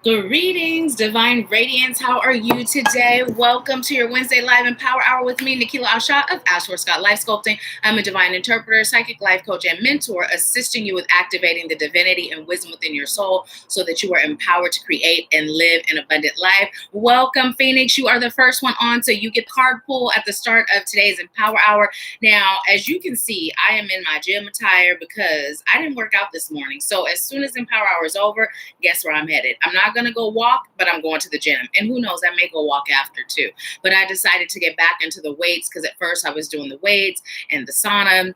Greetings, Divine Radiance. How are you today? Welcome to your Wednesday Live and Power Hour with me, Nahkila Isha of AshworthScott Life Sculpting. I'm a divine interpreter, psychic life coach, and mentor, assisting you with activating the divinity and wisdom within your soul so that you are empowered to create and live an abundant life. Welcome, Phoenix. You are the first one on, so you get card pull at the start of today's Empower Hour. Now, as you can see, I am in my gym attire because I didn't work out this morning. So as soon as Empower Hour is over, guess where I'm headed? I'm not going to go walk, but I'm going to the gym. And who knows, I may go walk after too. But I decided to get back into the weights because at first I was doing the weights and the sauna.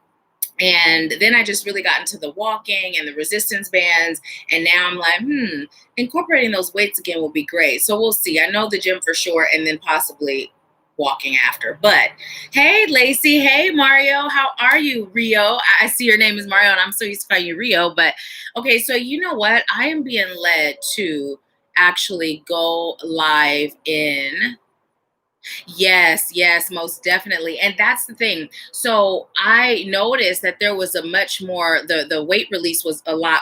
And then I just really got into the walking and the resistance bands. And now I'm like, incorporating those weights again will be great. So we'll see. I know the gym for sure, and then possibly walking after. But hey, Lacey. Hey, Mario. How are you? Rio. I see your name is Mario, and I'm so used to calling you Rio. But okay, so you know what? I am being led to actually go live in. Yes, most definitely. And that's the thing. So I noticed that there was a much more, the weight release was a lot.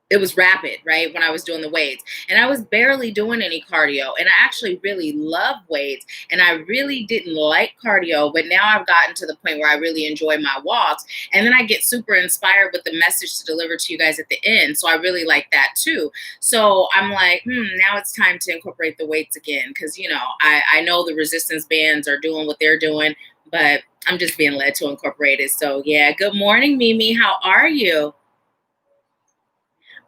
It was rapid, right? When I was doing the weights, and I was barely doing any cardio, and I actually really love weights, and I really didn't like cardio, but now I've gotten to the point where I really enjoy my walks, and then I get super inspired with the message to deliver to you guys at the end. So I really like that too. So I'm like, now it's time to incorporate the weights again. Because, I know the resistance bands are doing what they're doing, but I'm just being led to incorporate it. So yeah, good morning, Mimi. How are you?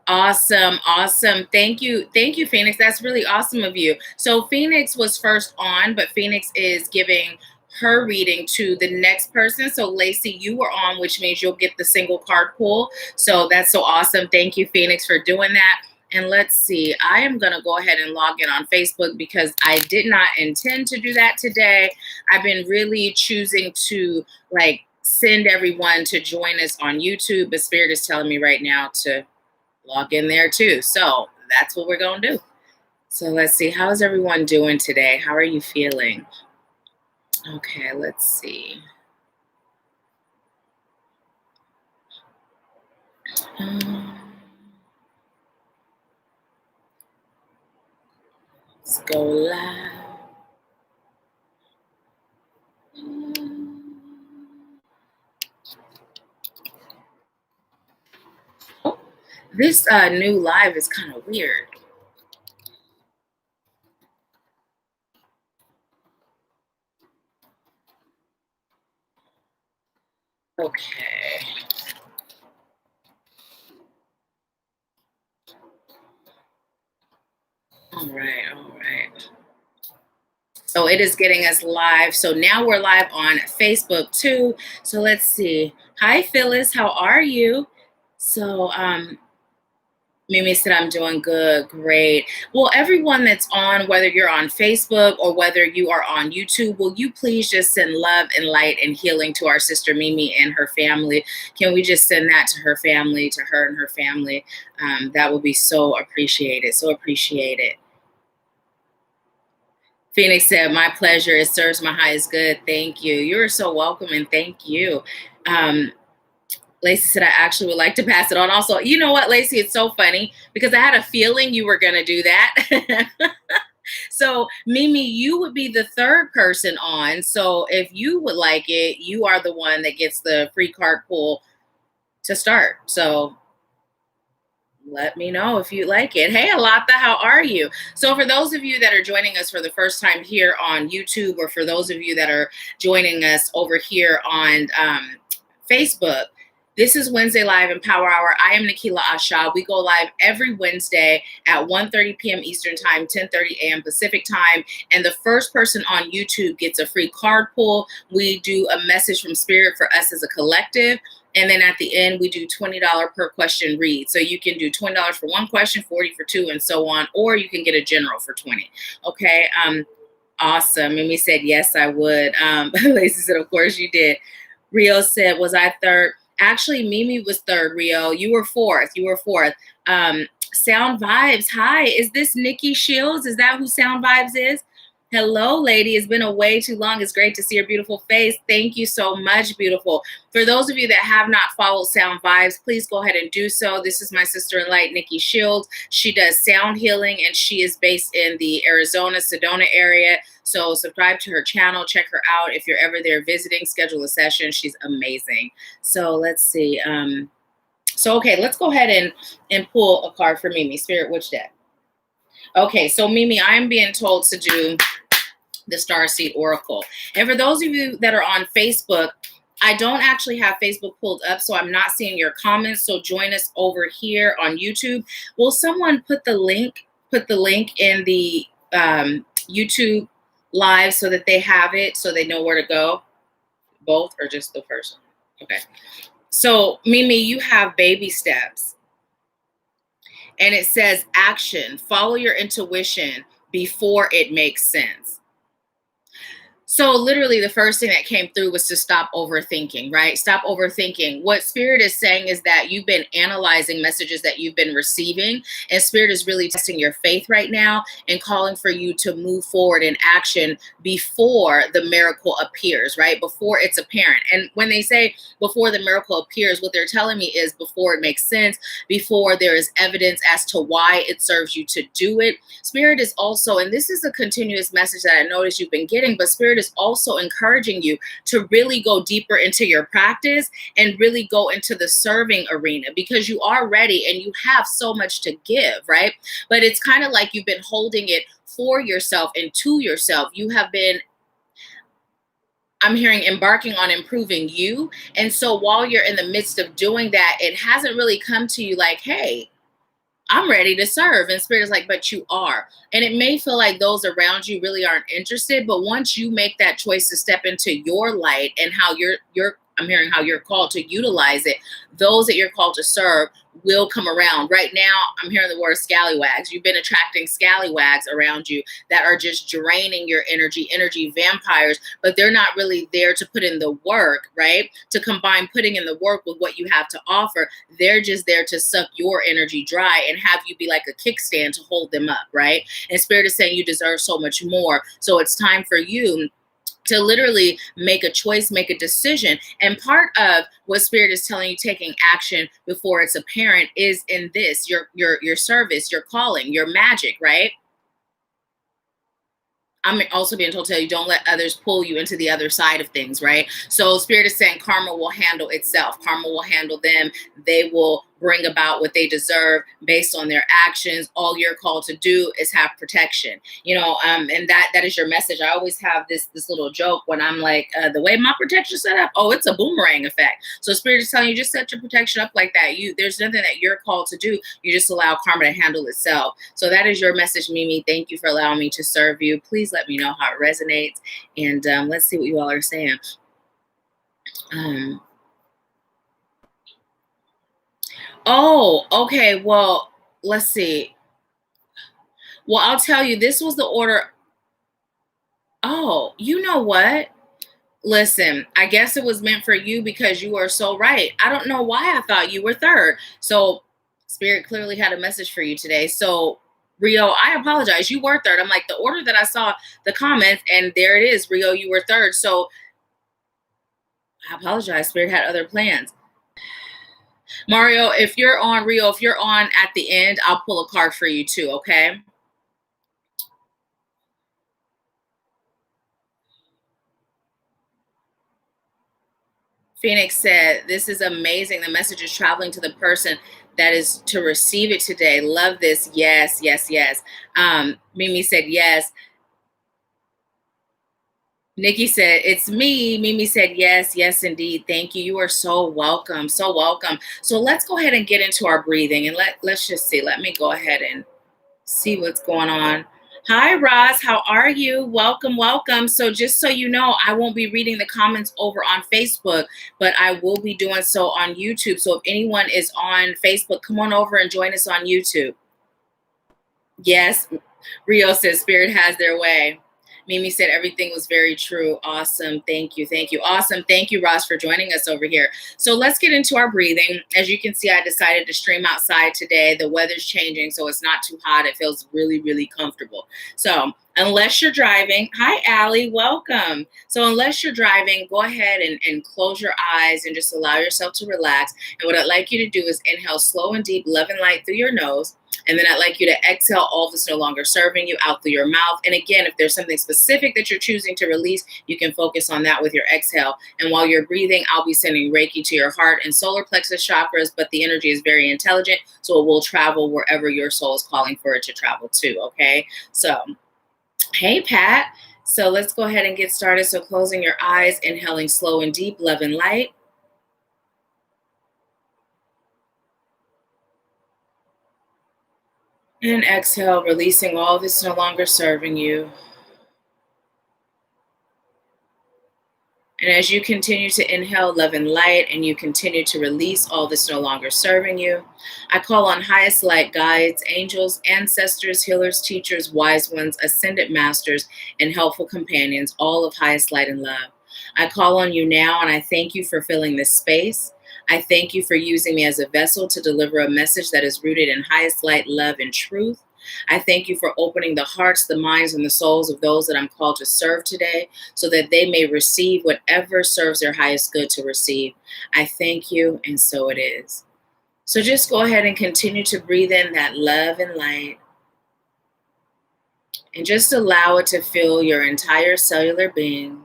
Awesome. Thank you, Phoenix. That's really awesome of you. So Phoenix was first on, but Phoenix is giving her reading to the next person. So Lacey, you were on, which means you'll get the single card pull. So that's so awesome. Thank you, Phoenix, for doing that. And let's see, I am going to go ahead and log in on Facebook because I did not intend to do that today. I've been really choosing to send everyone to join us on YouTube, but Spirit is telling me right now to log in there too. So that's what we're going to do. So let's see. How's everyone doing today? How are you feeling? Okay, let's see. Let's go live. Oh, this new live is kind of weird. Okay. All right. So it is getting us live. So now we're live on Facebook too. So let's see. Hi, Phyllis. How are you? So, Mimi said, I'm doing good. Great. Well, everyone that's on, whether you're on Facebook or whether you are on YouTube, will you please just send love and light and healing to our sister Mimi and her family? Can we just send that to her family, to her and her family? That will be so appreciated. So appreciated. Phoenix said, my pleasure. It serves my highest good. Thank you. You're so welcome, and thank you. Lacey said, I actually would like to pass it on. Also, you know what, Lacey? It's so funny because I had a feeling you were going to do that. So, Mimi, you would be the third person on. So if you would like it, you are the one that gets the free card pull to start. So let me know if you like it. Hey, Alata, how are you? So for those of you that are joining us for the first time here on YouTube, or for those of you that are joining us over here on Facebook, this is Wednesday Live and Power Hour. I am Nahkila Isha. We go live every Wednesday at 1:30 p.m. Eastern Time, 10:30 a.m. Pacific Time. And the first person on YouTube gets a free card pull. We do a message from Spirit for us as a collective. And then at the end, we do $20 per question read. So you can do $20 for one question, $40 for two, and so on. Or you can get a general for $20. Okay. Awesome. Mimi said, yes, I would. Lacey said, of course you did. Rio said, was I third? Actually, Mimi was third, Rio. You were fourth. Sound Vibes. Hi, is this Nikki Shields? Is that who Sound Vibes is? Hello, lady. It's been a way too long. It's great to see your beautiful face. Thank you so much, beautiful. For those of you that have not followed Sound Vibes, please go ahead and do so. This is my sister in light, Nikki Shields. She does sound healing, and she is based in the Arizona, Sedona area. So subscribe to her channel. Check her out. If you're ever there visiting, schedule a session. She's amazing. So let's see. Okay, let's go ahead and pull a card for Mimi. Spirit, which deck? Okay, so Mimi, I am being told to do the Starseed Oracle. And for those of you that are on Facebook, I don't actually have Facebook pulled up, so I'm not seeing your comments. So join us over here on YouTube. Will someone put the link in the YouTube live so that they have it, so they know where to go? Both or just the first one? Okay. So Mimi, you have baby steps. And it says action, follow your intuition before it makes sense. So literally the first thing that came through was to stop overthinking, right? Stop overthinking. What Spirit is saying is that you've been analyzing messages that you've been receiving, and Spirit is really testing your faith right now and calling for you to move forward in action before the miracle appears, right? Before it's apparent. And when they say before the miracle appears, what they're telling me is before it makes sense, before there is evidence as to why it serves you to do it. Spirit is also, and this is a continuous message that I noticed you've been getting, but Spirit is also encouraging you to really go deeper into your practice and really go into the serving arena, because you are ready and you have so much to give, right? But it's kind of like you've been holding it for yourself and to yourself. You have been, I'm hearing, embarking on improving you. And so while you're in the midst of doing that, it hasn't really come to you like, hey, I'm ready to serve. And Spirit is like, but you are. And it may feel like those around you really aren't interested, but once you make that choice to step into your light and how I'm hearing how you're called to utilize it, those that you're called to serve will come around. Right now, I'm hearing the word scallywags. You've been attracting scallywags around you that are just draining your energy vampires, but they're not really there to put in the work, right? To combine putting in the work with what you have to offer. They're just there to suck your energy dry and have you be like a kickstand to hold them up, right? And Spirit is saying you deserve so much more. So it's time for you to literally make a choice, make a decision. And part of what Spirit is telling you, taking action before it's apparent, is in this, your service, your calling, your magic, right? I'm also being told to tell you, don't let others pull you into the other side of things, right? So Spirit is saying karma will handle itself. Karma will handle them. They will bring about what they deserve based on their actions. All you're called to do is have protection, and that is your message. I always have this little joke when I'm like, the way my protection set up, oh, it's a boomerang effect. So Spirit is telling you, just set your protection up like that. There's nothing that you're called to do. You just allow karma to handle itself. So that is your message, Mimi. Thank you for allowing me to serve you. Please let me know how it resonates, and let's see what you all are saying. Oh, okay. Well, let's see. Well, I'll tell you, this was the order. Oh, you know what? Listen, I guess it was meant for you because you are so right. I don't know why I thought you were third. So Spirit clearly had a message for you today. So Rio, I apologize. You were third. I'm like, the order that I saw the comments, and there it is. Rio, you were third. So I apologize. Spirit had other plans. Mario, if you're on, Rio, if you're on at the end, I'll pull a card for you too, okay? Phoenix said, this is amazing. The message is traveling to the person that is to receive it today. Love this. Yes, yes, yes. Mimi said, yes. Nikki said, it's me. Mimi said, yes, yes, indeed. Thank you. You are so welcome. So welcome. So let's go ahead and get into our breathing, and let's just see. Let me go ahead and see what's going on. Hi, Roz. How are you? Welcome, welcome. So just so you know, I won't be reading the comments over on Facebook, but I will be doing so on YouTube. So if anyone is on Facebook, come on over and join us on YouTube. Yes, Rio says Spirit has their way. Mimi said everything was very true. Awesome. Thank you. Thank you. Awesome. Thank you, Ross, for joining us over here. So let's get into our breathing. As you can see, I decided to stream outside today. The weather's changing, so it's not too hot. It feels really, really comfortable. So unless you're driving, hi, Allie, welcome. So unless you're driving, go ahead and close your eyes and just allow yourself to relax. And what I'd like you to do is inhale slow and deep, love and light through your nose. And then I'd like you to exhale all that's no longer serving you out through your mouth. And again, if there's something specific that you're choosing to release, you can focus on that with your exhale. And while you're breathing, I'll be sending Reiki to your heart and solar plexus chakras, but the energy is very intelligent, so it will travel wherever your soul is calling for it to travel to, okay? So, hey, Pat. So let's go ahead and get started. So closing your eyes, inhaling slow and deep, love and light. And exhale, releasing all that's no longer serving you. And as you continue to inhale love and light and you continue to release all that's no longer serving you, I call on highest light guides, angels, ancestors, healers, teachers, wise ones, ascended masters, and helpful companions, all of highest light and love. I call on you now and I thank you for filling this space. I thank you for using me as a vessel to deliver a message that is rooted in highest light, love, and truth. I thank you for opening the hearts, the minds, and the souls of those that I'm called to serve today so that they may receive whatever serves their highest good to receive. I thank you, and so it is. So just go ahead and continue to breathe in that love and light and just allow it to fill your entire cellular being.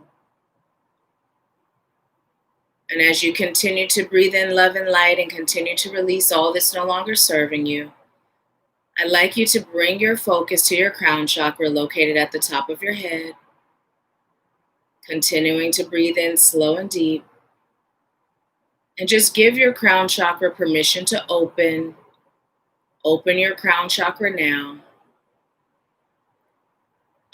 And as you continue to breathe in love and light and continue to release all that's no longer serving you, I'd like you to bring your focus to your crown chakra located at the top of your head, continuing to breathe in slow and deep. And just give your crown chakra permission to open. Open your crown chakra now.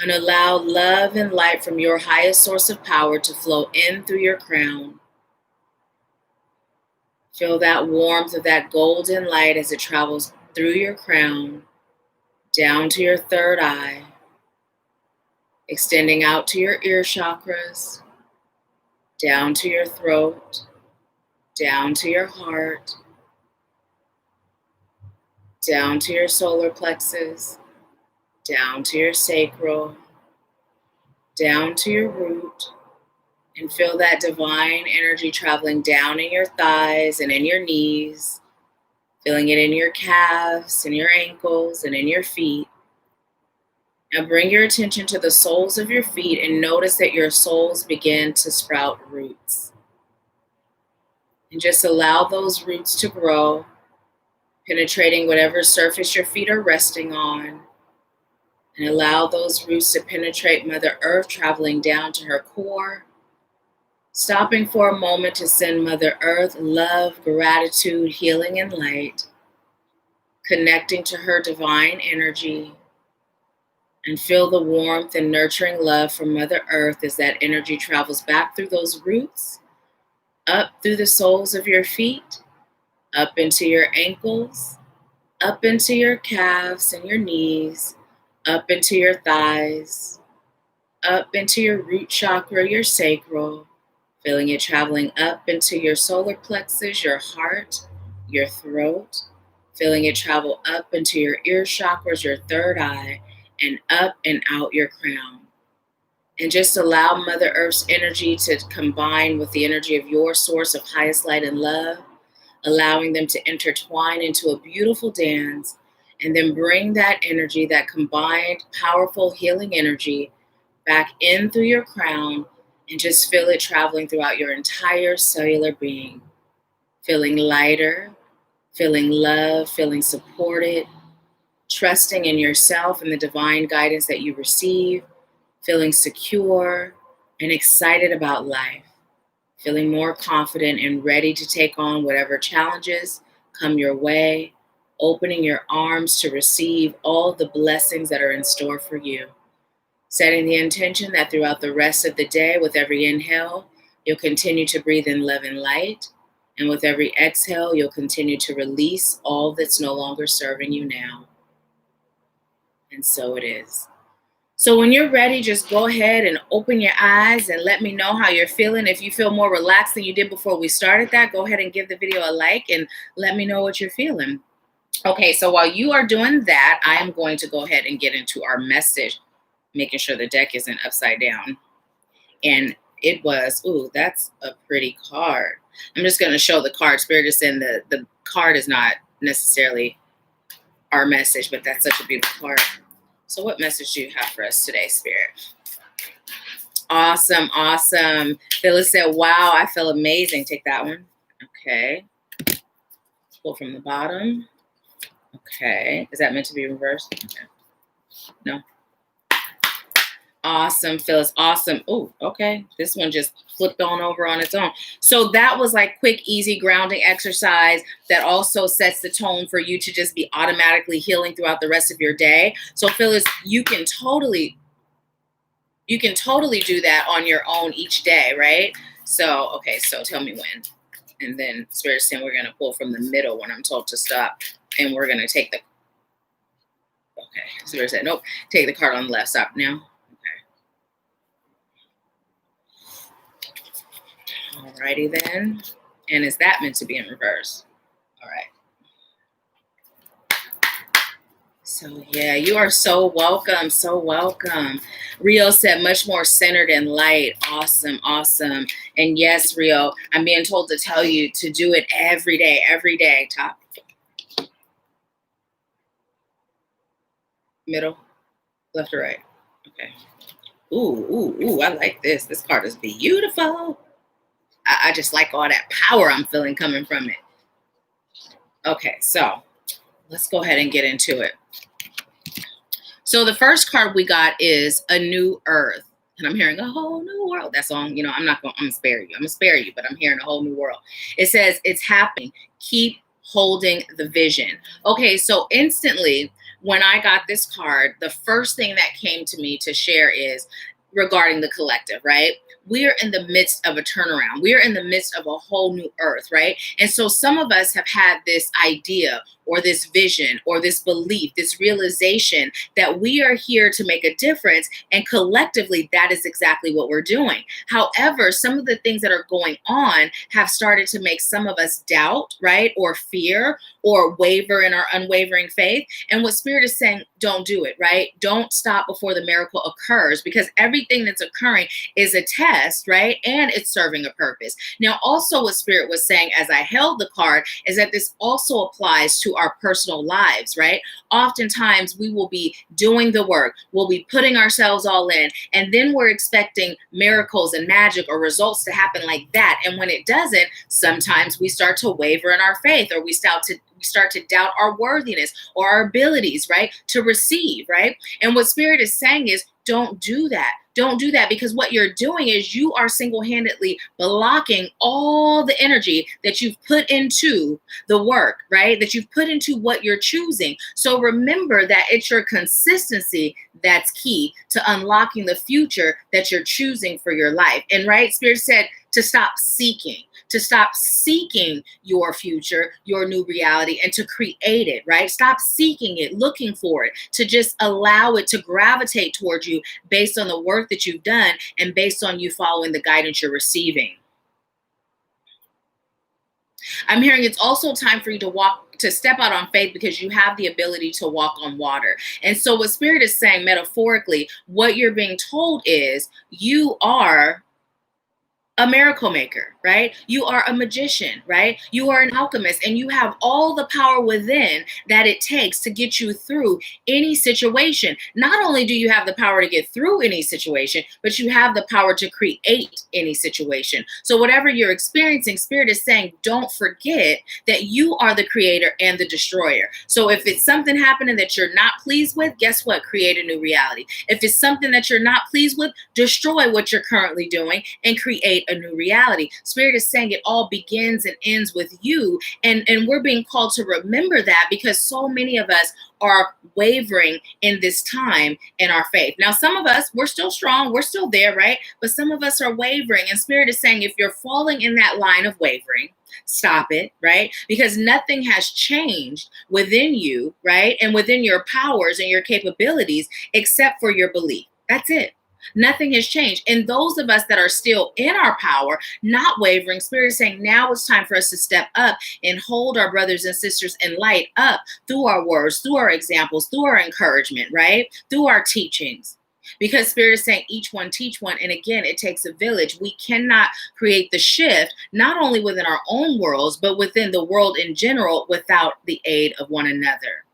And allow love and light from your highest source of power to flow in through your crown. Feel that warmth of that golden light as it travels through your crown, down to your third eye, extending out to your ear chakras, down to your throat, down to your heart, down to your solar plexus, down to your sacral, down to your root, and feel that divine energy traveling down in your thighs and in your knees, feeling it in your calves and your ankles and in your feet. Now bring your attention to the soles of your feet and notice that your soles begin to sprout roots. And just allow those roots to grow, penetrating whatever surface your feet are resting on. And allow those roots to penetrate Mother Earth, traveling down to her core. Stopping for a moment to send Mother Earth love, gratitude, healing, and light. Connecting to her divine energy. And feel the warmth and nurturing love from Mother Earth as that energy travels back through those roots, up through the soles of your feet, up into your ankles, up into your calves and your knees, up into your thighs, up into your root chakra, your sacral, feeling it traveling up into your solar plexus, your heart, your throat, feeling it travel up into your ear chakras, your third eye, and up and out your crown. And just allow Mother Earth's energy to combine with the energy of your source of highest light and love, allowing them to intertwine into a beautiful dance, and then bring that energy, that combined, powerful healing energy, back in through your crown, and just feel it traveling throughout your entire cellular being. Feeling lighter, feeling love, feeling supported, trusting in yourself and the divine guidance that you receive, feeling secure and excited about life, feeling more confident and ready to take on whatever challenges come your way, opening your arms to receive all the blessings that are in store for you. Setting the intention that throughout the rest of the day, with every inhale, you'll continue to breathe in love and light. And with every exhale, you'll continue to release all that's no longer serving you now. And so it is. So when you're ready, just go ahead and open your eyes and let me know how you're feeling. If you feel more relaxed than you did before we started that, go ahead and give the video a like and let me know what you're feeling. Okay, so while you are doing that, I am going to go ahead and get into our message, making sure the deck isn't upside down. And it was, ooh, that's a pretty card. I'm just going to show the card. Spirit is saying the card is not necessarily our message, but that's such a beautiful card. So what message do you have for us today, Spirit? Awesome, awesome. Phyllis said, wow, I feel amazing. Take that one. Okay. Pull from the bottom. Okay. Is that meant to be reversed? Okay. No. Awesome, Phyllis. Awesome. Oh, okay. This one just flipped on over on its own. So that was like quick, easy grounding exercise that also sets the tone for you to just be automatically healing throughout the rest of your day. So Phyllis, you can totally do that on your own each day, right? So, okay, so tell me when. And then Spirit saying we're going to pull from the middle when I'm told to stop. And we're going to take the, okay, Spirit said, nope, take the card on the left, stop now. Alrighty then. And is that meant to be in reverse? All right. So yeah, you are so welcome. So welcome. Rio said much more centered and light. Awesome. Awesome. And yes, Rio, I'm being told to tell you to do it every day. Every day. Top. Middle. Left or right. Okay. Ooh. I like this. This card is beautiful. I just like all that power I'm feeling coming from it. Okay, so let's go ahead and get into it. So the first card we got is A New Earth. And I'm hearing a whole new world. That song, I'm gonna spare you. I'm gonna spare you, but I'm hearing a whole new world. It says, it's happening. Keep holding the vision. Okay, so instantly when I got this card, the first thing that came to me to share is regarding the collective, right? We are in the midst of a turnaround. We are in the midst of a whole new earth, right? And so some of us have had this idea or this vision or this belief, this realization that we are here to make a difference. And collectively, that is exactly what we're doing. However, some of the things that are going on have started to make some of us doubt, right? Or fear or waver in our unwavering faith. And what Spirit is saying, don't do it, right? Don't stop before the miracle occurs, because everything that's occurring is a test, right? And it's serving a purpose. Now, also what Spirit was saying as I held the card is that this also applies to our personal lives, right? Oftentimes we will be doing the work, we'll be putting ourselves all in, and then we're expecting miracles and magic or results to happen like that. And when it doesn't, sometimes we start to waver in our faith, or we start to doubt our worthiness or our abilities, right? To receive, right? And what Spirit is saying is, don't do that. Don't do that, because what you're doing is you are single-handedly blocking all the energy that you've put into the work, right? That you've put into what you're choosing. So remember that it's your consistency that's key to unlocking the future that you're choosing for your life. And right, Spirit said to stop seeking your future, your new reality, and to create it, right? Stop seeking it, looking for it, to just allow it to gravitate towards you based on the work that you've done and based on you following the guidance you're receiving. I'm hearing it's also time for you to step out on faith, because you have the ability to walk on water. And so what Spirit is saying metaphorically, what you're being told is you are a miracle maker, right? You are a magician, right? You are an alchemist, and you have all the power within that it takes to get you through any situation. Not only do you have the power to get through any situation, but you have the power to create any situation. So whatever you're experiencing, Spirit is saying, don't forget that you are the creator and the destroyer. So if it's something happening that you're not pleased with, guess what? Create a new reality. If it's something that you're not pleased with, destroy what you're currently doing and create a new reality. Spirit is saying it all begins and ends with you. And we're being called to remember that, because so many of us are wavering in this time in our faith. Now, some of us, we're still strong, we're still there, right? But some of us are wavering, and Spirit is saying, if you're falling in that line of wavering, stop it, right? Because nothing has changed within you, right? And within your powers and your capabilities, except for your belief. That's it. Nothing has changed. And those of us that are still in our power, not wavering, Spirit is saying now it's time for us to step up and hold our brothers and sisters in light up through our words, through our examples, through our encouragement, right? Through our teachings. Because Spirit is saying each one teach one. And again, it takes a village. We cannot create the shift, not only within our own worlds, but within the world in general, without the aid of one another.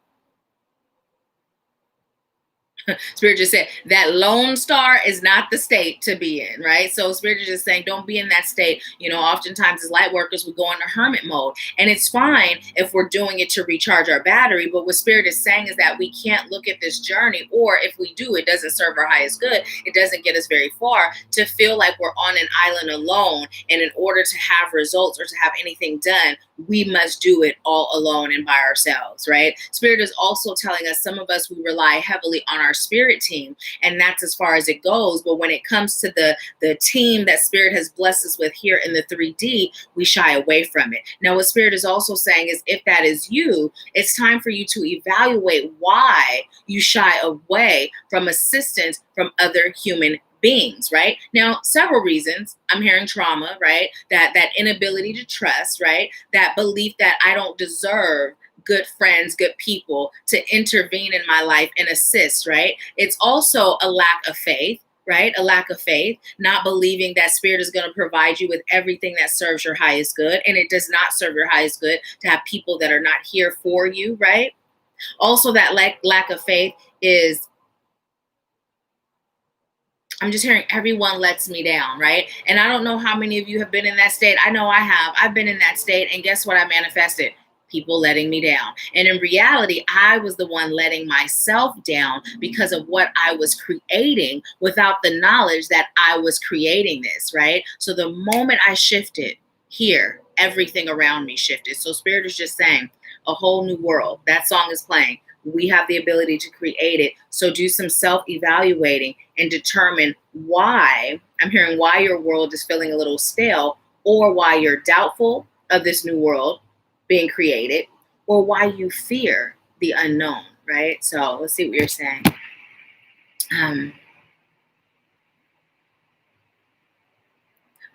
Spirit just said that lone star is not the state to be in, right? So Spirit is just saying, don't be in that state. Oftentimes as light workers, we go into hermit mode, and it's fine if we're doing it to recharge our battery. But what Spirit is saying is that we can't look at this journey, or if we do, it doesn't serve our highest good. It doesn't get us very far to feel like we're on an island alone. And in order to have results or to have anything done, we must do it all alone and by ourselves, right? Spirit is also telling us, some of us, we rely heavily on our spirit team, and that's as far as it goes. But when it comes to the team that Spirit has blessed us with here in the 3D, we shy away from it. Now, what Spirit is also saying is, if that is you, it's time for you to evaluate why you shy away from assistance from other human beings, right? Now, several reasons. I'm hearing trauma, right? That inability to trust, right? That belief that I don't deserve good friends, good people to intervene in my life and assist, right? It's also a lack of faith, right? A lack of faith, not believing that Spirit is going to provide you with everything that serves your highest good. And it does not serve your highest good to have people that are not here for you, right? Also, that lack of faith is, I'm just hearing everyone lets me down, right? And I don't know how many of you have been in that state. I know I have. I've been in that state, and guess what I manifested? People letting me down. And in reality, I was the one letting myself down because of what I was creating without the knowledge that I was creating this, right? So the moment I shifted here, everything around me shifted. So Spirit is just saying, a whole new world. That song is playing. We have the ability to create it. So do some self-evaluating and determine why, I'm hearing why your world is feeling a little stale, or why you're doubtful of this new world being created, or why you fear the unknown, right? So let's see what you're saying.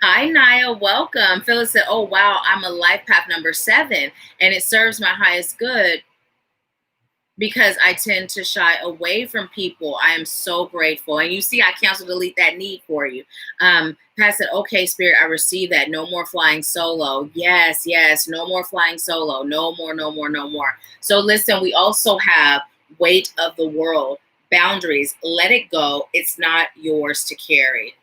Hi, Naya. Welcome. Phyllis said, oh, wow, I'm a life path number 7, and it serves my highest good because I tend to shy away from people. I am so grateful. And you see, I cancel delete that need for you. Pat said, okay, Spirit, I receive that. No more flying solo. Yes, no more flying solo. No more, no more, no more. So listen, we also have weight of the world, boundaries. Let it go. It's not yours to carry.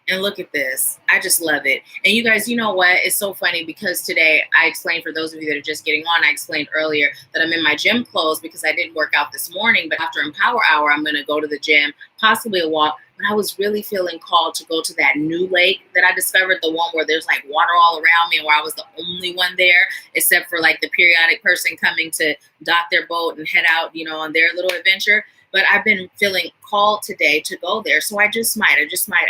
And look at this. I just love it. And you guys, you know what? It's so funny because today I explained, for those of you that are just getting on, I explained earlier that I'm in my gym clothes because I didn't work out this morning. But after Empower Hour, I'm going to go to the gym, possibly a walk. But I was really feeling called to go to that new lake that I discovered, the one where there's like water all around me, and where I was the only one there, except for like the periodic person coming to dock their boat and head out, on their little adventure. But I've been feeling called today to go there. So I just might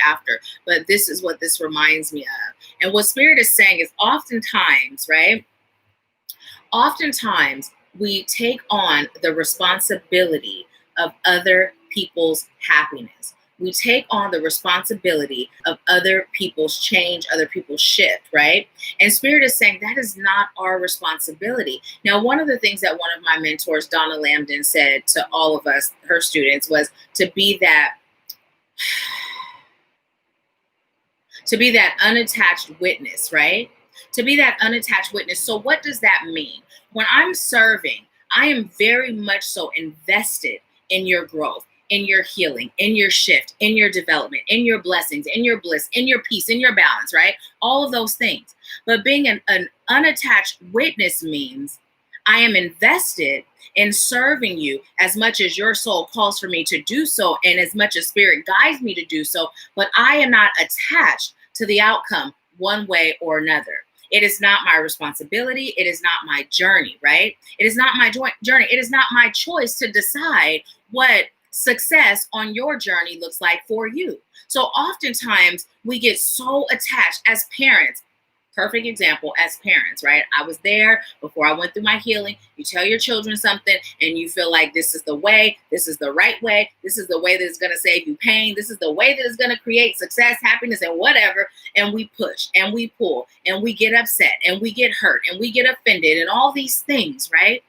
after. But this is what this reminds me of. And what Spirit is saying is, oftentimes, right? Oftentimes we take on the responsibility of other people's happiness. We take on the responsibility of other people's change, other people's shift, right? And Spirit is saying that is not our responsibility. Now, one of the things that one of my mentors, Donna Lambden, said to all of us, her students, was to be that unattached witness, right? To be that unattached witness. So what does that mean? When I'm serving, I am very much so invested in your growth, in your healing, in your shift, in your development, in your blessings, in your bliss, in your peace, in your balance, right? All of those things. But being an unattached witness means I am invested in serving you as much as your soul calls for me to do so, and as much as Spirit guides me to do so, but I am not attached to the outcome one way or another. It is not my responsibility. It is not my journey, right? It is not my journey. It is not my choice to decide what success on your journey looks like for you. So oftentimes we get so attached as parents. Perfect example as parents, right? I was there before I went through my healing. You tell your children something and you feel like this is the way, this is the right way, this is the way that is going to save you pain, this is the way that is going to create success, happiness, and whatever. And we push and we pull and we get upset and we get hurt and we get offended and all these things, right?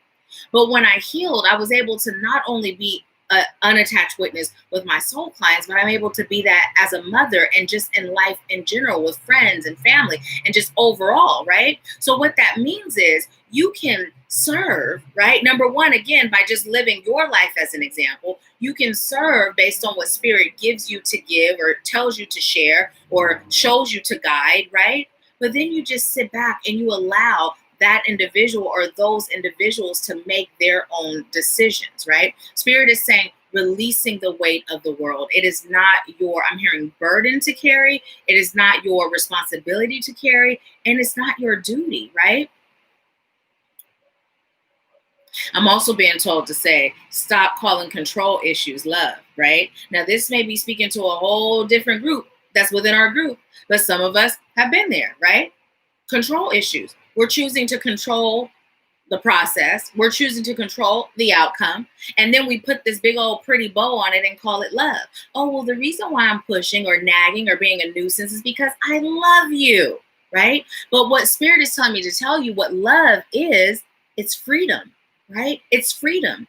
But when I healed, I was able to not only be an unattached witness with my soul clients, but I'm able to be that as a mother and just in life in general with friends and family and just overall, right? So what that means is you can serve, right? Number one, again, by just living your life as an example, you can serve based on what spirit gives you to give or tells you to share or shows you to guide, right? But then you just sit back and you allow that individual or those individuals to make their own decisions, right? Spirit is saying releasing the weight of the world. It is not your, I'm hearing, burden to carry. It is not your responsibility to carry, and it's not your duty, right? I'm also being told to say, stop calling control issues love, right? Now, this may be speaking to a whole different group that's within our group, but some of us have been there, right? Control issues. We're choosing to control the process. We're choosing to control the outcome. And then we put this big old pretty bow on it and call it love. Oh, well, the reason why I'm pushing or nagging or being a nuisance is because I love you, right? But what Spirit is telling me to tell you what love is, it's freedom, right? It's freedom.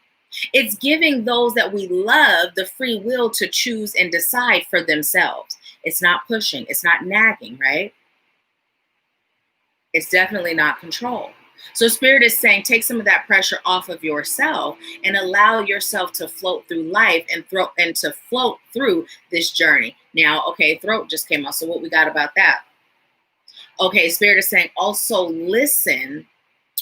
It's giving those that we love the free will to choose and decide for themselves. It's not pushing. It's not nagging, right? It's definitely not control. So Spirit is saying, take some of that pressure off of yourself and allow yourself to float through life and to float through this journey. Now, okay, throat just came out. So what we got about that? Okay, Spirit is saying also listen,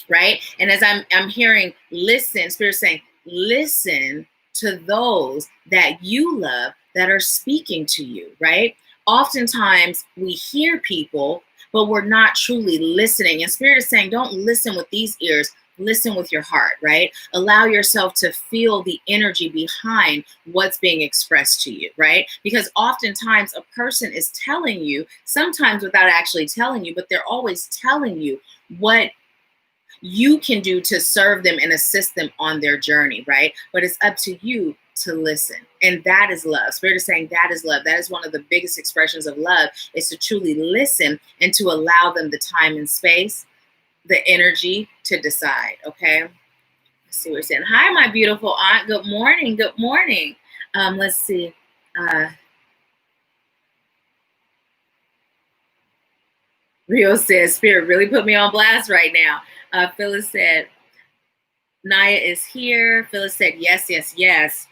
right? And as I'm hearing listen, Spirit is saying, listen to those that you love that are speaking to you, right? Oftentimes we hear people, but we're not truly listening. And Spirit is saying, don't listen with these ears, listen with your heart, right? Allow yourself to feel the energy behind what's being expressed to you, right? Because oftentimes a person is telling you, sometimes without actually telling you, but they're always telling you what you can do to serve them and assist them on their journey, right? But it's up to you to listen. And that is love. Spirit is saying that is love. That is one of the biggest expressions of love, is to truly listen and to allow them the time and space, the energy to decide. Okay. Let's see what we're saying. Hi, my beautiful aunt. Good morning. Good morning. Let's see. Rio says, Spirit really put me on blast right now. Phyllis said, Naya is here. Phyllis said, yes, yes, yes.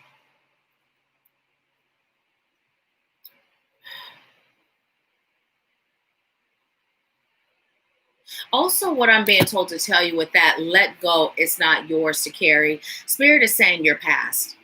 Also, what I'm being told to tell you with that, let go, it's not yours to carry. Spirit is saying your past.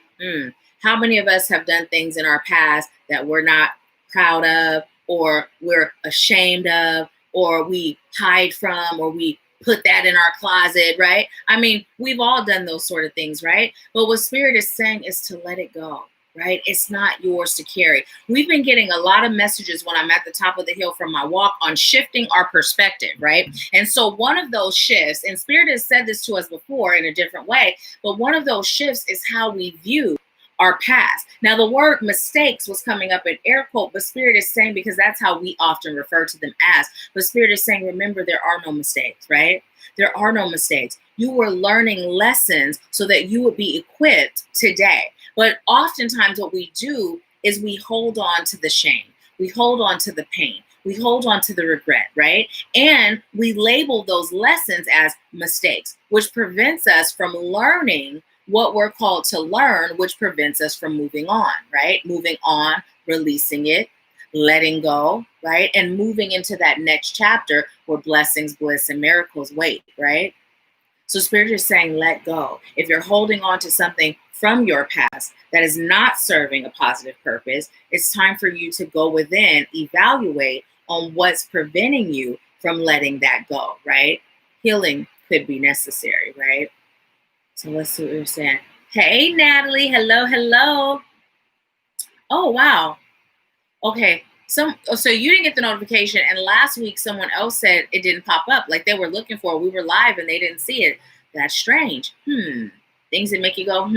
How many of us have done things in our past that we're not proud of, or we're ashamed of, or we hide from, or we put that in our closet, right? I mean, we've all done those sort of things, right? But what Spirit is saying is to let it go. Right? It's not yours to carry. We've been getting a lot of messages when I'm at the top of the hill from my walk on shifting our perspective, right? And so one of those shifts, and Spirit has said this to us before in a different way, but one of those shifts is how we view our past. Now, the word mistakes was coming up in air quote, but Spirit is saying, because that's how we often refer to them as, but Spirit is saying, remember, there are no mistakes, right? There are no mistakes. You were learning lessons so that you would be equipped today. But oftentimes what we do is we hold on to the shame. We hold on to the pain. We hold on to the regret, right? And we label those lessons as mistakes, which prevents us from learning what we're called to learn, which prevents us from moving on, right? Moving on, releasing it, letting go, right? And moving into that next chapter where blessings, bliss, and miracles wait, right? So Spirit is saying, let go. If you're holding on to something from your past that is not serving a positive purpose, it's time for you to go within, evaluate, on what's preventing you from letting that go, right? Healing could be necessary, right? So let's see what you're saying. Hey, Natalie. Hello, hello. Oh, wow. Okay. So you didn't get the notification, and last week someone else said it didn't pop up. Like they were looking for it. We were live and they didn't see it. That's strange. Things that make you go,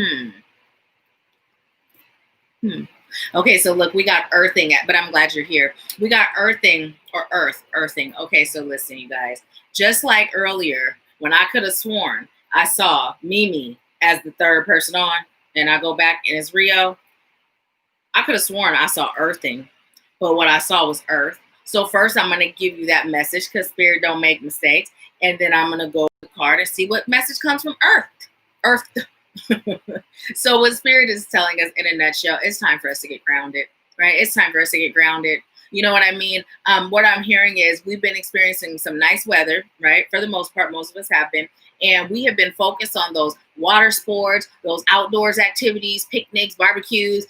Okay, so look, we got earthing, but I'm glad you're here. We got earthing or earthing. Okay, so listen, you guys. Just like earlier, when I could have sworn I saw Mimi as the third person on, and I go back and it's Rio, I could have sworn I saw earthing, but what I saw was earth. So first I'm going to give you that message because spirit don't make mistakes. And then I'm going to go to the card and see what message comes from earth. Earth. So what spirit is telling us in a nutshell, it's time for us to get grounded, right? It's time for us to get grounded. You know what I mean? What I'm hearing is we've been experiencing some nice weather, right? For the most part, most of us have been. And we have been focused on those water sports, those outdoors activities, picnics, barbecues,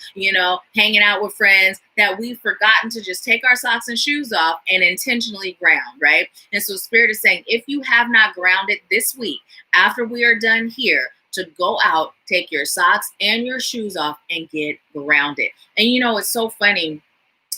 hanging out with friends, that we've forgotten to just take our socks and shoes off and intentionally ground, right? And so Spirit is saying, if you have not grounded this week, after we are done here, to go out, take your socks and your shoes off and get grounded. And it's so funny.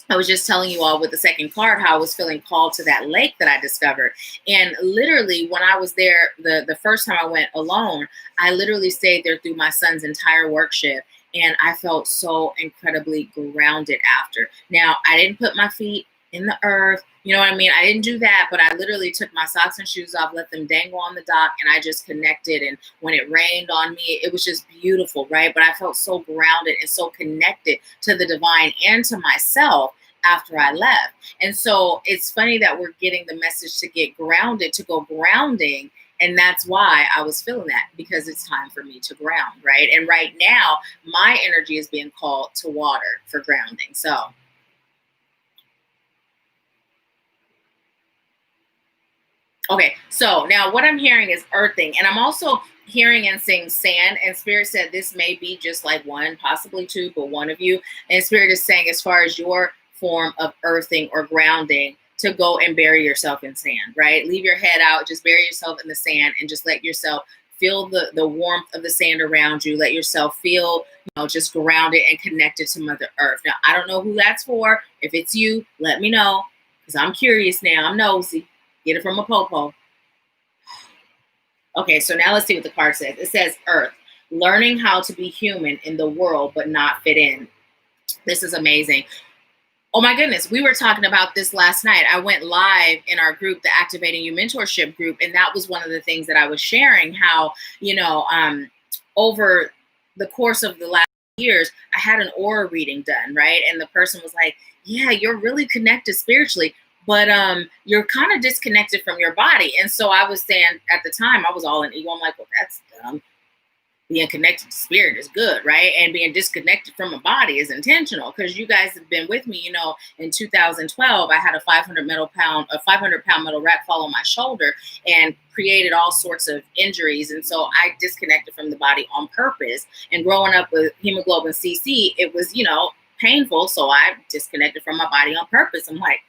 I was just telling you all with the second card how I was feeling called to that lake that I discovered. And literally when I was there, the first time I went alone, I literally stayed there through my son's entire work shift. And I felt so incredibly grounded after. Now, I didn't put my feet in the earth. You know what I mean? I didn't do that, but I literally took my socks and shoes off, let them dangle on the dock, and I just connected. And when it rained on me, it was just beautiful, right? But I felt so grounded and so connected to the divine and to myself after I left. And so it's funny that we're getting the message to get grounded, to go grounding. And that's why I was feeling that, because it's time for me to ground, right? And right now, my energy is being called to water for grounding. So okay, so now what I'm hearing is earthing, and I'm also hearing and seeing sand, and Spirit said this may be just like one, possibly two, but one of you. And Spirit is saying, as far as your form of earthing or grounding, to go and bury yourself in sand, right? Leave your head out, just bury yourself in the sand and just let yourself feel the warmth of the sand around you. Let yourself feel, just grounded and connected to Mother Earth. Now, I don't know who that's for. If it's you, let me know, because I'm curious now. I'm nosy. Get it from a popo. Okay, so now let's see what the card says. It says Earth, learning how to be human in the world but not fit in. This is amazing. Oh my goodness, we were talking about this last night. I went live in our group, the Activating You Mentorship group, and that was one of the things that I was sharing, how, over the course of the last years, I had an aura reading done, right? And the person was like, yeah, you're really connected spiritually, but you're kind of disconnected from your body. And so I was saying at the time, I was all in ego. I'm like, well, that's dumb. Being connected to spirit is good, right? And being disconnected from a body is intentional, because you guys have been with me. In 2012, I had a 500 pound metal rack fall on my shoulder and created all sorts of injuries. And so I disconnected from the body on purpose. And growing up with hemoglobin CC, it was, painful. So I disconnected from my body on purpose. I'm like,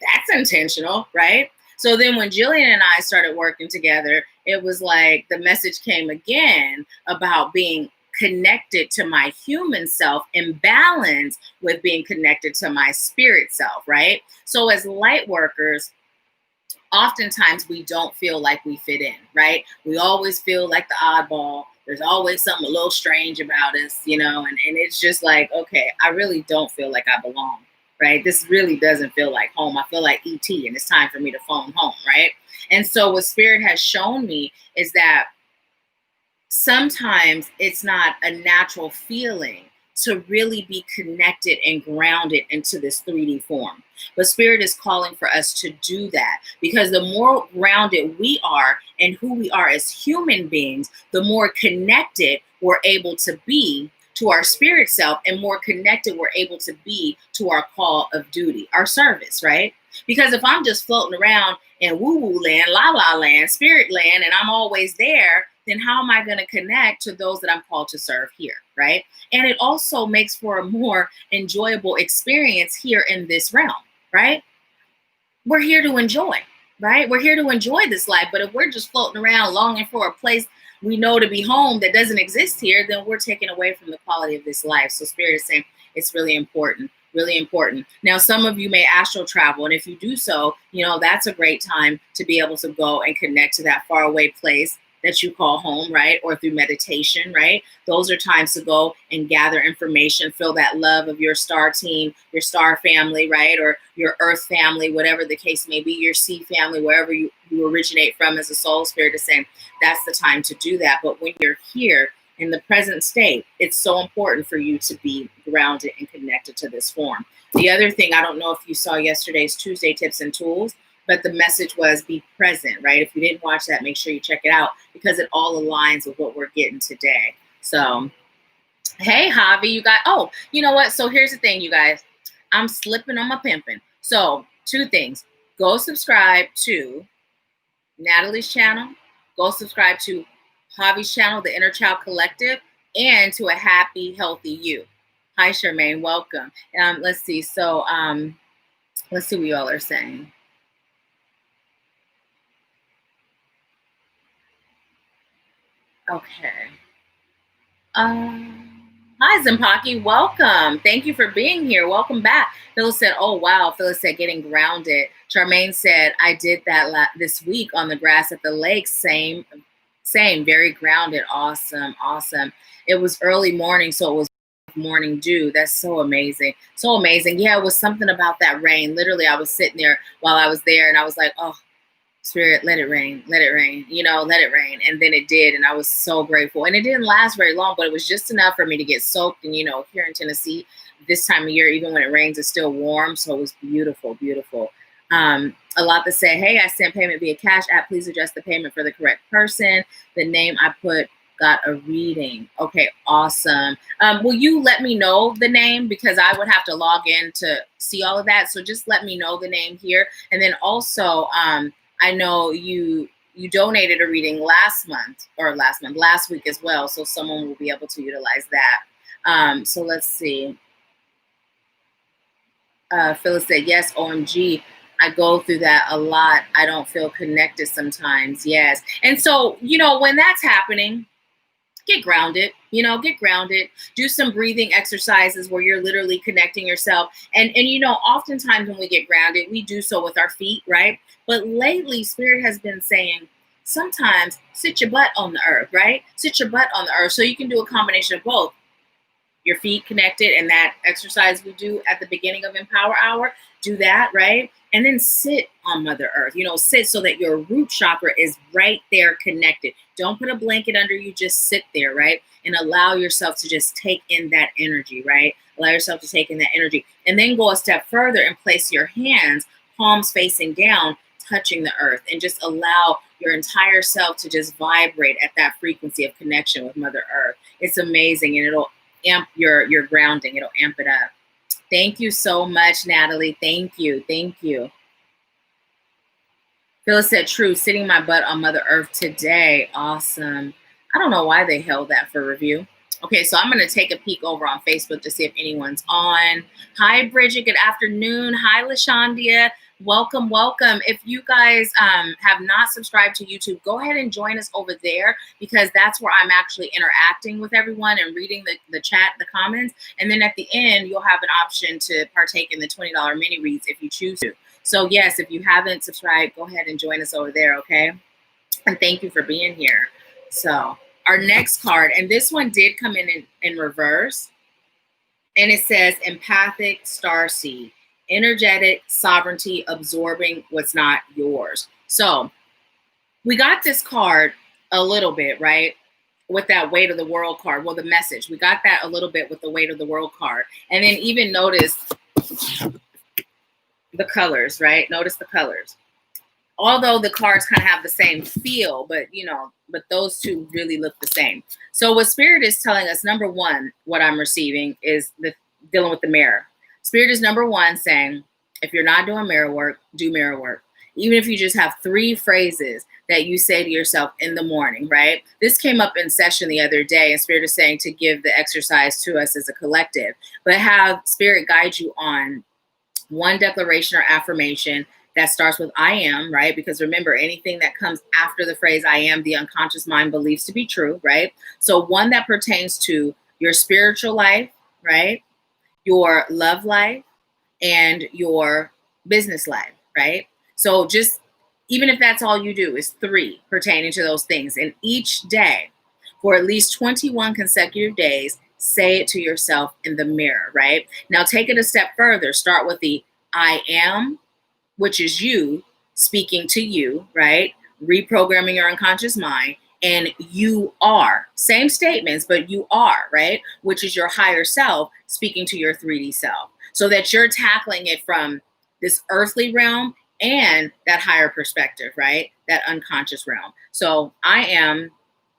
that's intentional, right? So then when Jillian and I started working together, it was like the message came again about being connected to my human self in balance with being connected to my spirit self, right? So as light workers, oftentimes we don't feel like we fit in, right? We always feel like the oddball. There's always something a little strange about us, and it's just like, okay, I really don't feel like I belong. Right? This really doesn't feel like home. I feel like ET, and it's time for me to phone home, right? And so what Spirit has shown me is that sometimes it's not a natural feeling to really be connected and grounded into this 3D form. But Spirit is calling for us to do that, because the more grounded we are and who we are as human beings, the more connected we're able to be to our spirit self, and more connected we're able to be to our call of duty, our service, right? Because if I'm just floating around in woo-woo land, la-la land, spirit land, and I'm always there, then how am I going to connect to those that I'm called to serve here, right? And it also makes for a more enjoyable experience here in this realm, right? we're here to enjoy, right? We're here to enjoy this life. But if we're just floating around longing for a place we know to be home that doesn't exist here, then we're taken away from the quality of this life. So Spirit is saying it's really important, really important. Now, some of you may astral travel, and if you do so, that's a great time to be able to go and connect to that faraway place that you call home, right? Or through meditation, right? Those are times to go and gather information, feel that love of your star team, your star family, right? Or your earth family, whatever the case may be, your sea family, wherever you originate from as a soul. Spirit is saying that's the time to do that. But when you're here in the present state, it's so important for you to be grounded and connected to this form. The other thing, I don't know if you saw yesterday's Tuesday tips and tools, but the message was be present, right? If you didn't watch that, make sure you check it out because it all aligns with what we're getting today. So, hey, Javi, you got, you know what? So here's the thing, you guys. I'm slipping on my pimping. So 2 things. Go subscribe to Natalie's channel. Go subscribe to Javi's channel, The Inner Child Collective, and to A Happy, Healthy You. Hi, Charmaine. Welcome. Let's see. So let's see what you all are saying. Okay. Hi, Zimpaki. Welcome. Thank you for being here. Welcome back. Phyllis said, oh, wow. Phyllis said, getting grounded. Charmaine said, I did that this week on the grass at the lake. Same. Very grounded. Awesome. It was early morning, so it was morning dew. That's so amazing. So amazing. Yeah, it was something about that rain. Literally, I was sitting there while I was there, and I was like, oh, Spirit, let it rain, let it rain, let it rain. And then it did. And I was so grateful. And it didn't last very long, but it was just enough for me to get soaked. And, here in Tennessee, this time of year, even when it rains, it's still warm. So it was beautiful, beautiful. A lot to say, hey, I sent payment via Cash App. Please adjust the payment for the correct person. The name I put got a reading. Okay, awesome. Will you let me know the name? Because I would have to log in to see all of that. So just let me know the name here. And then also, I know you donated a reading last week as well. So someone will be able to utilize that. So let's see. Phyllis said, yes, OMG. I go through that a lot. I don't feel connected sometimes. Yes. And so, when that's happening, get grounded, get grounded, do some breathing exercises where you're literally connecting yourself. And oftentimes when we get grounded, we do so with our feet, right? But lately, Spirit has been saying, sometimes sit your butt on the earth, right? Sit your butt on the earth. So you can do a combination of both. Your feet connected, and that exercise we do at the beginning of Empower Hour, do that, right? And then sit on Mother Earth, sit so that your root chakra is right there connected. Don't put a blanket under you, just sit there, right? And allow yourself to just take in that energy, right? Allow yourself to take in that energy. And then go a step further and place your hands, palms facing down, touching the earth, and just allow your entire self to just vibrate at that frequency of connection with Mother Earth. It's amazing, and it'll amp your grounding. It'll amp it up. Thank you so much, Natalie. Thank you. Phyllis said, true, sitting my butt on Mother Earth today. Awesome. I don't know why they held that for review. Okay, so I'm going to take a peek over on Facebook to see if anyone's on. Hi, Bridget. Good afternoon. Hi, LaShondia. Welcome. If you guys have not subscribed to YouTube, go ahead and join us over there, because that's where I'm actually interacting with everyone and reading the chat, the comments. And then at the end, you'll have an option to partake in the $20 mini reads if you choose to. So yes, if you haven't subscribed, go ahead and join us over there, okay? And thank you for being here. So our next card, and this one did come in reverse, and it says empathic starseed. Energetic sovereignty, absorbing what's not yours. So we got this card a little bit, right? With that weight of the world card. Well, the message, we got that a little bit with the weight of the world card. And then even notice the colors, right? Notice the colors. Although the cards kind of have the same feel, but those two really look the same. So what Spirit is telling us, number one, what I'm receiving is dealing with the mirror. Spirit is number one saying, if you're not doing mirror work, do mirror work. Even if you just have 3 phrases that you say to yourself in the morning, right? This came up in session the other day, and Spirit is saying to give the exercise to us as a collective, but have Spirit guide you on one declaration or affirmation that starts with I am, right? Because remember, anything that comes after the phrase I am, the unconscious mind believes to be true, right? So one that pertains to your spiritual life, right? Your love life and your business life, right? So just even if that's all you do is 3 pertaining to those things, and each day for at least 21 consecutive days, say it to yourself in the mirror, right? Now take it a step further. Start with the I am, which is you speaking to you, right? Reprogramming your unconscious mind. And you are, same statements, but you are, right? Which is your higher self speaking to your 3D self. So that you're tackling it from this earthly realm and that higher perspective, right? That unconscious realm. So I am,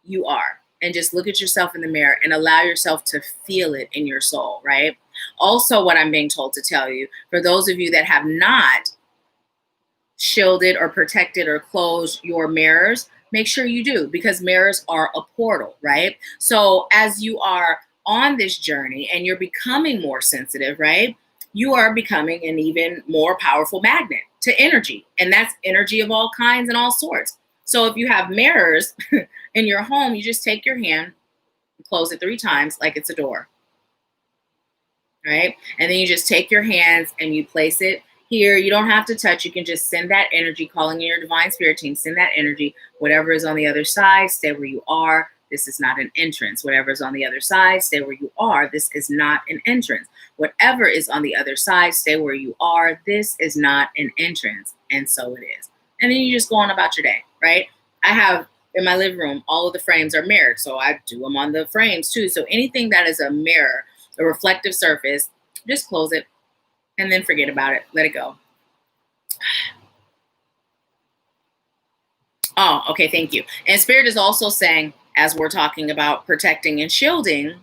you are. And just look at yourself in the mirror and allow yourself to feel it in your soul, right? Also, what I'm being told to tell you, for those of you that have not shielded or protected or closed your mirrors, make sure you do, because mirrors are a portal, right? So as you are on this journey and you're becoming more sensitive, right? You are becoming an even more powerful magnet to energy. And that's energy of all kinds and all sorts. So if you have mirrors in your home, you just take your hand, close it 3 times like it's a door, right? And then you just take your hands and you place it here. You don't have to touch. You can just send that energy, calling in your divine spirit team, send that energy. Whatever is on the other side, stay where you are. This is not an entrance. Whatever is on the other side, stay where you are. This is not an entrance. Whatever is on the other side, stay where you are. This is not an entrance. And so it is. And then you just go on about your day, right? I have in my living room, all of the frames are mirrored. So I do them on the frames too. So anything that is a mirror, a reflective surface, just close it and then forget about it. Let it go. Oh, okay. Thank you. And Spirit is also saying, as we're talking about protecting and shielding,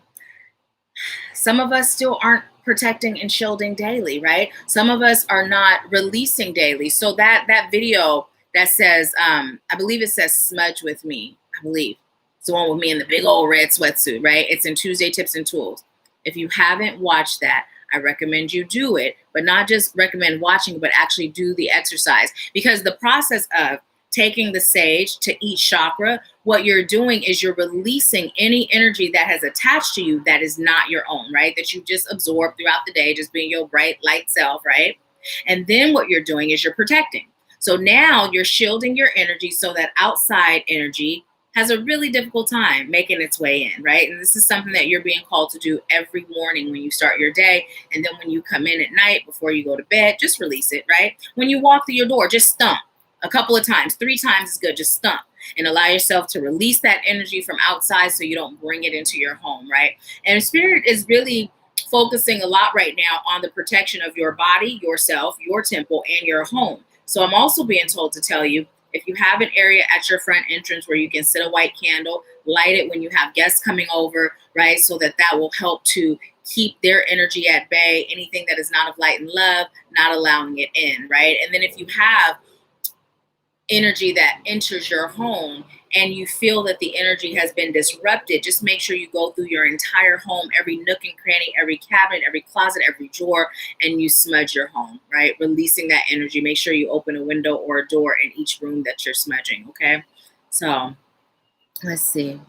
some of us still aren't protecting and shielding daily, right? Some of us are not releasing daily. So that video that says, I believe it says smudge with me. I believe it's the one with me in the big old red sweatsuit, right? It's in Tuesday Tips and Tools. If you haven't watched that, I recommend you do it, but not just recommend watching, but actually do the exercise, because the process of taking the sage to each chakra, what you're doing is you're releasing any energy that has attached to you that is not your own, right? That you just absorb throughout the day, just being your bright light self, right? And then what you're doing is you're protecting. So now you're shielding your energy so that outside energy has a really difficult time making its way in, right? And this is something that you're being called to do every morning when you start your day. And then when you come in at night before you go to bed, just release it, right? When you walk through your door, just stomp a couple of times. 3 times is good. Just stomp and allow yourself to release that energy from outside so you don't bring it into your home, right? And Spirit is really focusing a lot right now on the protection of your body, yourself, your temple, and your home. So I'm also being told to tell you, if you have an area at your front entrance where you can sit a white candle, light it when you have guests coming over, right? So that will help to keep their energy at bay. Anything that is not of light and love, not allowing it in, right? And then if you have energy that enters your home and you feel that the energy has been disrupted, just make sure you go through your entire home, every nook and cranny, every cabinet, every closet, every drawer, and you smudge your home, right? Releasing that energy. Make sure you open a window or a door in each room that you're smudging, okay? So let's see.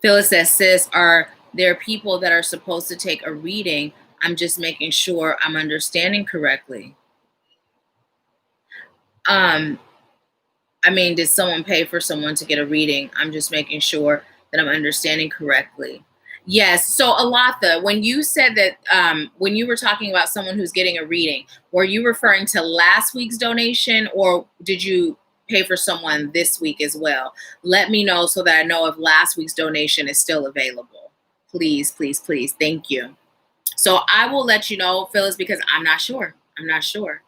Phyllis says, sis, are there people that are supposed to take a reading? I'm just making sure I'm understanding correctly. I mean, did someone pay for someone to get a reading? I'm just making sure that I'm understanding correctly. Yes. So Alatha, when you said that, when you were talking about someone who's getting a reading, were you referring to last week's donation, or did you pay for someone this week as well? Let me know so that I know if last week's donation is still available. Please, please, please. Thank you. So I will let you know, Phyllis, because I'm not sure. I'm not sure.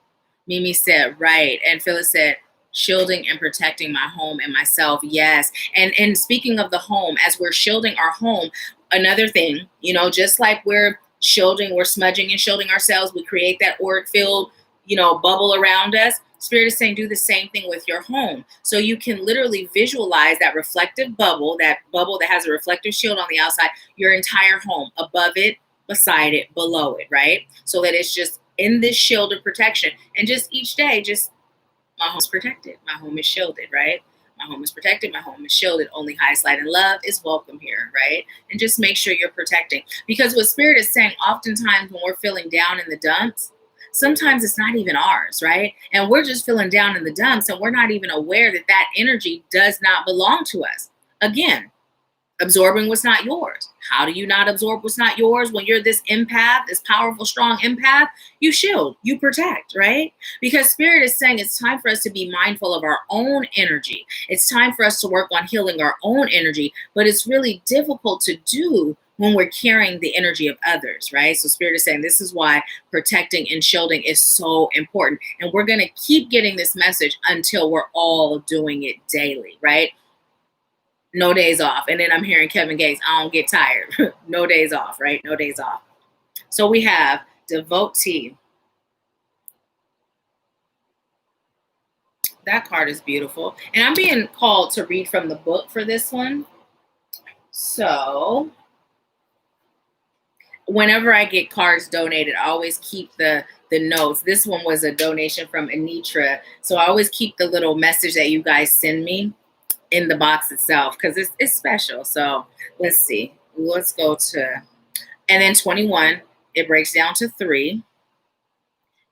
Mimi said, right. And Phyllis said, shielding and protecting my home and myself. Yes. And speaking of the home, as we're shielding our home, another thing, you know, just like we're shielding, we're smudging and shielding ourselves, we create that auric field, you know, bubble around us. Spirit is saying do the same thing with your home. So you can literally visualize that reflective bubble that has a reflective shield on the outside, your entire home, above it, beside it, below it, right? So that it's just in this shield of protection. And just each day, just my home is protected. My home is shielded, right? My home is protected. My home is shielded. Only highest light and love is welcome here, right? And just make sure you're protecting. Because what Spirit is saying, oftentimes when we're feeling down in the dumps, sometimes it's not even ours, right? And we're just feeling down in the dumps and we're not even aware that that energy does not belong to us. Again, absorbing what's not yours. How do you not absorb what's not yours when you're this empath, this powerful, strong empath? You shield, you protect, right? Because Spirit is saying it's time for us to be mindful of our own energy. It's time for us to work on healing our own energy, but it's really difficult to do when we're carrying the energy of others, right? So Spirit is saying this is why protecting and shielding is so important. And we're going to keep getting this message until we're all doing it daily, right? No days off. And then I'm hearing Kevin Gates, I don't get tired. No days off, right? No days off. So we have devotee. That card is beautiful. And I'm being called to read from the book for this one. So whenever I get cards donated, I always keep the notes. This one was a donation from Anitra. So I always keep the little message that you guys send me in the box itself because it's special. So let's see. Let's go to, and then 21, it breaks down to 3.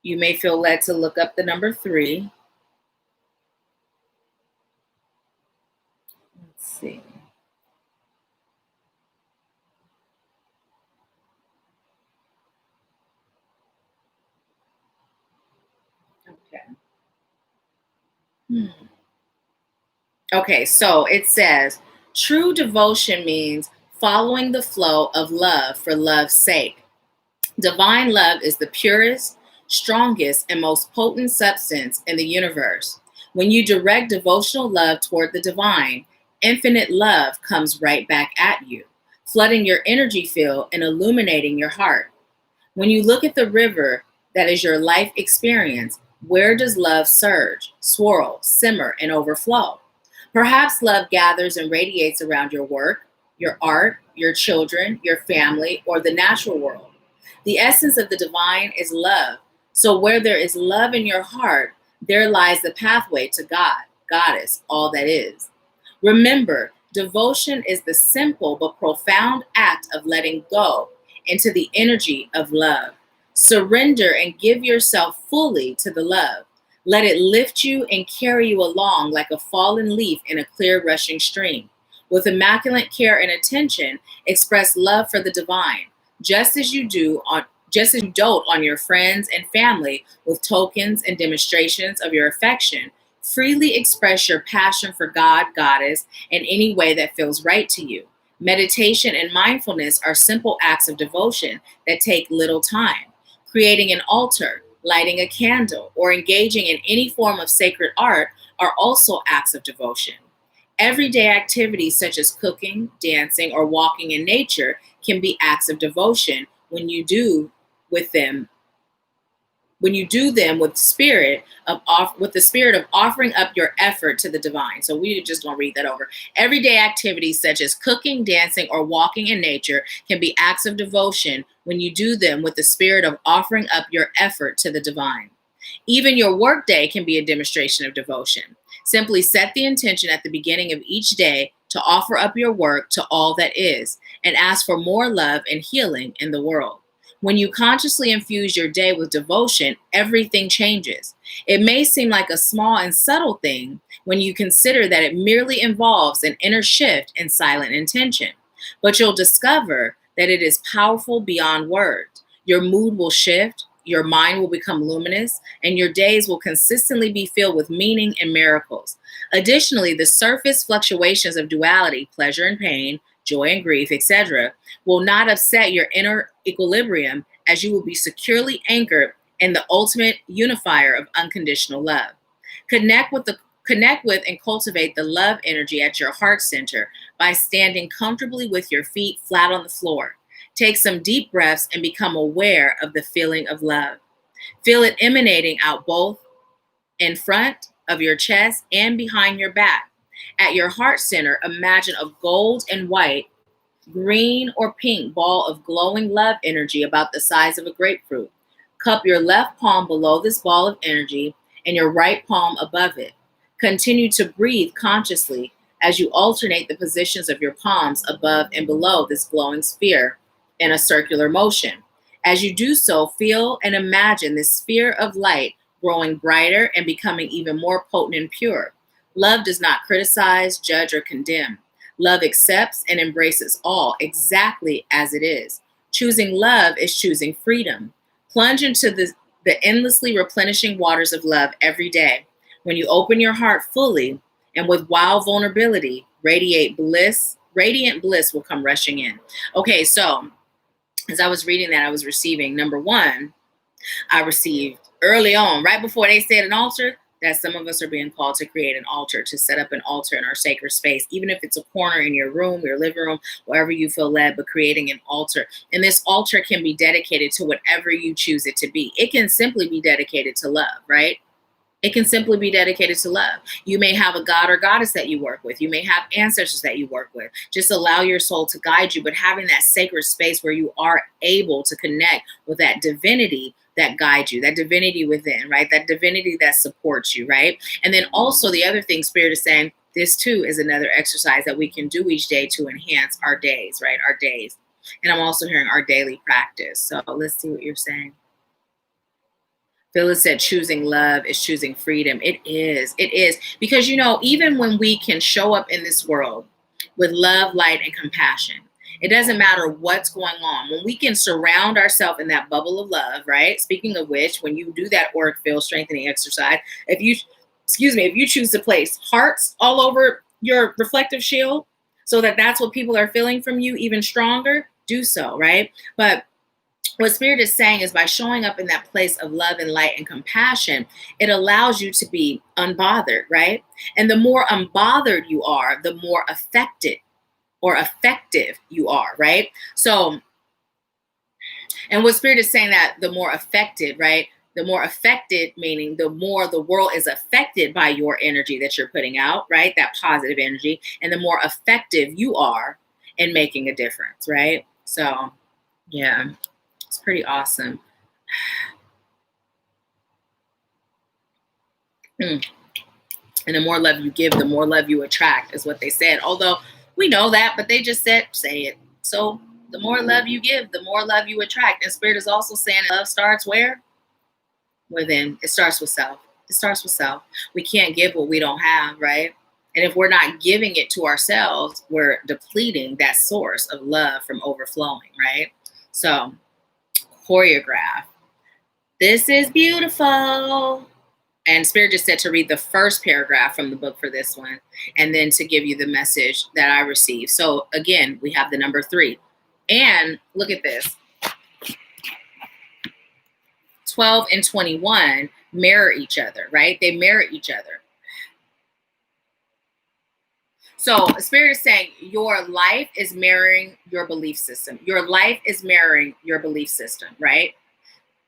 You may feel led to look up the number 3. Let's see. Okay. Okay, so it says, true devotion means following the flow of love for love's sake. Divine love is the purest, strongest, and most potent substance in the universe. When you direct devotional love toward the divine, infinite love comes right back at you, flooding your energy field and illuminating your heart. When you look at the river that is your life experience, where does love surge, swirl, simmer, and overflow? Perhaps love gathers and radiates around your work, your art, your children, your family, or the natural world. The essence of the divine is love. So where there is love in your heart, there lies the pathway to God, Goddess, all that is. Remember, devotion is the simple but profound act of letting go into the energy of love. Surrender and give yourself fully to the love. Let it lift you and carry you along like a fallen leaf in a clear rushing stream. With immaculate care and attention, express love for the divine, just as you dote on your friends and family with tokens and demonstrations of your affection. Freely express your passion for God, Goddess, in any way that feels right to you. Meditation and mindfulness are simple acts of devotion that take little time. Creating an altar, lighting a candle, or engaging in any form of sacred art are also acts of devotion. Everyday activities such as cooking, dancing, or walking in nature can be acts of devotion when you do them with the spirit of offering up your effort to the divine. So we're just going to read that over. Everyday activities such as cooking, dancing, or walking in nature can be acts of devotion when you do them with the spirit of offering up your effort to the divine. Even your workday can be a demonstration of devotion. Simply set the intention at the beginning of each day to offer up your work to all that is and ask for more love and healing in the world. When you consciously infuse your day with devotion, everything changes. It may seem like a small and subtle thing when you consider that it merely involves an inner shift in silent intention, but you'll discover that it is powerful beyond words. Your mood will shift, your mind will become luminous, and your days will consistently be filled with meaning and miracles. Additionally, the surface fluctuations of duality, pleasure and pain, joy and grief, etc., will not upset your inner equilibrium as you will be securely anchored in the ultimate unifier of unconditional love. Connect with and cultivate the love energy at your heart center by standing comfortably with your feet flat on the floor. Take some deep breaths and become aware of the feeling of love. Feel it emanating out both in front of your chest and behind your back. At your heart center, imagine a gold and white green or pink ball of glowing love energy about the size of a grapefruit. Cup your left palm below this ball of energy and your right palm above it. Continue to breathe consciously as you alternate the positions of your palms above and below this glowing sphere in a circular motion. As you do so, feel and imagine this sphere of light growing brighter and becoming even more potent and pure. Love does not criticize, judge, or condemn. Love accepts and embraces all exactly as it is. Choosing love is choosing freedom. Plunge into the endlessly replenishing waters of love every day. When you open your heart fully and with wild vulnerability, radiant bliss will come rushing in. Okay, so as I was reading that, I was receiving, number one, I received early on, right before they said an altar, that some of us are being called to create an altar, to set up an altar in our sacred space, even if it's a corner in your room, your living room, wherever you feel led, but creating an altar. And this altar can be dedicated to whatever you choose it to be. It can simply be dedicated to love, right? It can simply be dedicated to love. You may have a god or goddess that you work with. You may have ancestors that you work with. Just allow your soul to guide you, but having that sacred space where you are able to connect with that divinity that guides you, that divinity within, right? That divinity that supports you, right? And then also the other thing Spirit is saying, this too is another exercise that we can do each day to enhance our days, right? Our days. And I'm also hearing our daily practice. So let's see what you're saying. Phyllis said choosing love is choosing freedom. It is. It is. Because, you know, even when we can show up in this world with love, light, and compassion, it doesn't matter what's going on. When we can surround ourselves in that bubble of love, right? Speaking of which, when you do that auric field strengthening exercise, if you choose to place hearts all over your reflective shield so that that's what people are feeling from you even stronger, do so, right? But what Spirit is saying is by showing up in that place of love and light and compassion, it allows you to be unbothered, right? And the more unbothered you are, the more affected or effective you are, right? So, and what Spirit is saying that the more affected, right? The more affected, meaning the more the world is affected by your energy that you're putting out, right? That positive energy, and the more effective you are in making a difference, right? So, yeah. It's pretty awesome. And the more love you give, the more love you attract, is what they said. Although we know that, but they just said, say it. So the more love you give, the more love you attract. And Spirit is also saying love starts where? Within. It starts with self. It starts with self. We can't give what we don't have, right? And if we're not giving it to ourselves, we're depleting that source of love from overflowing, right? So, choreograph. This is beautiful. And Spirit just said to read the first paragraph from the book for this one, and then to give you the message that I received. So again, we have the number 3. And look at this. 12 and 21 mirror each other, right? They mirror each other. So Spirit is saying your life is mirroring your belief system. Your life is mirroring your belief system, right?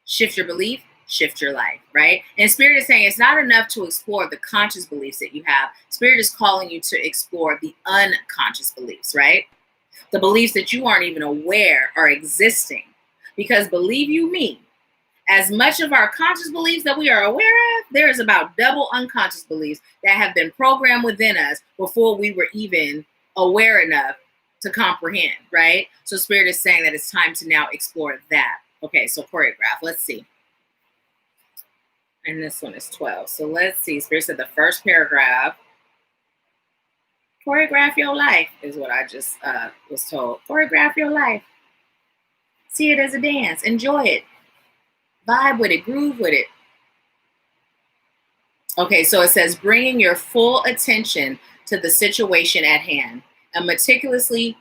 Shift your belief, shift your life, right? And Spirit is saying it's not enough to explore the conscious beliefs that you have. Spirit is calling you to explore the unconscious beliefs, right? The beliefs that you aren't even aware are existing. Because believe you me, as much of our conscious beliefs that we are aware of, there is about double unconscious beliefs that have been programmed within us before we were even aware enough to comprehend, right? So Spirit is saying that it's time to now explore that. Okay, so choreograph. Let's see. And this one is 12. So let's see. Spirit said the first paragraph. Choreograph your life is what I just was told. Choreograph your life. See it as a dance. Enjoy it. Vibe with it. Groove with it. Okay, so it says bringing your full attention to the situation at hand and meticulously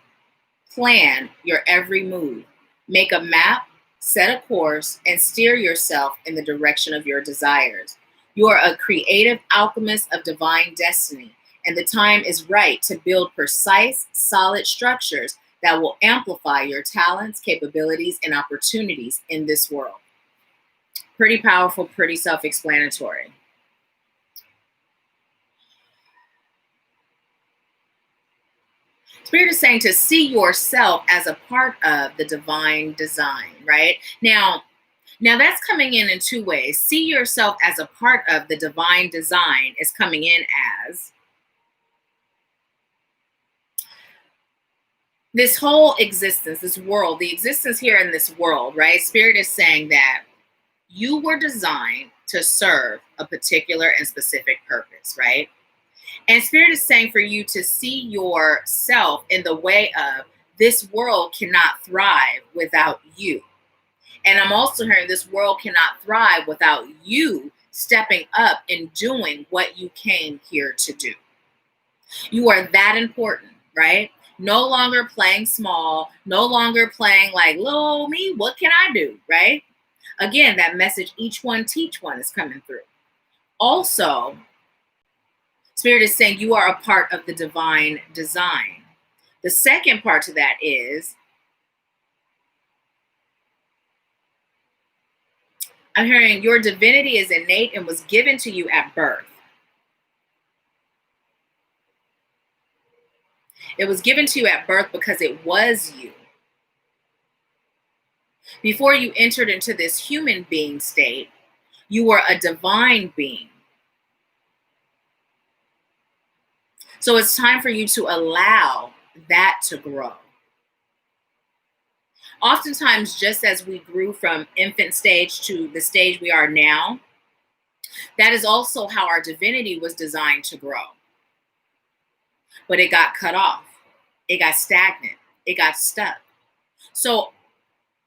plan your every move. Make a map, set a course, and steer yourself in the direction of your desires. You are a creative alchemist of divine destiny, and the time is right to build precise, solid structures that will amplify your talents, capabilities, and opportunities in this world. Pretty powerful, pretty self-explanatory. Spirit is saying to see yourself as a part of the divine design, right? Now that's coming in two ways. See yourself as a part of the divine design is coming in as this whole existence, this world, the existence here in this world, right? Spirit is saying that you were designed to serve a particular and specific purpose, right? And Spirit is saying for you to see yourself in the way of this world cannot thrive without you. And I'm also hearing this world cannot thrive without you stepping up and doing what you came here to do. You are that important, right? No longer playing small, no longer playing like, little me, what can I do, right? Again, that message, each one teach one, is coming through. Also, Spirit is saying you are a part of the divine design. The second part to that is, I'm hearing your divinity is innate and was given to you at birth. It was given to you at birth because it was you. Before you entered into this human being state, you were a divine being. So it's time for you to allow that to grow. Oftentimes, just as we grew from infant stage to the stage we are now, that is also how our divinity was designed to grow. But it got cut off. It got stagnant. It got stuck. So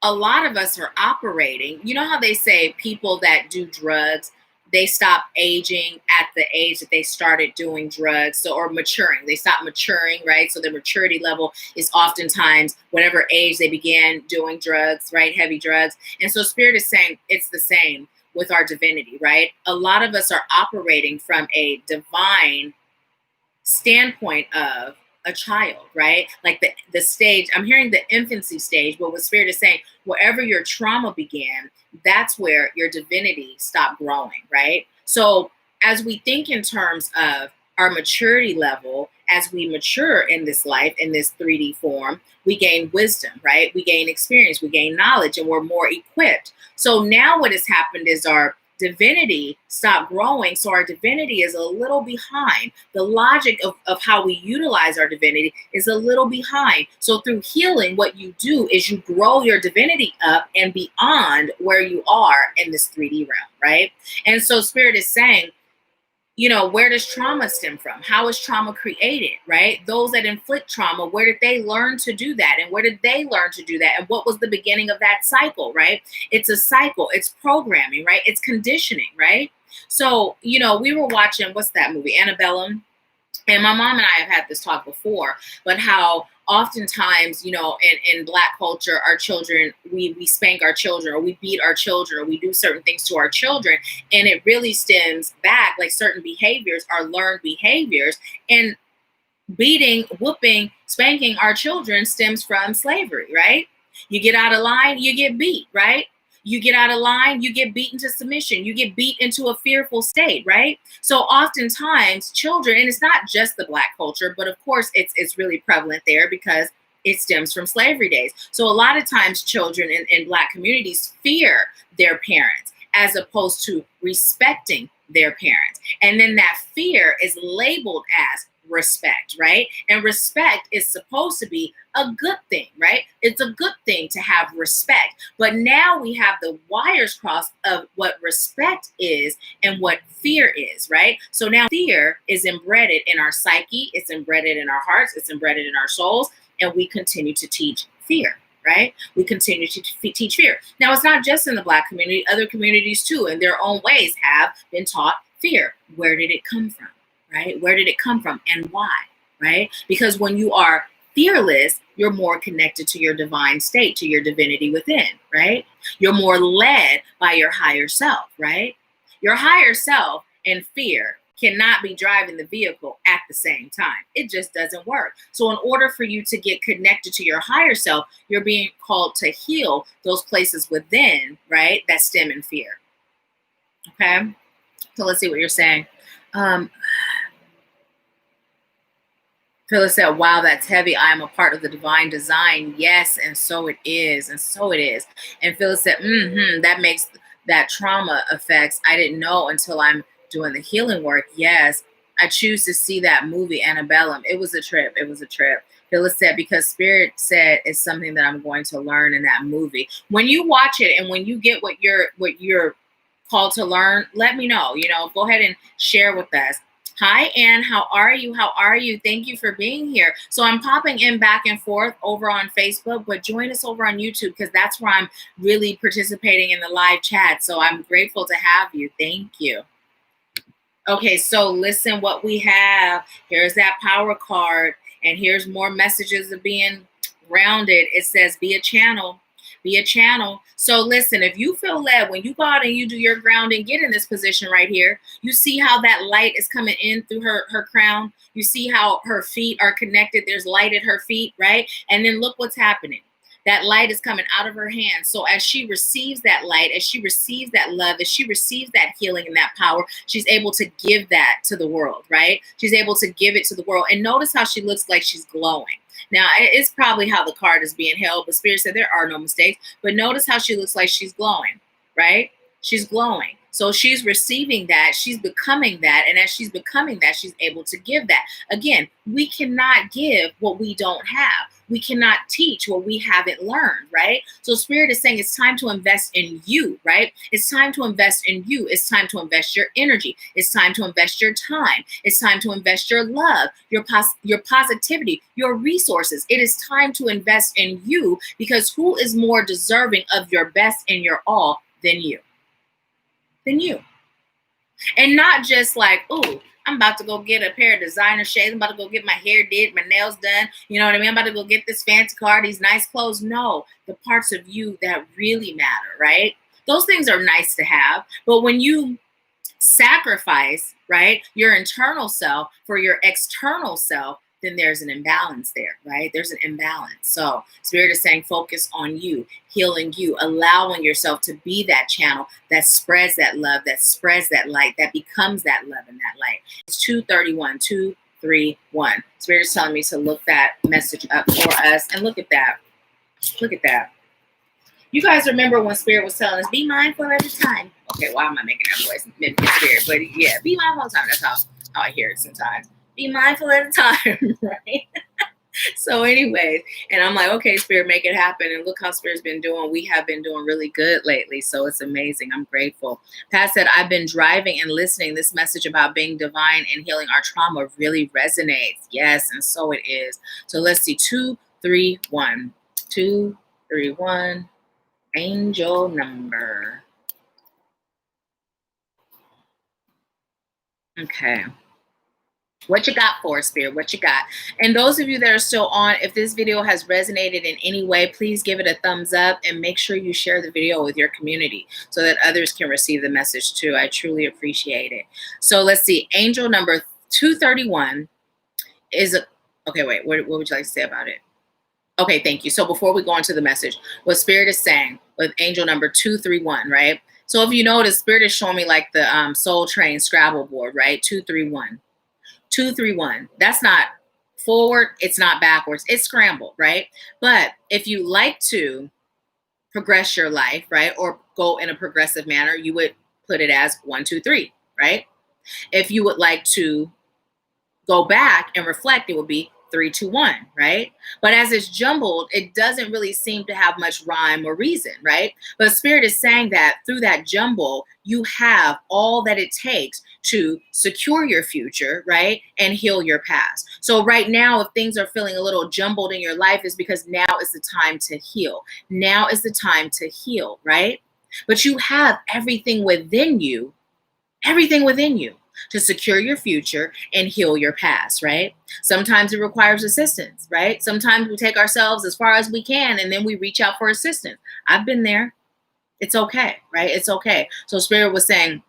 a lot of us are operating, you know how they say people that do drugs, they stop aging at the age that they started doing drugs, so, or maturing. They stop maturing, right? So the maturity level is oftentimes whatever age they began doing drugs, right? Heavy drugs. And so Spirit is saying it's the same with our divinity, right? A lot of us are operating from a divine standpoint of a child, right? Like the stage, I'm hearing the infancy stage, but what Spirit is saying, wherever your trauma began, that's where your divinity stopped growing, right? So as we think in terms of our maturity level, as we mature in this life, in this 3D form, we gain wisdom, right? We gain experience, we gain knowledge, and we're more equipped. So now what has happened is our divinity stopped growing. So our divinity is a little behind. The logic of how we utilize our divinity is a little behind. So through healing, what you do is you grow your divinity up and beyond where you are in this 3D realm, right? And so Spirit is saying, you know, where does trauma stem from? How is trauma created, right? Those that inflict trauma, where did they learn to do that? And where did they learn to do that? And what was the beginning of that cycle, right? It's a cycle. It's programming, right? It's conditioning, right? So, you know, we were watching, what's that movie? Annabelle. And my mom and I have had this talk before, but how oftentimes, you know, in Black culture, our children, we spank our children, or we beat our children, or we do certain things to our children. And it really stems back, like certain behaviors are learned behaviors. And beating, whooping, spanking our children stems from slavery, right? You get out of line, you get beat, right? You get out of line, you get beaten to submission. You get beat into a fearful state, right? So oftentimes children, and it's not just the Black culture, but of course it's really prevalent there because it stems from slavery days. So a lot of times children in Black communities fear their parents as opposed to respecting their parents. And then that fear is labeled as respect, right? And respect is supposed to be a good thing, right? It's a good thing to have respect. But now we have the wires crossed of what respect is and what fear is, right? So now fear is embedded in our psyche, it's embedded in our hearts, it's embedded in our souls, and we continue to teach fear. Right? We continue to teach fear. Now, it's not just in the Black community, other communities too, in their own ways, have been taught fear. Where did it come from? Right? Where did it come from and why? Right? Because when you are fearless, you're more connected to your divine state, to your divinity within, right? You're more led by your higher self, right? Your higher self and fear cannot be driving the vehicle at the same time. It just doesn't work. So in order for you to get connected to your higher self, you're being called to heal those places within, right, that stem in fear. Okay? So let's see what you're saying. Phyllis said, wow, that's heavy. I am a part of the divine design. Yes, and so it is. And so it is. And Phyllis said, that makes that trauma effects. I didn't know until I'm doing the healing work. Yes, I choose to see that movie, Annabellum. It was a trip. It was a trip. Phyllis said, because Spirit said it's something that I'm going to learn in that movie. When you watch it and when you get what you're called to learn, let me know. Go ahead and share with us. Hi, Anne. How are you? How are you? Thank you for being here. So I'm popping in back and forth over on Facebook, but join us over on YouTube because that's where I'm really participating in the live chat. So I'm grateful to have you. Thank you. Okay, so listen what we have. Here's that power card, and here's more messages of being grounded. It says, be a channel. Be a channel. So listen, if you feel led, when you go out and you do your grounding, get in this position right here. You see how that light is coming in through her crown. You see how her feet are connected. There's light at her feet, right? And then look what's happening. That light is coming out of her hands. So as she receives that light, as she receives that love, as she receives that healing and that power, she's able to give that to the world, right? She's able to give it to the world. And notice how she looks like she's glowing. Now, it's probably how the card is being held, but Spirit said there are no mistakes. But notice how she looks like she's glowing, right? She's glowing. So she's receiving that. She's becoming that. And as she's becoming that, she's able to give that. Again, we cannot give what we don't have. We cannot teach what we haven't learned, right? So Spirit is saying it's time to invest in you, right? It's time to invest in you. It's time to invest your energy. It's time to invest your time. It's time to invest your love, your positivity, your resources. It is time to invest in you because who is more deserving of your best and your all than you? Than you. And not just like, ooh, I'm about to go get a pair of designer shades. I'm about to go get my hair did, my nails done. You know what I mean? I'm about to go get this fancy car, these nice clothes. No, the parts of you that really matter, right? Those things are nice to have. But when you sacrifice, right, your internal self for your external self, then there's an imbalance there, right? There's an imbalance. So Spirit is saying focus on you, healing you, allowing yourself to be that channel that spreads that love, that spreads that light, that becomes that love and that light. It's 231, 231. Spirit is telling me to look that message up for us. And look at that. Look at that. You guys remember when Spirit was telling us, be mindful at a time. Okay, why am I making that voice? Mimicking Spirit. But yeah, be mindful at a time. That's how I hear it sometimes. Be mindful at a time, right? So anyways, and I'm like, okay, Spirit, make it happen. And look how Spirit's been doing. We have been doing really good lately. So it's amazing. I'm grateful. Pat said, I've been driving and listening. This message about being divine and healing our trauma really resonates. Yes, and so it is. So let's see, 231. 231. Angel number. Okay. What you got for us, Spirit? What you got? And those of you that are still on, if this video has resonated in any way, please give it a thumbs up and make sure you share the video with your community so that others can receive the message too. I truly appreciate it. So let's see. Angel number 231 is okay, wait, what would you like to say about it? Okay, thank you. So before we go into the message, what Spirit is saying with angel number 231, right? So if you notice, Spirit is showing me like the Soul Train Scrabble board, right? 231. 231. That's not forward. It's not backwards. It's scrambled, right? But if you like to progress your life, right, or go in a progressive manner, you would put it as 1, 2, 3, right? If you would like to go back and reflect, it would be 3, 2, 1, right? But as it's jumbled, it doesn't really seem to have much rhyme or reason, right? But Spirit is saying that through that jumble, you have all that it takes to secure your future, right? And heal your past. So right now, if things are feeling a little jumbled in your life, is because now is the time to heal. Now is the time to heal, right? But you have everything within you to secure your future and heal your past, right? Sometimes it requires assistance, right? Sometimes we take ourselves as far as we can and then we reach out for assistance. I've been there. It's okay, right? It's okay. So Spirit was saying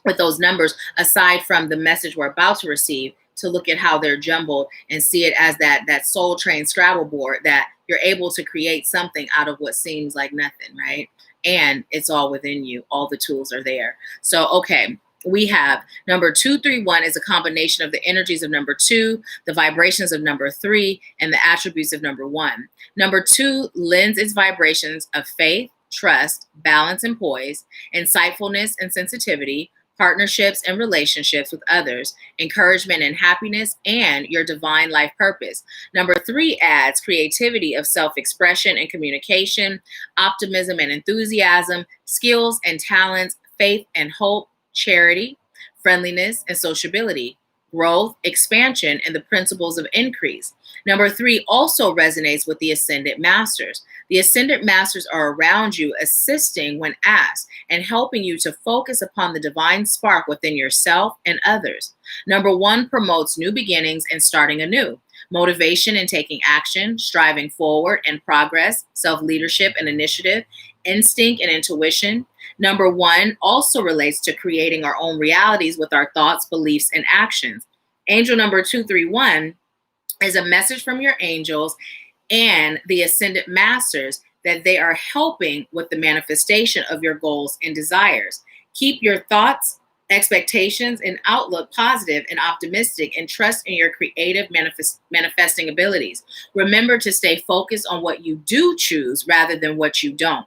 with those numbers, aside from the message we're about to receive, to look at how they're jumbled and see it as that Soul Train Scrabble board, that you're able to create something out of what seems like nothing, right? And it's all within you. All the tools are there. So, okay. we have number 231 is a combination of the energies of number 2, the vibrations of number 3, and the attributes of number 1. Number 2 lends its vibrations of faith, trust, balance and poise, insightfulness and sensitivity, partnerships and relationships with others, encouragement and happiness, and your divine life purpose. Number 3 adds creativity of self-expression and communication, optimism and enthusiasm, skills and talents, faith and hope, charity, friendliness, and sociability, growth, expansion, and the principles of increase. Number 3 also resonates with the Ascendant Masters. The Ascendant Masters are around you, assisting when asked and helping you to focus upon the divine spark within yourself and others. Number 1 promotes new beginnings and starting anew, motivation and taking action, striving forward and progress, self-leadership and initiative, instinct and intuition. Number 1 also relates to creating our own realities with our thoughts, beliefs, and actions. Angel number 231 is a message from your angels and the Ascendant Masters that they are helping with the manifestation of your goals and desires. Keep your thoughts, expectations, and outlook positive and optimistic, and trust in your creative manifesting abilities. Remember to stay focused on what you do choose rather than what you don't.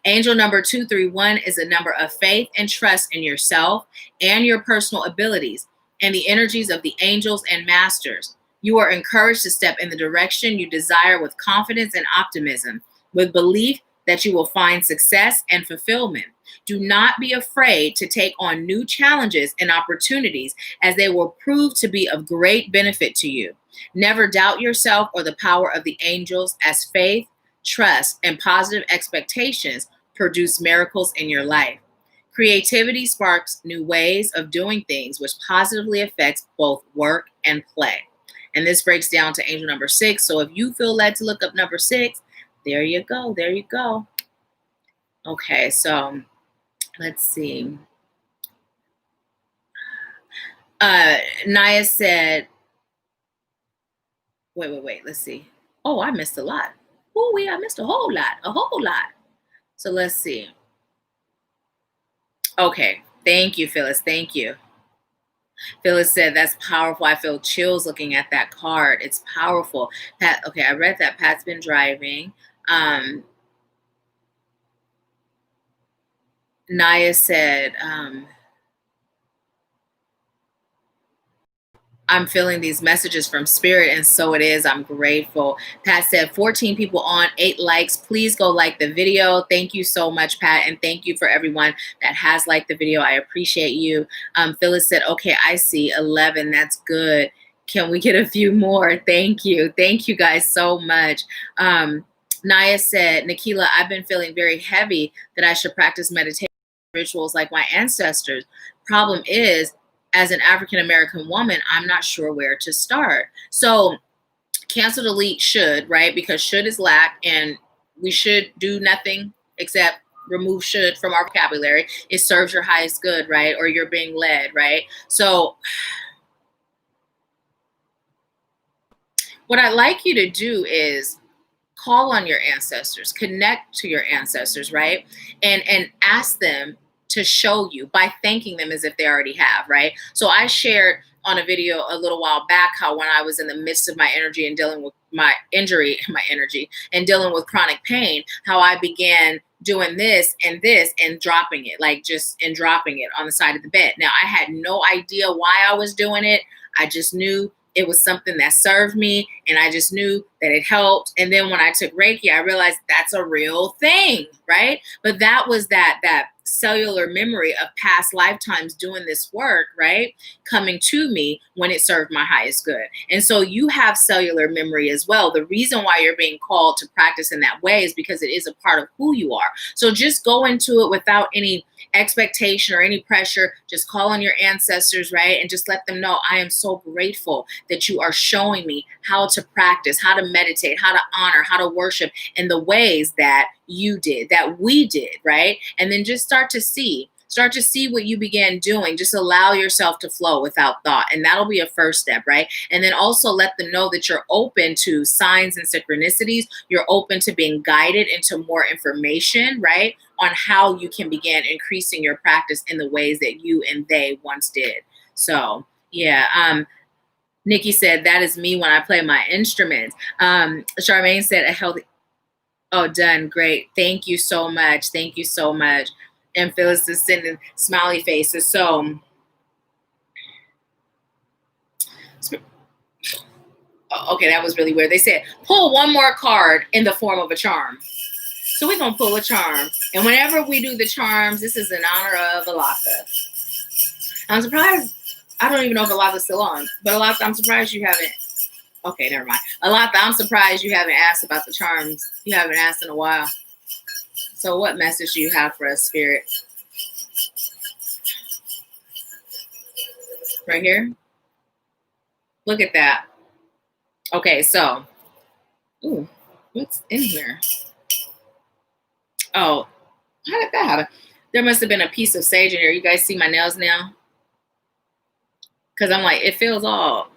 Angel number 231 is a number of faith and trust in yourself and your personal abilities and the energies of the angels and masters. You are encouraged to step in the direction you desire with confidence and optimism, with belief that you will find success and fulfillment. Do not be afraid to take on new challenges and opportunities, as they will prove to be of great benefit to you. Never doubt yourself or the power of the angels, as faith, trust, and positive expectations produce miracles in your life. Creativity sparks new ways of doing things, which positively affects both work and play. And this breaks down to angel number 6. So if you feel led to look up number 6, there you go. There you go. Okay, so let's see. Naya said, wait. Let's see. Oh, I missed a lot. Oh, I missed a whole lot. So let's see. Okay, thank you, Phyllis. Thank you. Phyllis said, that's powerful. I feel chills looking at that card. It's powerful. Pat, okay, I read that. Pat's been driving. Naya said, I'm feeling these messages from spirit, and so it is. I'm grateful. Pat said 14 people on, 8 likes. Please go like the video. Thank you so much, Pat, and thank you for everyone that has liked the video. I appreciate you. Phyllis said, okay, I see 11. That's good. Can we get a few more? Thank you. Thank you guys so much. Naya said, Nahkila, I've been feeling very heavy that I should practice meditation rituals like my ancestors. Problem is, as an African-American woman, I'm not sure where to start. So cancel delete should, right? Because should is lack, and we should do nothing except remove should from our vocabulary. It serves your highest good, right? Or you're being led, right? So what I'd like you to do is call on your ancestors, connect to your ancestors, right? And ask them to show you by thanking them as if they already have, right? So I shared on a video a little while back how when I was in the midst of my energy and dealing with my energy and dealing with chronic pain, how I began doing this and dropping it, dropping it on the side of the bed. Now, I had no idea why I was doing it. I just knew it was something that served me, and I just knew that it helped. And then when I took Reiki, I realized that's a real thing, right? But that was that cellular memory of past lifetimes doing this work, right? Coming to me when it served my highest good. And so you have cellular memory as well. The reason why you're being called to practice in that way is because it is a part of who you are. So just go into it without any expectation or any pressure. Just call on your ancestors, right? And just let them know, I am so grateful that you are showing me how to practice, how to meditate, how to honor, how to worship in the ways that you did, that we did, right? And then just start to see what you began doing. Just allow yourself to flow without thought. And that'll be a first step, right? And then also let them know that you're open to signs and synchronicities. You're open to being guided into more information, right? on how you can begin increasing your practice in the ways that you and they once did. So yeah, Nikki said, that is me when I play my instruments. Charmaine said, a healthy, oh, done, great. Thank you so much. Thank you so much. And Phyllis is sending smiley faces. So, okay, that was really weird. They said, pull one more card in the form of a charm. So we're going to pull a charm. And whenever we do the charms, this is in honor of Alaka. I'm surprised. I don't even know if Alaka's still on. But Alaka, I'm surprised you haven't. Okay, never mind. Alaka, I'm surprised you haven't asked about the charms. You haven't asked in a while. So what message do you have for us, Spirit? Right here? Look at that. Okay, so. Ooh, what's in here? Oh, how did that happen? There must have been a piece of sage in here. You guys see my nails now? Because I'm like, it feels all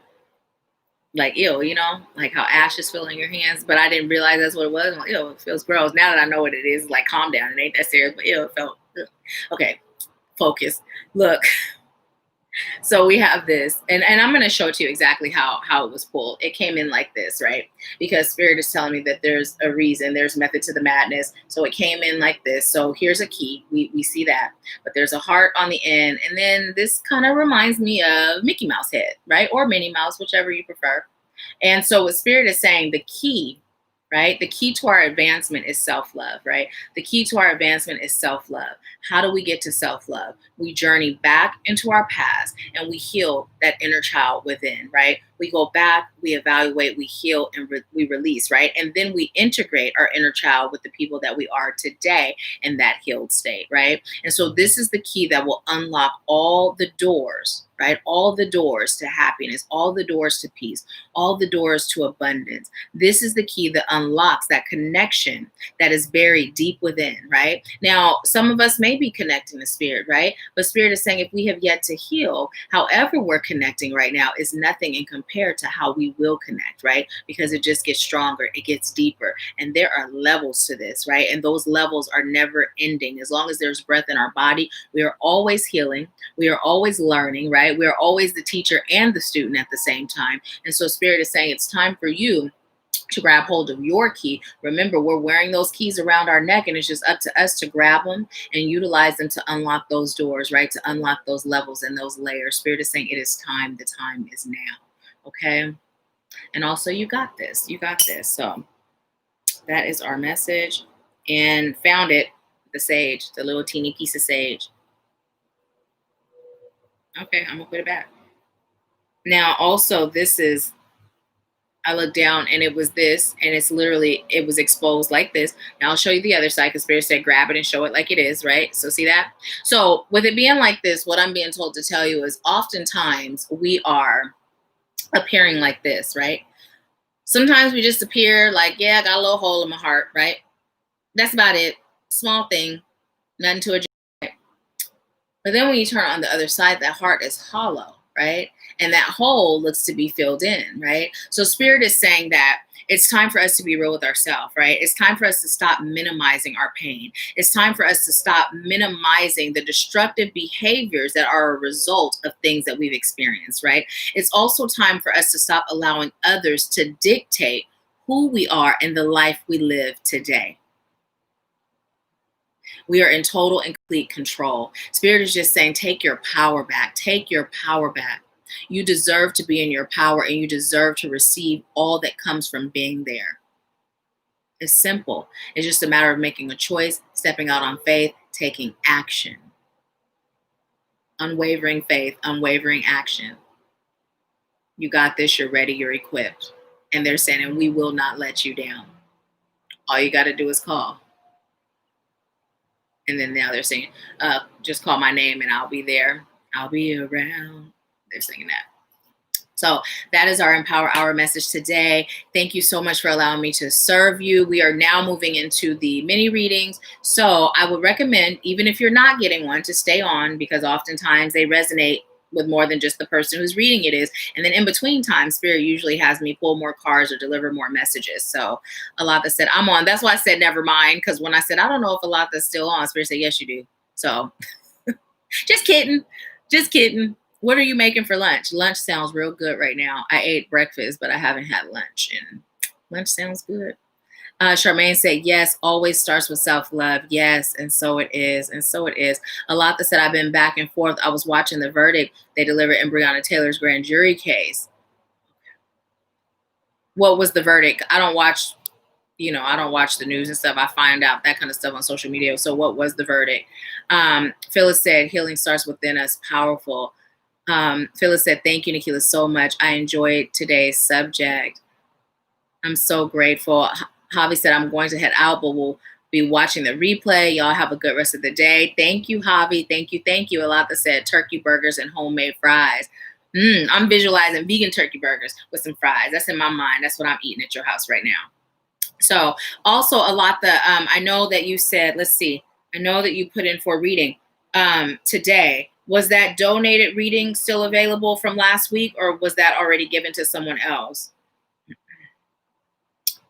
like ill, you know? Like how ash is filling your hands. But I didn't realize that's what it was. I'm like, ew, it feels gross. Now that I know what it is, like, calm down. It ain't that serious, but ew, it felt. Ugh. Okay, focus. Look. So we have this, and I'm going to show it to you exactly how it was pulled. It came in like this, right? Because Spirit is telling me that there's a reason, there's method to the madness. So it came in like this. So here's a key. We see that. But there's a heart on the end. And then this kind of reminds me of Mickey Mouse head, right? Or Minnie Mouse, whichever you prefer. And so what Spirit is saying, the key, right? The key to our advancement is self-love, right? The key to our advancement is self-love. How do we get to self-love? We journey back into our past and we heal that inner child within, right? We go back, we evaluate, we heal, and we release, right? And then we integrate our inner child with the people that we are today in that healed state, right? And so this is the key that will unlock all the doors, right? All the doors to happiness, all the doors to peace, all the doors to abundance. This is the key that unlocks that connection that is buried deep within, right? Now, some of us may be connecting to Spirit, right? But Spirit is saying if we have yet to heal, however we're connecting right now is nothing in compared to how we will connect, right? Because it just gets stronger, it gets deeper. And there are levels to this, right? And those levels are never ending. As long as there's breath in our body, we are always healing. We are always learning, right? We are always the teacher and the student at the same time. And so Spirit is saying it's time for you to grab hold of your key. Remember, we're wearing those keys around our neck, and it's just up to us to grab them and utilize them to unlock those doors, right? To unlock those levels and those layers. Spirit is saying it is time. The time is now. Okay. And also, you got this. You got this. So that is our message. And found it, the sage, the little teeny piece of sage. Okay, I'm gonna put it back. Now, also, this is, I looked down and it was this, and it's literally, it was exposed like this. Now I'll show you the other side because Spirit said grab it and show it like it is, right? So see that? So with it being like this, what I'm being told to tell you is oftentimes we are appearing like this, right? Sometimes we just appear like, yeah, I got a little hole in my heart, right? That's about it. Small thing, nothing to adjust. But then when you turn on the other side, that heart is hollow, right? And that hole looks to be filled in, right? So Spirit is saying that it's time for us to be real with ourselves, right? It's time for us to stop minimizing our pain. It's time for us to stop minimizing the destructive behaviors that are a result of things that we've experienced, right? It's also time for us to stop allowing others to dictate who we are and the life we live today. We are in total and complete control. Spirit is just saying, take your power back. Take your power back. You deserve to be in your power, and you deserve to receive all that comes from being there. It's simple. It's just a matter of making a choice, stepping out on faith, taking action. Unwavering faith, unwavering action. You got this. You're ready. You're equipped. And they're saying, and we will not let you down. All you got to do is call. And then now they're saying, just call my name and I'll be there. I'll be around. They're singing that. So that is our Empower Hour message today. Thank you so much for allowing me to serve you. We are now moving into the mini readings. So I would recommend, even if you're not getting one, to stay on, because oftentimes they resonate with more than just the person who's reading it is. And then in between time, Spirit usually has me pull more cards or deliver more messages. So Alata said, I'm on. That's why I said, never mind. Because when I said, I don't know if Alata's still on, Spirit said, yes, you do. So just kidding. Just kidding. What are you making for lunch? Lunch sounds real good right now. I ate breakfast, but I haven't had lunch. And lunch sounds good. Charmaine said, yes, always starts with self-love. Yes, and so it is. And so it is. Alata said, I've been back and forth. I was watching the verdict they delivered in Breonna Taylor's grand jury case. What was the verdict? I don't watch the news and stuff. I find out that kind of stuff on social media. So what was the verdict? Phyllis said, healing starts within us. Powerful. Phyllis said, thank you, Nahkila, so much. I enjoyed today's subject. I'm so grateful. Javi said, I'm going to head out, but we'll be watching the replay. Y'all have a good rest of the day. Thank you, Javi. Thank you. Thank you. Alata said, turkey burgers and homemade fries. I'm visualizing vegan turkey burgers with some fries. That's in my mind. That's what I'm eating at your house right now. So also Alata, I know that you said, let's see, I know that you put in for reading today. Was that donated reading still available from last week, or was that already given to someone else?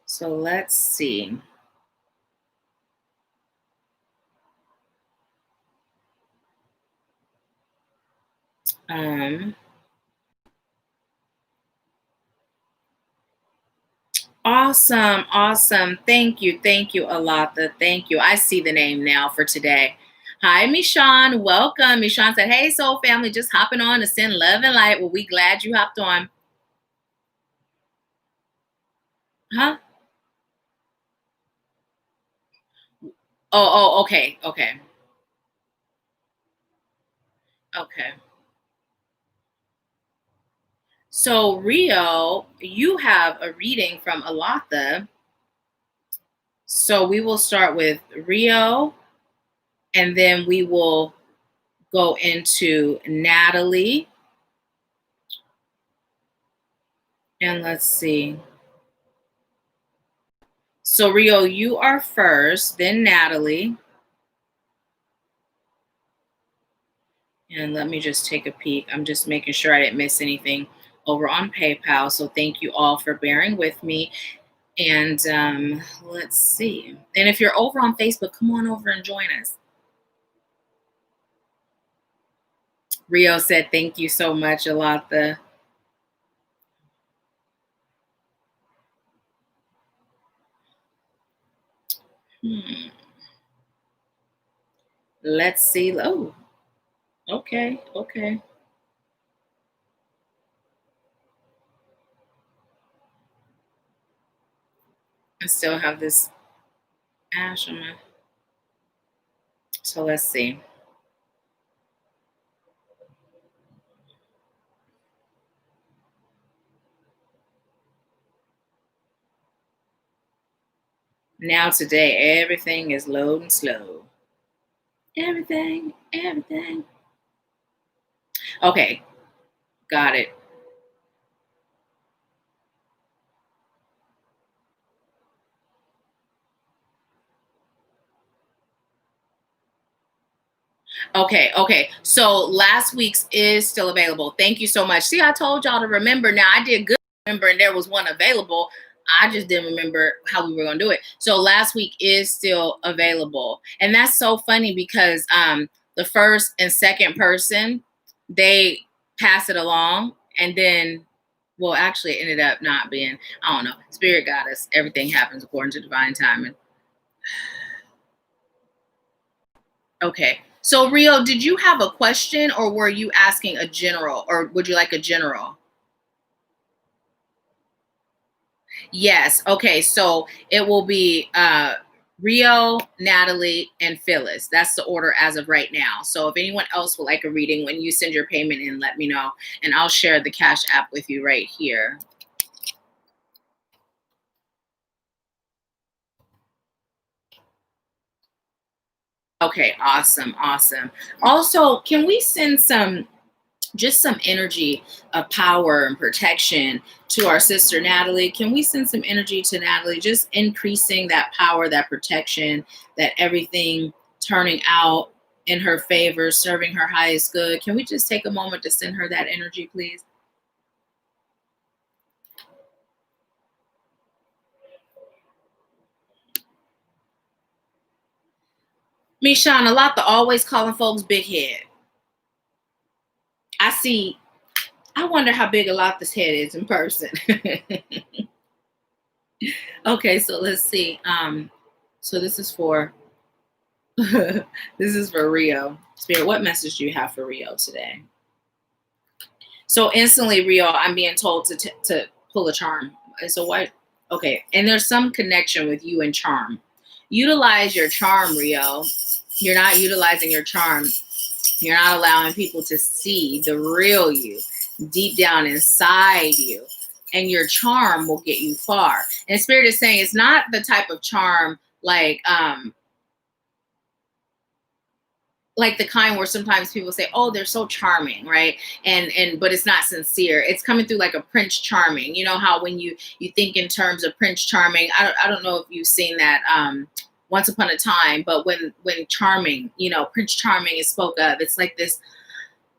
So let's see. Awesome. Awesome. Thank you. Thank you, Alata. Thank you. I see the name now for today. Hi, Michonne. Welcome. Michonne said, hey, soul family, just hopping on to send love and light. Well, we glad you hopped on. Huh? Oh, okay. Okay. Okay. So, Rio, you have a reading from Alata. So we will start with Rio, and then we will go into Natalie. And let's see. So Rio, you are first, then Natalie. And let me just take a peek. I'm just making sure I didn't miss anything over on PayPal. So thank you all for bearing with me. And let's see. And if you're over on Facebook, come on over and join us. Rio said, thank you so much, Alata. Let's see. Oh, okay. Okay. I still have this ash on my. So let's see. Now today, everything is loading slow. Everything. Okay, got it. Okay. So last week's is still available. Thank you so much. See, I told y'all to remember. Now I did good remember, and there was one available. I just didn't remember how we were gonna do it. So last week is still available, and that's so funny because the first and second person, they pass it along, and then, well, actually, it ended up not being. I don't know. Spirit got us. Everything happens according to divine timing. Okay. So Rio, did you have a question, or were you asking a general, or would you like a general? Yes. Okay. So it will be Rio, Natalie, and Phyllis. That's the order as of right now. So if anyone else would like a reading, when you send your payment in, let me know, and I'll share the Cashapp with you right here. Okay. Awesome. Also, can we send some energy of power and protection to our sister Natalie? Can we send some energy to Natalie, just increasing that power, that protection, that everything turning out in her favor, serving her highest good. Can we just take a moment to send her that energy, please? Mishan, a lot the always calling folks big head. I wonder how big a lot this head is in person. Okay, so let's see. So this is for this is for Rio. Spirit, what message do you have for Rio today? So instantly, Rio, I'm being told to pull a charm. So what? Okay, and there's some connection with you and charm. Utilize your charm, Rio. You're not utilizing your charm. You're not allowing people to see the real you deep down inside you. And your charm will get you far. And Spirit is saying it's not the type of charm like the kind where sometimes people say, oh, they're so charming, right? And but it's not sincere. It's coming through like a Prince Charming. You know how when you think in terms of Prince Charming, I don't know if you've seen that once upon a time, but when charming, Prince Charming is spoke of, it's like this,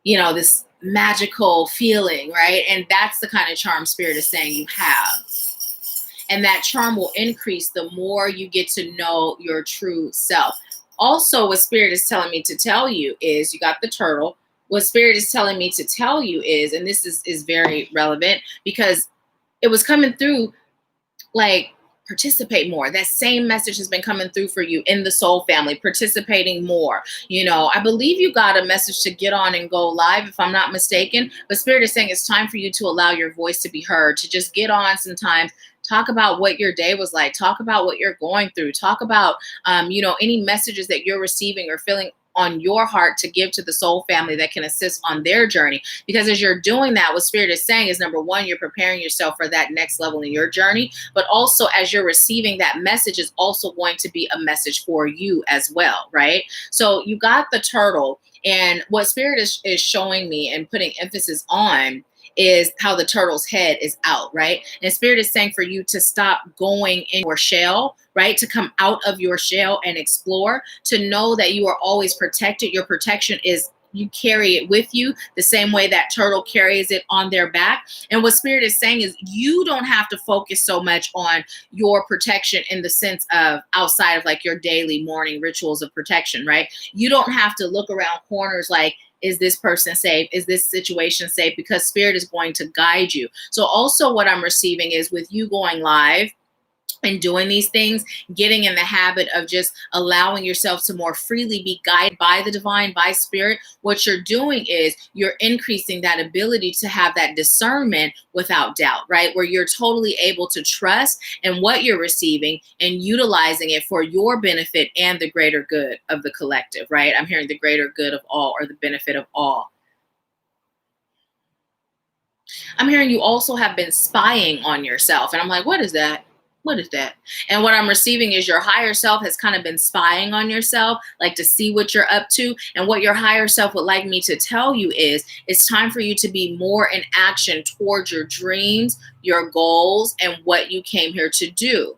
this magical feeling, right? And that's the kind of charm Spirit is saying you have. And that charm will increase the more you get to know your true self. Also, what Spirit is telling me to tell you is, you got the turtle. What Spirit is telling me to tell you is, and this is very relevant because it was coming through like, participate more. That same message has been coming through for you in the soul family, participating more. I believe you got a message to get on and go live, if I'm not mistaken. But Spirit is saying it's time for you to allow your voice to be heard, to just get on sometimes, talk about what your day was like, talk about what you're going through, talk about, any messages that you're receiving or feeling on your heart to give to the soul family that can assist on their journey. Because as you're doing that, what Spirit is saying is, number one, you're preparing yourself for that next level in your journey. But also, as you're receiving that message, is also going to be a message for you as well, right? So you got the turtle, and what Spirit is showing me and putting emphasis on is how the turtle's head is out, right? And Spirit is saying for you to stop going in your shell, right? To come out of your shell and explore, to know that you are always protected. Your protection is, you carry it with you the same way that turtle carries it on their back. And what Spirit is saying is, you don't have to focus so much on your protection in the sense of outside of like your daily morning rituals of protection, right? You don't have to look around corners like, is this person safe? Is this situation safe? Because Spirit is going to guide you. So also what I'm receiving is, with you going live and doing these things, getting in the habit of just allowing yourself to more freely be guided by the divine, by Spirit. What you're doing is you're increasing that ability to have that discernment without doubt, right? Where you're totally able to trust in what you're receiving and utilizing it for your benefit and the greater good of the collective, right? I'm hearing the greater good of all, or the benefit of all. I'm hearing you also have been spying on yourself. And I'm like, what is that? What is that? And what I'm receiving is your higher self has kind of been spying on yourself, like to see what you're up to. And what your higher self would like me to tell you is, it's time for you to be more in action towards your dreams, your goals, and what you came here to do.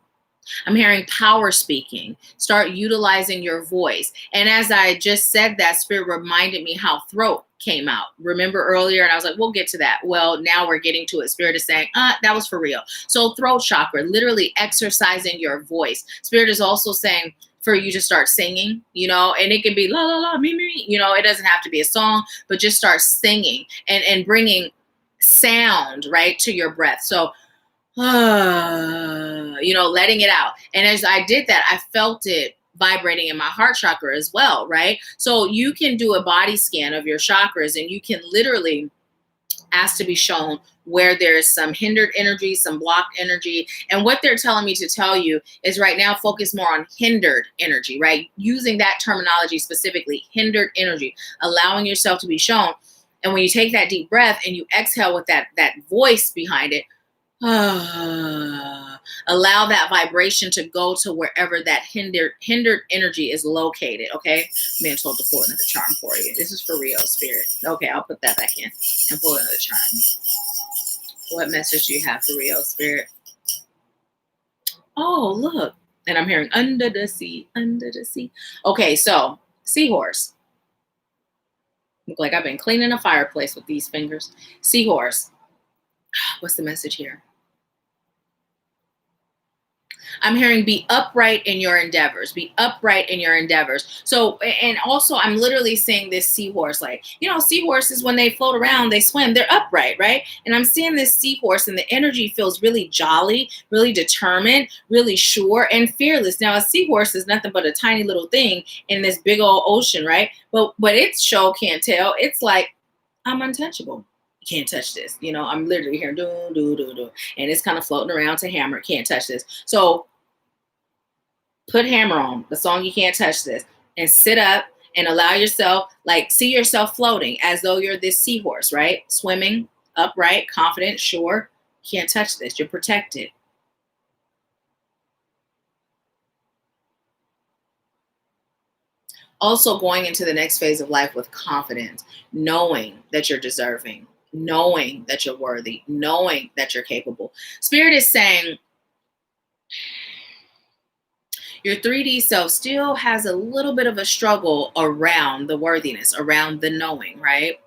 I'm hearing power speaking. Start utilizing your voice. And as I just said that, Spirit reminded me how throat came out. Remember earlier? And I was like, we'll get to that. Well, now we're getting to it. Spirit is saying, that was for real. So throat chakra, literally exercising your voice. Spirit is also saying for you to start singing, and it can be la, la, la, me, me, it doesn't have to be a song, but just start singing and bringing sound, right, to your breath. So, letting it out. And as I did that, I felt it vibrating in my heart chakra as well, right? So you can do a body scan of your chakras, and you can literally ask to be shown where there's some hindered energy, some blocked energy. And what they're telling me to tell you is, right now, focus more on hindered energy, right? Using that terminology specifically, hindered energy, allowing yourself to be shown. And when you take that deep breath and you exhale with that voice behind it, allow that vibration to go to wherever that hindered energy is located. Okay, I'm being told to pull another charm for you. This is for Rio, Spirit. Okay, I'll put that back in and pull another charm. What message do you have for Rio, Spirit? Oh, look. And I'm hearing under the sea, under the sea. Okay, so seahorse. Look like I've been cleaning a fireplace with these fingers. Seahorse. What's the message here? I'm hearing be upright in your endeavors. Be upright in your endeavors. So, and also I'm literally seeing this seahorse, like, seahorses, when they float around, they swim, they're upright, right? And I'm seeing this seahorse and the energy feels really jolly, really determined, really sure and fearless. Now, a seahorse is nothing but a tiny little thing in this big old ocean, right? But its show can't tell. It's like, I'm untouchable. You can't touch this. I'm literally hearing do, do, do, do. And it's kind of floating around to Hammer. Can't touch this. So put Hammer on the song You Can't Touch This and sit up and allow yourself, like, see yourself floating as though you're this seahorse, right? Swimming, upright, confident, sure. Can't touch this. You're protected. Also going into the next phase of life with confidence, knowing that you're deserving, knowing that you're worthy, knowing that you're capable. Spirit is saying your 3D self still has a little bit of a struggle around the worthiness, around the knowing, right?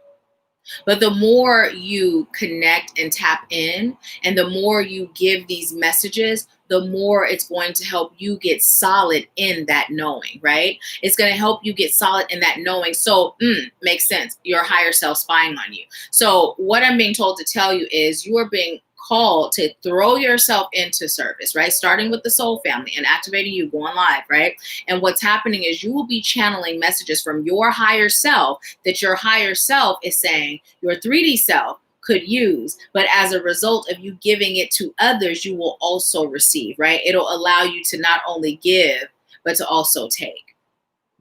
But the more you connect and tap in, and the more you give these messages, the more it's going to help you get solid in that knowing, right? It's going to help you get solid in that knowing. So, makes sense. Your higher self spying on you. So what I'm being told to tell you is you are being called to throw yourself into service, right? Starting with the soul family and activating you, going live, right? And what's happening is you will be channeling messages from your higher self that your higher self is saying your 3D self could use. But as a result of you giving it to others, you will also receive, right? It'll allow you to not only give, but to also take.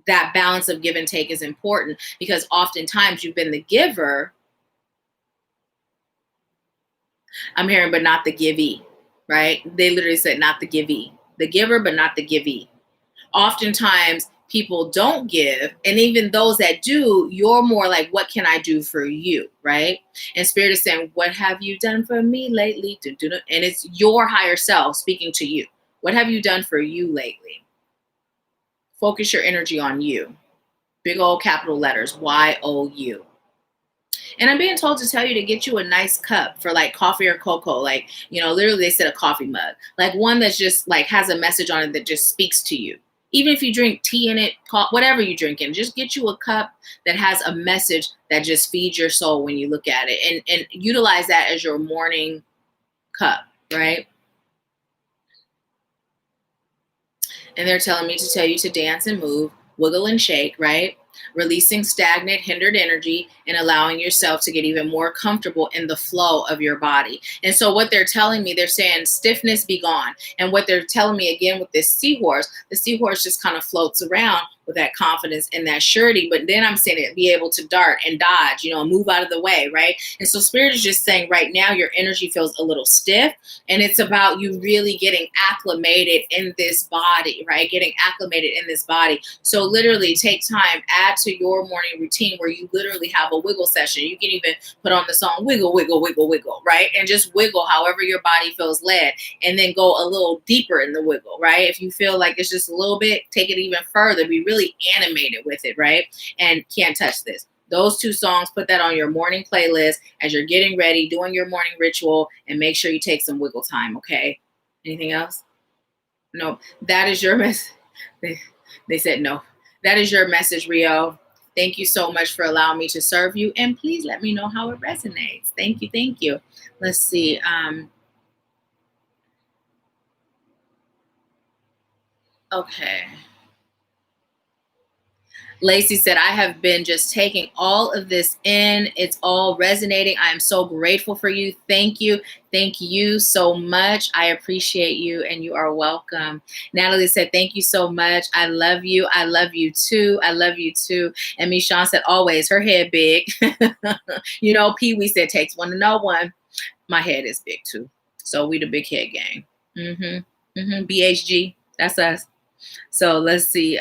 That balance of give and take is important because oftentimes you've been the giver. I'm hearing, but not the givee, right? They literally said not the givee, the giver, but not the givee. Oftentimes people don't give. And even those that do, you're more like, what can I do for you? Right? And Spirit is saying, what have you done for me lately? And it's your higher self speaking to you. What have you done for you lately? Focus your energy on you. Big old capital letters, YOU. And I'm being told to tell you to get you a nice cup for like coffee or cocoa. Like, literally they said a coffee mug. Like one that's just like has a message on it that just speaks to you. Even if you drink tea in it, whatever you drink in, just get you a cup that has a message that just feeds your soul when you look at it. And utilize that as your morning cup, right? And they're telling me to tell you to dance and move, wiggle and shake, right? Releasing stagnant, hindered energy and allowing yourself to get even more comfortable in the flow of your body. And so what they're telling me, they're saying stiffness be gone. And what they're telling me again with this seahorse, the seahorse just kind of floats around with that confidence and that surety. But then I'm saying it be able to dart and dodge, move out of the way, right? And so Spirit is just saying right now your energy feels a little stiff, and it's about you really getting acclimated in this body, right? Getting acclimated in this body. So literally take time, add to your morning routine where you literally have a wiggle session. You can even put on the song wiggle, wiggle, wiggle, wiggle, right? And just wiggle however your body feels led, and then go a little deeper in the wiggle, right? If you feel like it's just a little bit, take it even further. Be really animated with it, right? And Can't Touch This. Those two songs, put that on your morning playlist as you're getting ready, doing your morning ritual, and make sure you take some wiggle time, okay? Anything else? No, that is your message. They said no. That is your message, Rio. Thank you so much for allowing me to serve you, and please let me know how it resonates. Thank you, thank you. Let's see. Okay. Lacey said, I have been just taking all of this in. It's all resonating. I am so grateful for you. Thank you. Thank you so much. I appreciate you, and you are welcome. Natalie said, thank you so much. I love you. I love you too. I love you too. And Michonne said, always, her head big. Pee Wee said, takes one to know one. My head is big too. So we the big head gang. BHG. That's us. So let's see.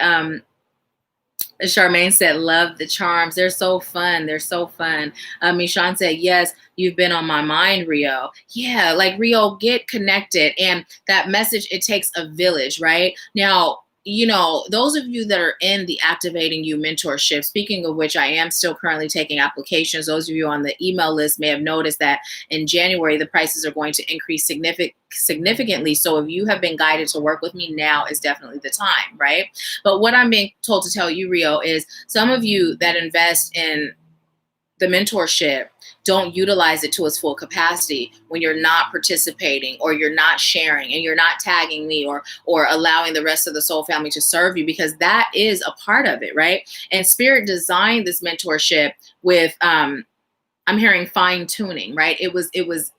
Charmaine said, love the charms. They're so fun. They're so fun. Michonne said, yes, you've been on my mind, Rio. Yeah, like Rio, get connected. And that message, it takes a village, right? Now, you know, those of you that are in the Activating You mentorship, speaking of which, I am still currently taking applications. Those of you on the email list may have noticed that in January, the prices are going to increase significantly. So if you have been guided to work with me, now is definitely the time, right? But what I'm being told to tell you, Rio, is some of you that invest in the mentorship don't utilize it to its full capacity when you're not participating, or you're not sharing, and you're not tagging me, or allowing the rest of the soul family to serve you, because that is a part of it, right? And Spirit designed this mentorship with I'm hearing fine tuning, right? It was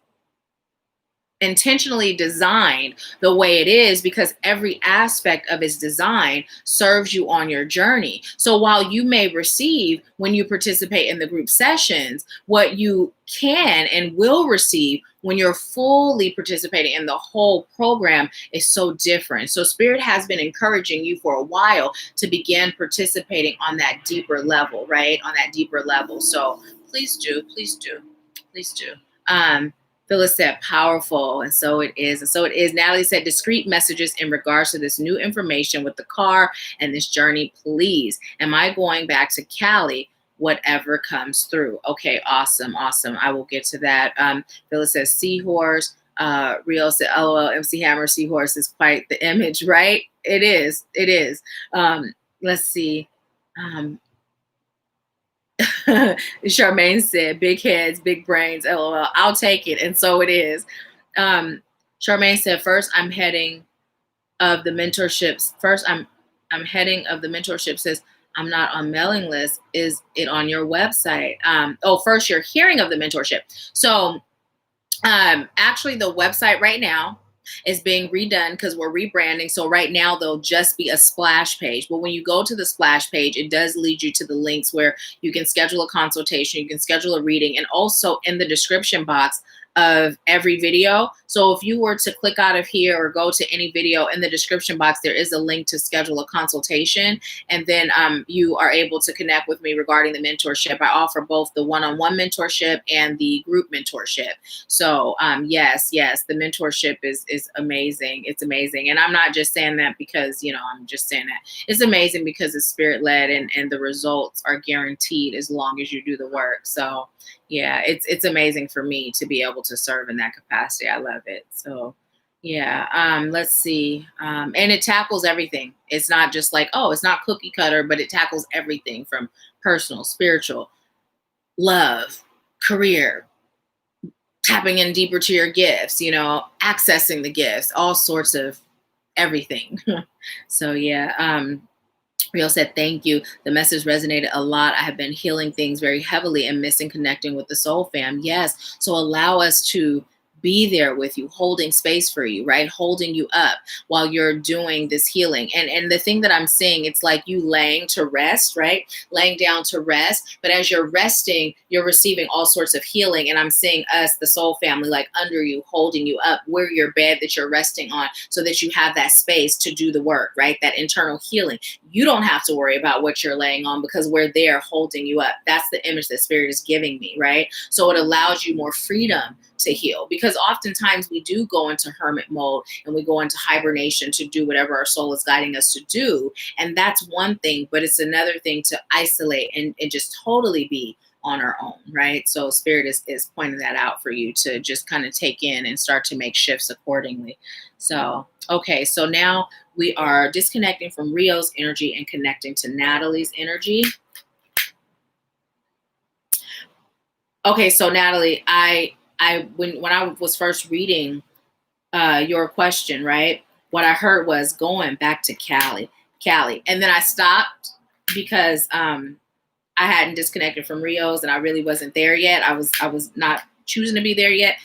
intentionally designed the way it is because every aspect of its design serves you on your journey. So while you may receive when you participate in the group sessions, what you can and will receive when you're fully participating in the whole program is so different. So Spirit has been encouraging you for a while to begin participating on that deeper level, right? On that deeper level. So please do, please do, please do. Phyllis said powerful, and so it is. And so it is. Natalie said discreet messages in regards to this new information with the car and this journey, please. Am I going back to Cali? Whatever comes through. Okay, awesome, awesome. I will get to that. Phyllis says seahorse. Rio said, LOL, MC Hammer, seahorse is quite the image, right? It is, it is. Let's see. Charmaine said, big heads, big brains, LOL. I'll take it. And so it is. Charmaine said, first I'm heading of the mentorships. First I'm heading of the mentorship, says, I'm not on mailing list. Is it on your website? First you're hearing of the mentorship. So actually the website right now is being redone because we're rebranding. So right now there'll just be a splash page. But when you go to the splash page, it does lead you to the links where you can schedule a consultation, you can schedule a reading, and also in the description box of every video. So if you were to click out of here or go to any video, in the description box, there is a link to schedule a consultation. And then you are able to connect with me regarding the mentorship. I offer both the one-on-one mentorship and the group mentorship. So yes, the mentorship is amazing. It's amazing. And I'm not just saying that because, you know, I'm just saying that. It's amazing because it's Spirit-led and the results are guaranteed as long as you do the work. So yeah, it's amazing for me to be able to serve in that capacity. I love it. So yeah, let's see. And it tackles everything. It's not just like, oh, it's not cookie cutter, but it tackles everything from personal, spiritual, love, career, tapping in deeper to your gifts, you know, accessing the gifts, all sorts of everything. So yeah, Rio said, thank you. The message resonated a lot. I have been healing things very heavily and missing connecting with the soul fam. Yes. So allow us to be there with you, holding space for you, right? Holding you up while you're doing this healing. And the thing that I'm seeing, it's like you laying to rest, right? Laying down to rest. But as you're resting, you're receiving all sorts of healing. And I'm seeing us, the soul family, like under you, holding you up. We're your bed that you're resting on so that you have that space to do the work, right? That internal healing. You don't have to worry about what you're laying on because we're there holding you up. That's the image that Spirit is giving me, right? So it allows you more freedom to heal, because oftentimes we do go into hermit mode and we go into hibernation to do whatever our soul is guiding us to do. And that's one thing, but it's another thing to isolate and just totally be on our own, right? So Spirit is pointing that out for you to just kind of take in and start to make shifts accordingly. So, okay, so now we are disconnecting from Rio's energy and connecting to Natalie's energy. Okay, so Natalie, when I was first reading your question, right, what I heard was going back to Cali. And then I stopped because I hadn't disconnected from Rio's and I really wasn't there yet. I was not choosing to be there yet.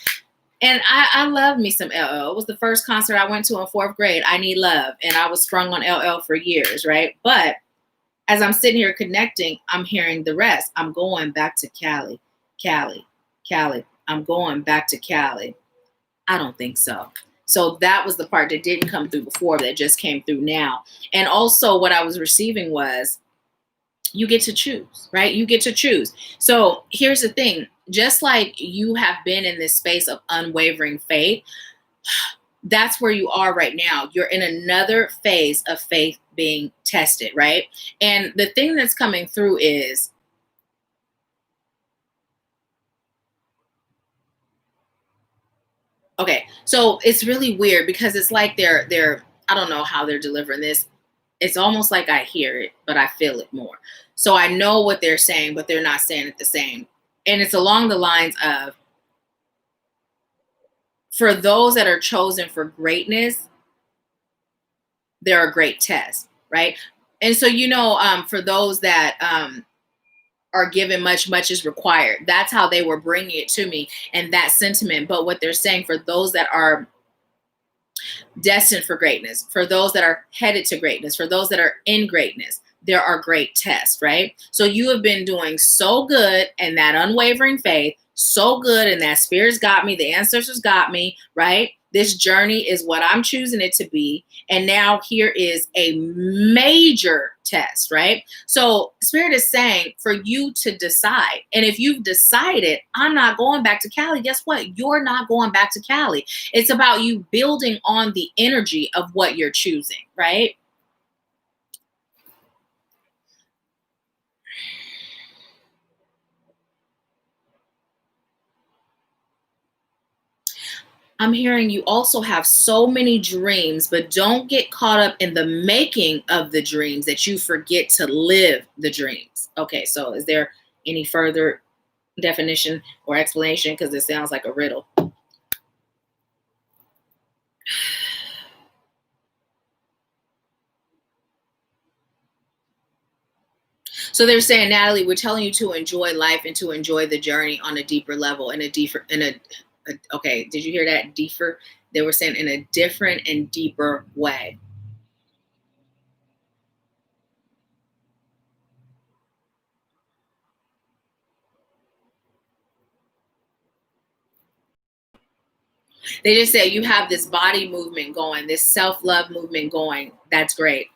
And I love me some LL. It was the first concert I went to in 4th grade. I Need Love. And I was sprung on LL for years, right? But as I'm sitting here connecting, I'm hearing the rest. I'm going back to Cali. I'm going back to Cali. I don't think so. So that was the part that didn't come through before, that just came through now. And also what I was receiving was, you get to choose, right? You get to choose. So here's the thing. Just like you have been in this space of unwavering faith, that's where you are right now. You're in another phase of faith being tested, right? And the thing that's coming through is, okay, so it's really weird because it's like they're I don't know how they're delivering this. It's almost like I hear it, but I feel it more. So I know what they're saying, but they're not saying it the same. And it's along the lines of, for those that are chosen for greatness, they're a great test, right? And so, for those that are given much, much is required. That's how they were bringing it to me, and that sentiment. But what they're saying, for those that are destined for greatness, for those that are headed to greatness, for those that are in greatness, there are great tests, right? So you have been doing so good in that unwavering faith, so good, and that spirit's got me, the ancestors got me, right? This journey is what I'm choosing it to be. And now here is a major test, right? So spirit is saying for you to decide. And if you've decided, I'm not going back to Cali, guess what? You're not going back to Cali. It's about you building on the energy of what you're choosing, right? I'm hearing you also have so many dreams, but don't get caught up in the making of the dreams that you forget to live the dreams. Okay, so is there any further definition or explanation? Because it sounds like a riddle. So they're saying, Natalie, we're telling you to enjoy life and to enjoy the journey on a deeper level, okay, did you hear that? Deeper. They were saying in a different and deeper way. They just said you have this body movement going, this self-love movement going. That's great.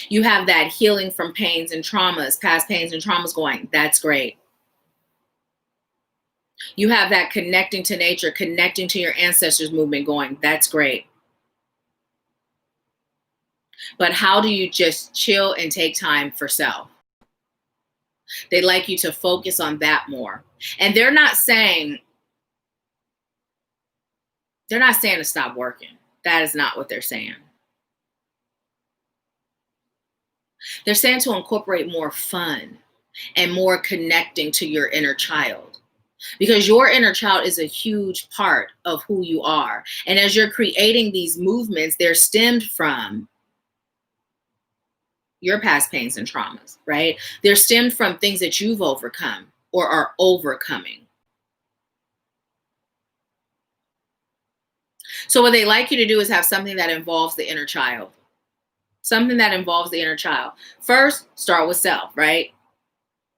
You have that healing from pains and traumas, past pains and traumas going. That's great. You have that connecting to nature, connecting to your ancestors movement going. That's great. But how do you just chill and take time for self? They'd like you to focus on that more. And they're not saying to stop working. That is not what they're saying. They're saying to incorporate more fun and more connecting to your inner child, because your inner child is a huge part of who you are. And as you're creating these movements, they're stemmed from your past pains and traumas, right? They're stemmed from things that you've overcome or are overcoming. So what they like you to do is have something that involves the inner child. Something that involves the inner child. First, start with self, right?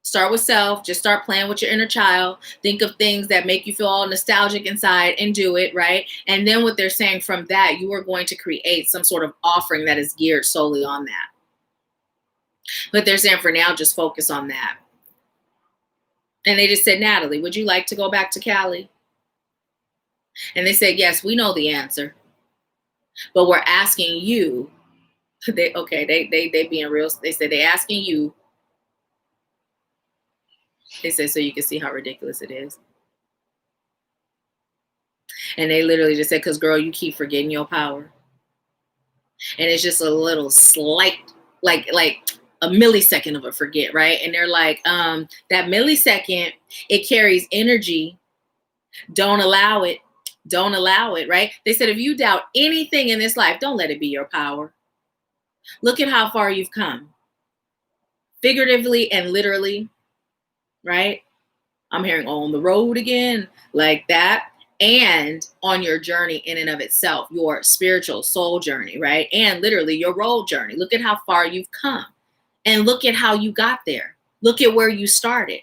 Start with self. Just start playing with your inner child. Think of things that make you feel all nostalgic inside and do it, right? And then what they're saying from that, you are going to create some sort of offering that is geared solely on that. But they're saying for now, just focus on that. And they just said, Natalie, would you like to go back to Cali? And they said, yes, we know the answer. But we're asking you, they being real. They said they asking you. They said, so you can see how ridiculous it is. And they literally just said, because girl, you keep forgetting your power. And it's just a little slight, like a millisecond of a forget, right? And they're like, that millisecond, it carries energy. Don't allow it. Don't allow it, right? They said, if you doubt anything in this life, don't let it be your power. Look at how far you've come. Figuratively and literally, right? I'm hearing on the road again, like that. And on your journey in and of itself, your spiritual soul journey, right? And literally your road journey. Look at how far you've come. And look at how you got there. Look at where you started.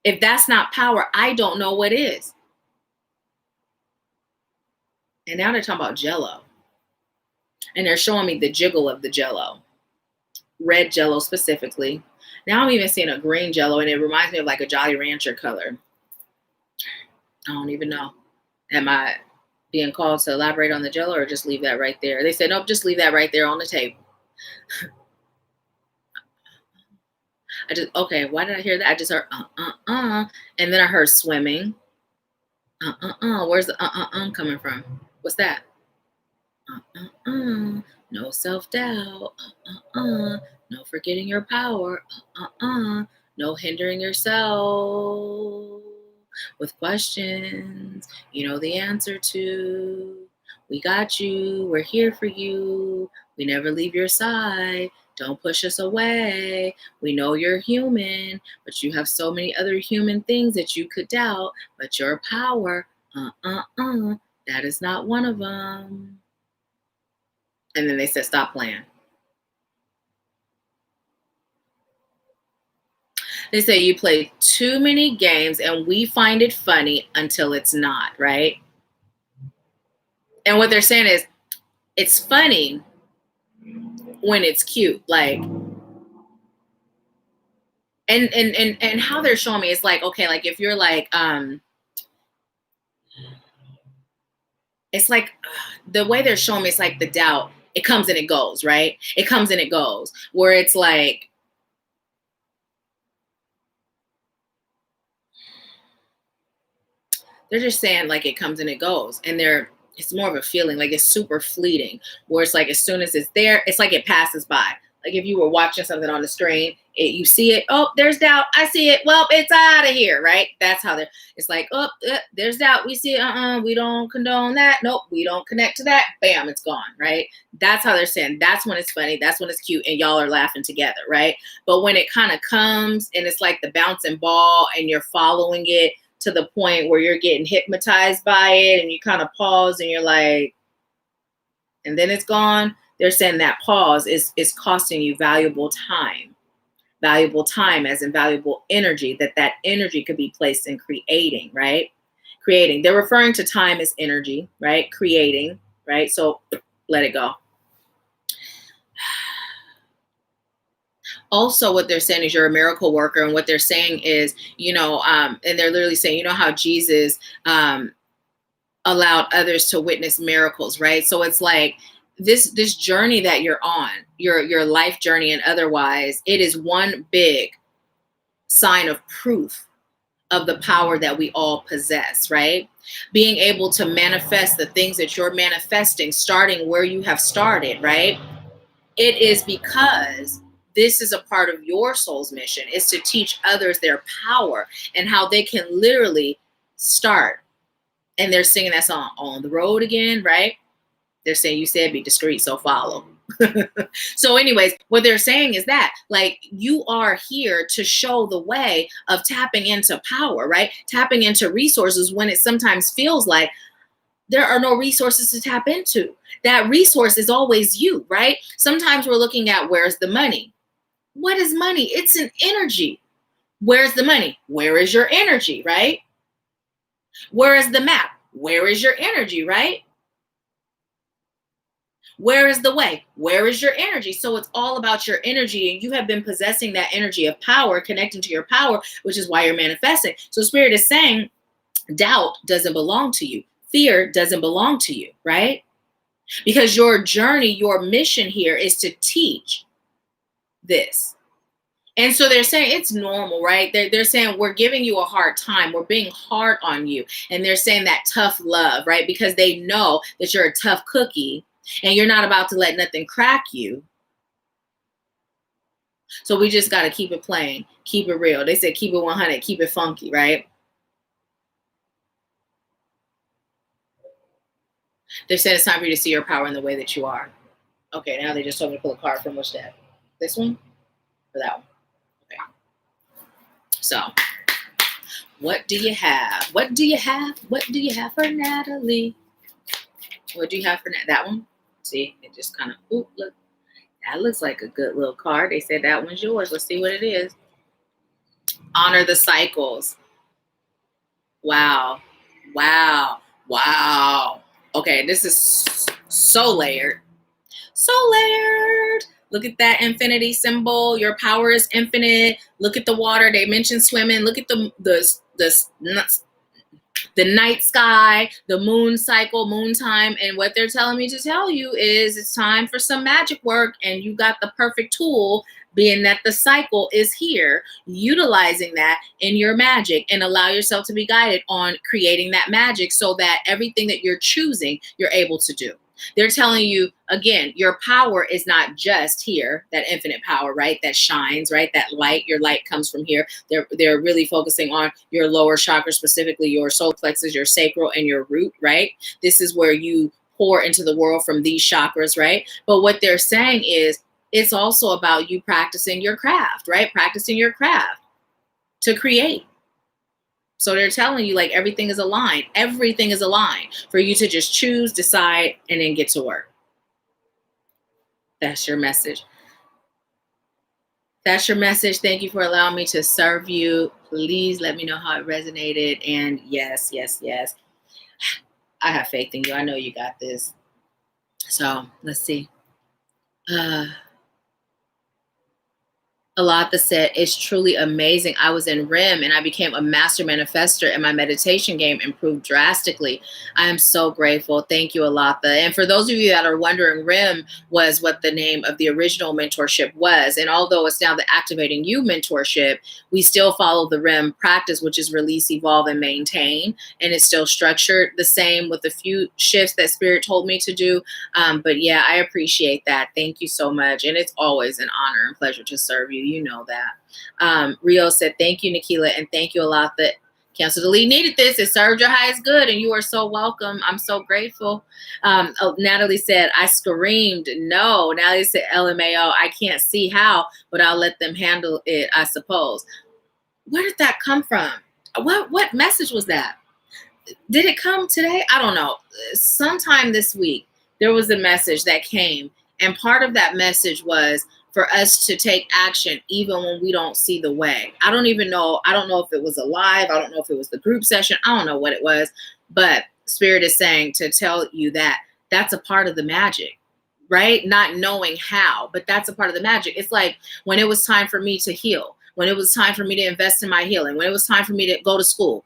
If that's not power, I don't know what is. And now they're talking about Jello. And they're showing me the jiggle of the Jello. Red Jello specifically. Now I'm even seeing a green Jello, and it reminds me of like a Jolly Rancher color. I don't even know. being called to elaborate on the jello, or just leave that right there? They said, nope, just leave that right there on the table. Okay, why did I hear that? I just heard, and then I heard swimming. Where's the coming from? What's that? No self-doubt. No forgetting your power. No hindering yourself with questions you know the answer to. We got you. We're here for you. We never leave your side. Don't push us away. We know you're human, but you have so many other human things that you could doubt. But your power, that is not one of them. And then they said, stop playing. They say you play too many games and we find it funny until it's not, right? And what they're saying is, it's funny when it's cute. Like, and how they're showing me, it's like, okay, like if you're like, it's like the way they're showing me, it's like the doubt, it comes and it goes, right? It comes and it goes, where it's like, they're just saying like it comes and it goes, and it's more of a feeling, like it's super fleeting, where it's like as soon as it's there, it's like it passes by. Like if you were watching something on the screen, you see it, oh, there's doubt, I see it, well, it's out of here, right? That's how it's like, oh, there's doubt, we see it, we don't condone that, nope, we don't connect to that, bam, it's gone, right? That's how they're saying, that's when it's funny, that's when it's cute, and y'all are laughing together, right? But when it kind of comes, and it's like the bouncing ball, and you're following it, to the point where you're getting hypnotized by it and you kind of pause and you're like, and then it's gone. They're saying that pause is costing you valuable time as in valuable energy, that energy could be placed in creating, right? Creating. They're referring to time as energy, right? Creating, right? So let it go. Also, what they're saying is you're a miracle worker. And what they're saying is, and they're literally saying, you know how Jesus allowed others to witness miracles, right? So it's like this journey that you're on, your life journey and otherwise, it is one big sign of proof of the power that we all possess, right? Being able to manifest the things that you're manifesting, starting where you have started, right? It is because this is a part of your soul's mission, is to teach others their power and how they can literally start. And they're singing that song, On the Road Again, right? They're saying, you said be discreet, so follow. So anyways, what they're saying is that, like, you are here to show the way of tapping into power, right? Tapping into resources when it sometimes feels like there are no resources to tap into. That resource is always you, right? Sometimes we're looking at, where's the money? What is money? It's an energy. Where's the money? Where is your energy, right? Where is the map? Where is your energy, right? Where is the way? Where is your energy? So it's all about your energy, and you have been possessing that energy of power, connecting to your power, which is why you're manifesting. So Spirit is saying doubt doesn't belong to you. Fear doesn't belong to you, right? Because your journey, your mission here is to teach this. And so they're saying it's normal, right? They're saying we're giving you a hard time. We're being hard on you. And they're saying that tough love, right? Because they know that you're a tough cookie and you're not about to let nothing crack you. So we just got to keep it plain, keep it real. They said keep it 100, keep it funky, right? They're saying it's time for you to see your power in the way that you are. Okay, now they just told me to pull a card from which deck? This one or that one? Okay. So, what do you have? What do you have? What do you have for Natalie? What do you have for that one? See, it just kind of, ooh, look. That looks like a good little card. They said that one's yours. Let's see what it is. Honor the cycles. Wow. Wow. Wow. Okay, this is so layered. So layered. Look at that infinity symbol. Your power is infinite. Look at the water. They mentioned swimming. Look at the the night sky, the moon cycle, moon time. And what they're telling me to tell you is it's time for some magic work, and you got the perfect tool, being that the cycle is here, utilizing that in your magic, and allow yourself to be guided on creating that magic so that everything that you're choosing, you're able to do. They're telling you, again, your power is not just here, that infinite power, right? That shines, right? That light, your light comes from here. They're really focusing on your lower chakra, specifically your solar plexus, your sacral, and your root, right? This is where you pour into the world from these chakras, right? But what they're saying is it's also about you practicing your craft, right? Practicing your craft to create. So they're telling you, like, everything is aligned. Everything is aligned for you to just choose, decide, and then get to work. That's your message. That's your message. Thank you for allowing me to serve you. Please let me know how it resonated. And yes, yes, yes. I have faith in you. I know you got this. So let's see. Alatha said, it's truly amazing. I was in REM and I became a master manifester, and my meditation game improved drastically. I am so grateful. Thank you, Alatha. And for those of you that are wondering, REM was what the name of the original mentorship was. And although it's now the Activating You mentorship, we still follow the REM practice, which is release, evolve, and maintain. And it's still structured the same with a few shifts that Spirit told me to do. But yeah, I appreciate that. Thank you so much. And it's always an honor and pleasure to serve you. You know that. Rio said, thank you, Nahkila, and thank you a lot that Cancel Delete needed this. It served your highest good, and you are so welcome. I'm so grateful. Natalie said, I screamed no. Natalie said, LMAO, I can't see how, but I'll let them handle it, I suppose. Where did that come from? What message was that? Did it come today? I don't know. Sometime this week, there was a message that came, and part of that message was for us to take action even when we don't see the way. I don't even know. I don't know if it was a live. I don't know if it was the group session. I don't know what it was. But Spirit is saying to tell you that that's a part of the magic, right? Not knowing how, but that's a part of the magic. It's like when it was time for me to heal, when it was time for me to invest in my healing, when it was time for me to go to school,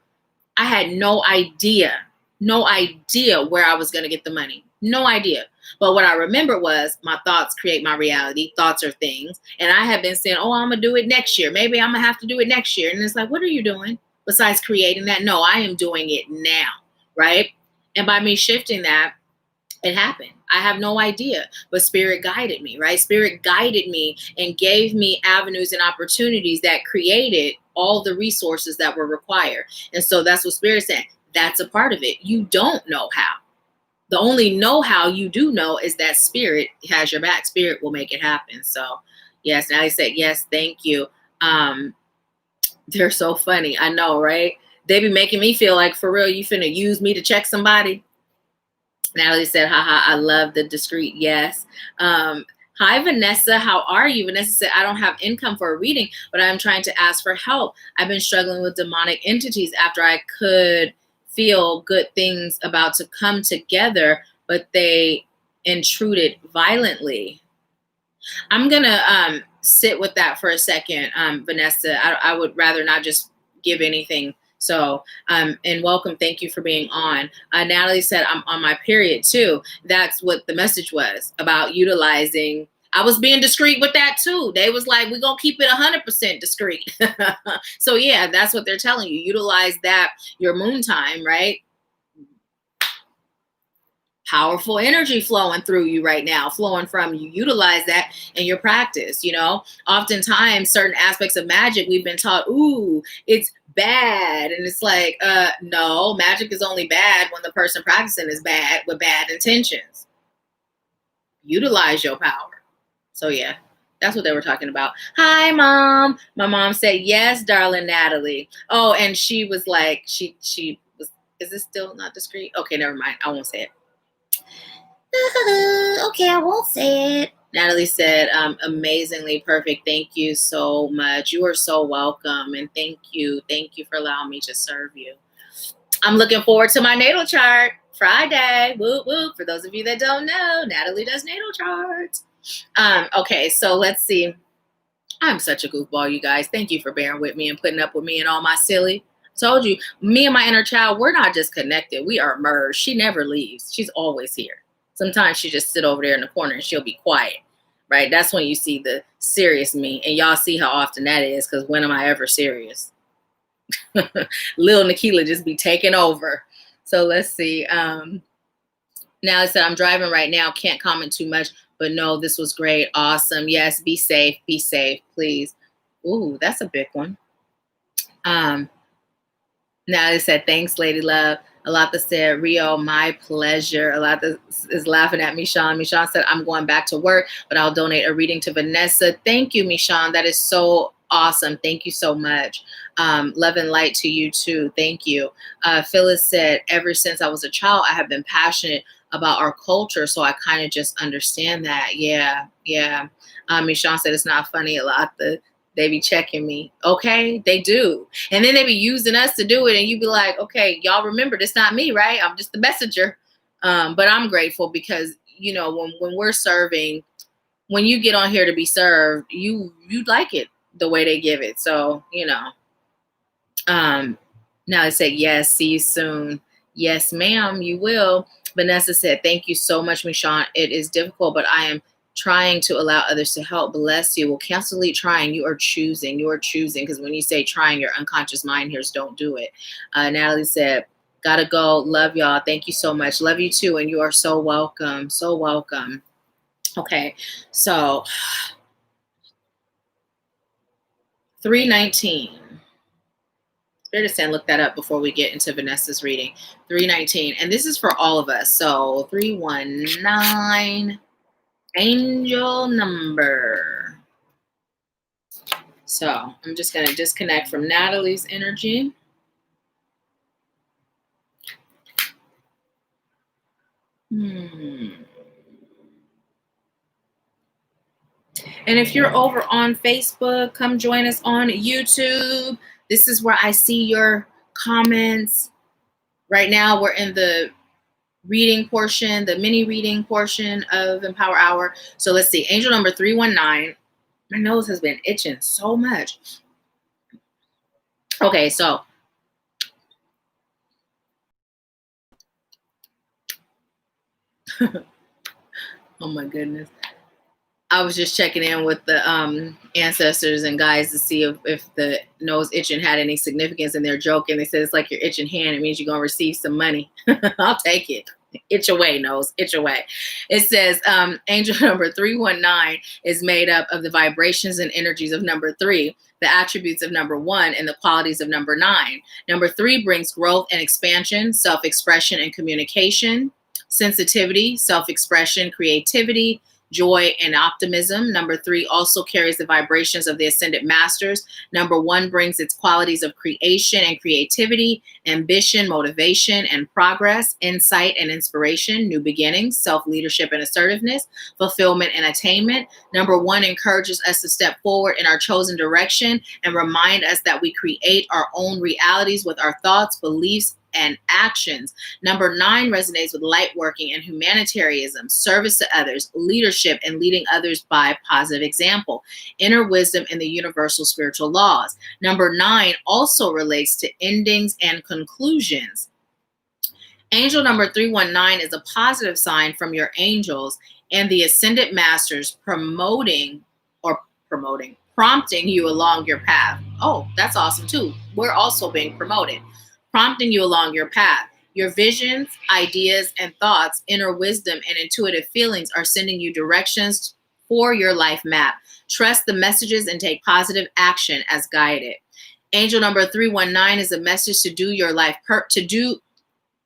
I had no idea where I was going to get the money. No idea. But what I remember was my thoughts create my reality. Thoughts are things. And I have been saying, oh, I'm going to do it next year. Maybe I'm going to have to do it next year. And it's like, what are you doing besides creating that? No, I am doing it now. Right. And by me shifting that, it happened. I have no idea, but Spirit guided me, right? Spirit guided me and gave me avenues and opportunities that created all the resources that were required. And so that's what Spirit said. That's a part of it. You don't know how. The only know-how you do know is that Spirit has your back. Spirit will make it happen. So yes, now he said, yes, thank you. They're so funny. I know, right? They be making me feel like, for real, you finna use me to check somebody. Natalie said, haha, I love the discreet yes. Hi, Vanessa. How are you? Vanessa said, I don't have income for a reading, but I'm trying to ask for help. I've been struggling with demonic entities after I could feel good things about to come together, but they intruded violently. I'm going to sit with that for a second, Vanessa. I would rather not just give anything. So, and welcome. Thank you for being on. Natalie said, I'm on my period too. That's what the message was about, utilizing. I was being discreet with that too. They was like, we're going to keep it 100% discreet. So yeah, that's what they're telling you. Utilize that, your moon time, right? Powerful energy flowing through you right now, flowing from you. Utilize that in your practice. You know, oftentimes certain aspects of magic, we've been taught, ooh, it's bad. And it's like, no, magic is only bad when the person practicing is bad with bad intentions. Utilize your power. So yeah, that's what they were talking about. Hi, Mom. My mom said, yes, darling Natalie. Oh, and she was like, she was, is this still not discreet? Okay, never mind. I won't say it. Okay, I won't say it. Natalie said, amazingly perfect. Thank you so much. You are so welcome. And thank you. Thank you for allowing me to serve you. I'm looking forward to my natal chart Friday. Whoop, whoop. For those of you that don't know, Natalie does natal charts. Okay, so let's see. I'm such a goofball, you guys. Thank you for bearing with me and putting up with me and all my silly. Told you, me and my inner child, we're not just connected. We are merged. She never leaves. She's always here. Sometimes she just sit over there in the corner and she'll be quiet, right? That's when you see the serious me. And y'all see how often that is, because when am I ever serious? Lil Nahkila just be taking over. So let's see. Now it said, I'm driving right now. Can't comment too much, but no, this was great. Awesome. Yes, be safe. Be safe, please. Ooh, that's a big one. Now it said, thanks, Lady Love. Alata said, Rio, my pleasure. Alata is laughing at Michon. Michon said, I'm going back to work, but I'll donate a reading to Vanessa. Thank you, Michon. That is so awesome. Thank you so much. Love and light to you too. Thank you. Phyllis said, ever since I was a child, I have been passionate about our culture, so I kind of just understand that. Yeah. Michon said, it's not funny, Alata. They be checking me. Okay, they do. And then they be using us to do it. And you be like, okay, y'all remember, it's not me, right? I'm just the messenger. But I'm grateful because, you know, when we're serving, when you get on here to be served, you like it the way they give it. So, you know, now they say, yes, see you soon. Yes, ma'am, you will. Vanessa said, thank you so much, Michon. It is difficult, but I am trying to allow others to help. Bless you. Well, constantly trying. You are choosing. Because when you say trying, your unconscious mind hears don't do it. Natalie said, gotta go. Love y'all. Thank you so much. Love you too. And you are so welcome. So welcome. Okay. So 319. Spirit is saying, look that up before we get into Vanessa's reading. 319. And this is for all of us. So 319. Angel number. So I'm just going to disconnect from Natalie's energy. And if you're over on Facebook, come join us on YouTube. This is where I see your comments. Right now, we're in the reading portion, the mini reading portion of Empower Hour. So let's see. Angel number 319. My nose has been itching so much. Okay, so oh my goodness. I was just checking in with the ancestors and guides to see if the nose itching had any significance, and they're joking. They said it's like your itching hand. It means you're going to receive some money. I'll take it. Itch away, nose. Itch away. It says angel number 319 is made up of the vibrations and energies of number 3, the attributes of number 1, and the qualities of number 9. Number 3 brings growth and expansion, self-expression and communication, sensitivity, self-expression, creativity, joy, and optimism. Number 3 also carries the vibrations of the ascended masters. Number 1 brings its qualities of creation and creativity, ambition, motivation, and progress, insight and inspiration, new beginnings, self-leadership and assertiveness, fulfillment and attainment. Number 1 encourages us to step forward in our chosen direction and remind us that we create our own realities with our thoughts, beliefs, and actions. Number 9 resonates with light working and humanitarianism, service to others, leadership, and leading others by positive example, inner wisdom, and the universal spiritual laws. Number 9 also relates to endings and conclusions. Angel number 319 is a positive sign from your angels and the ascended masters prompting you along your path. Oh, that's awesome too. We're also being promoted. Prompting you along your path. Your visions, ideas, and thoughts, inner wisdom, and intuitive feelings are sending you directions for your life map. Trust the messages and take positive action as guided. Angel number 319 is a message to do your life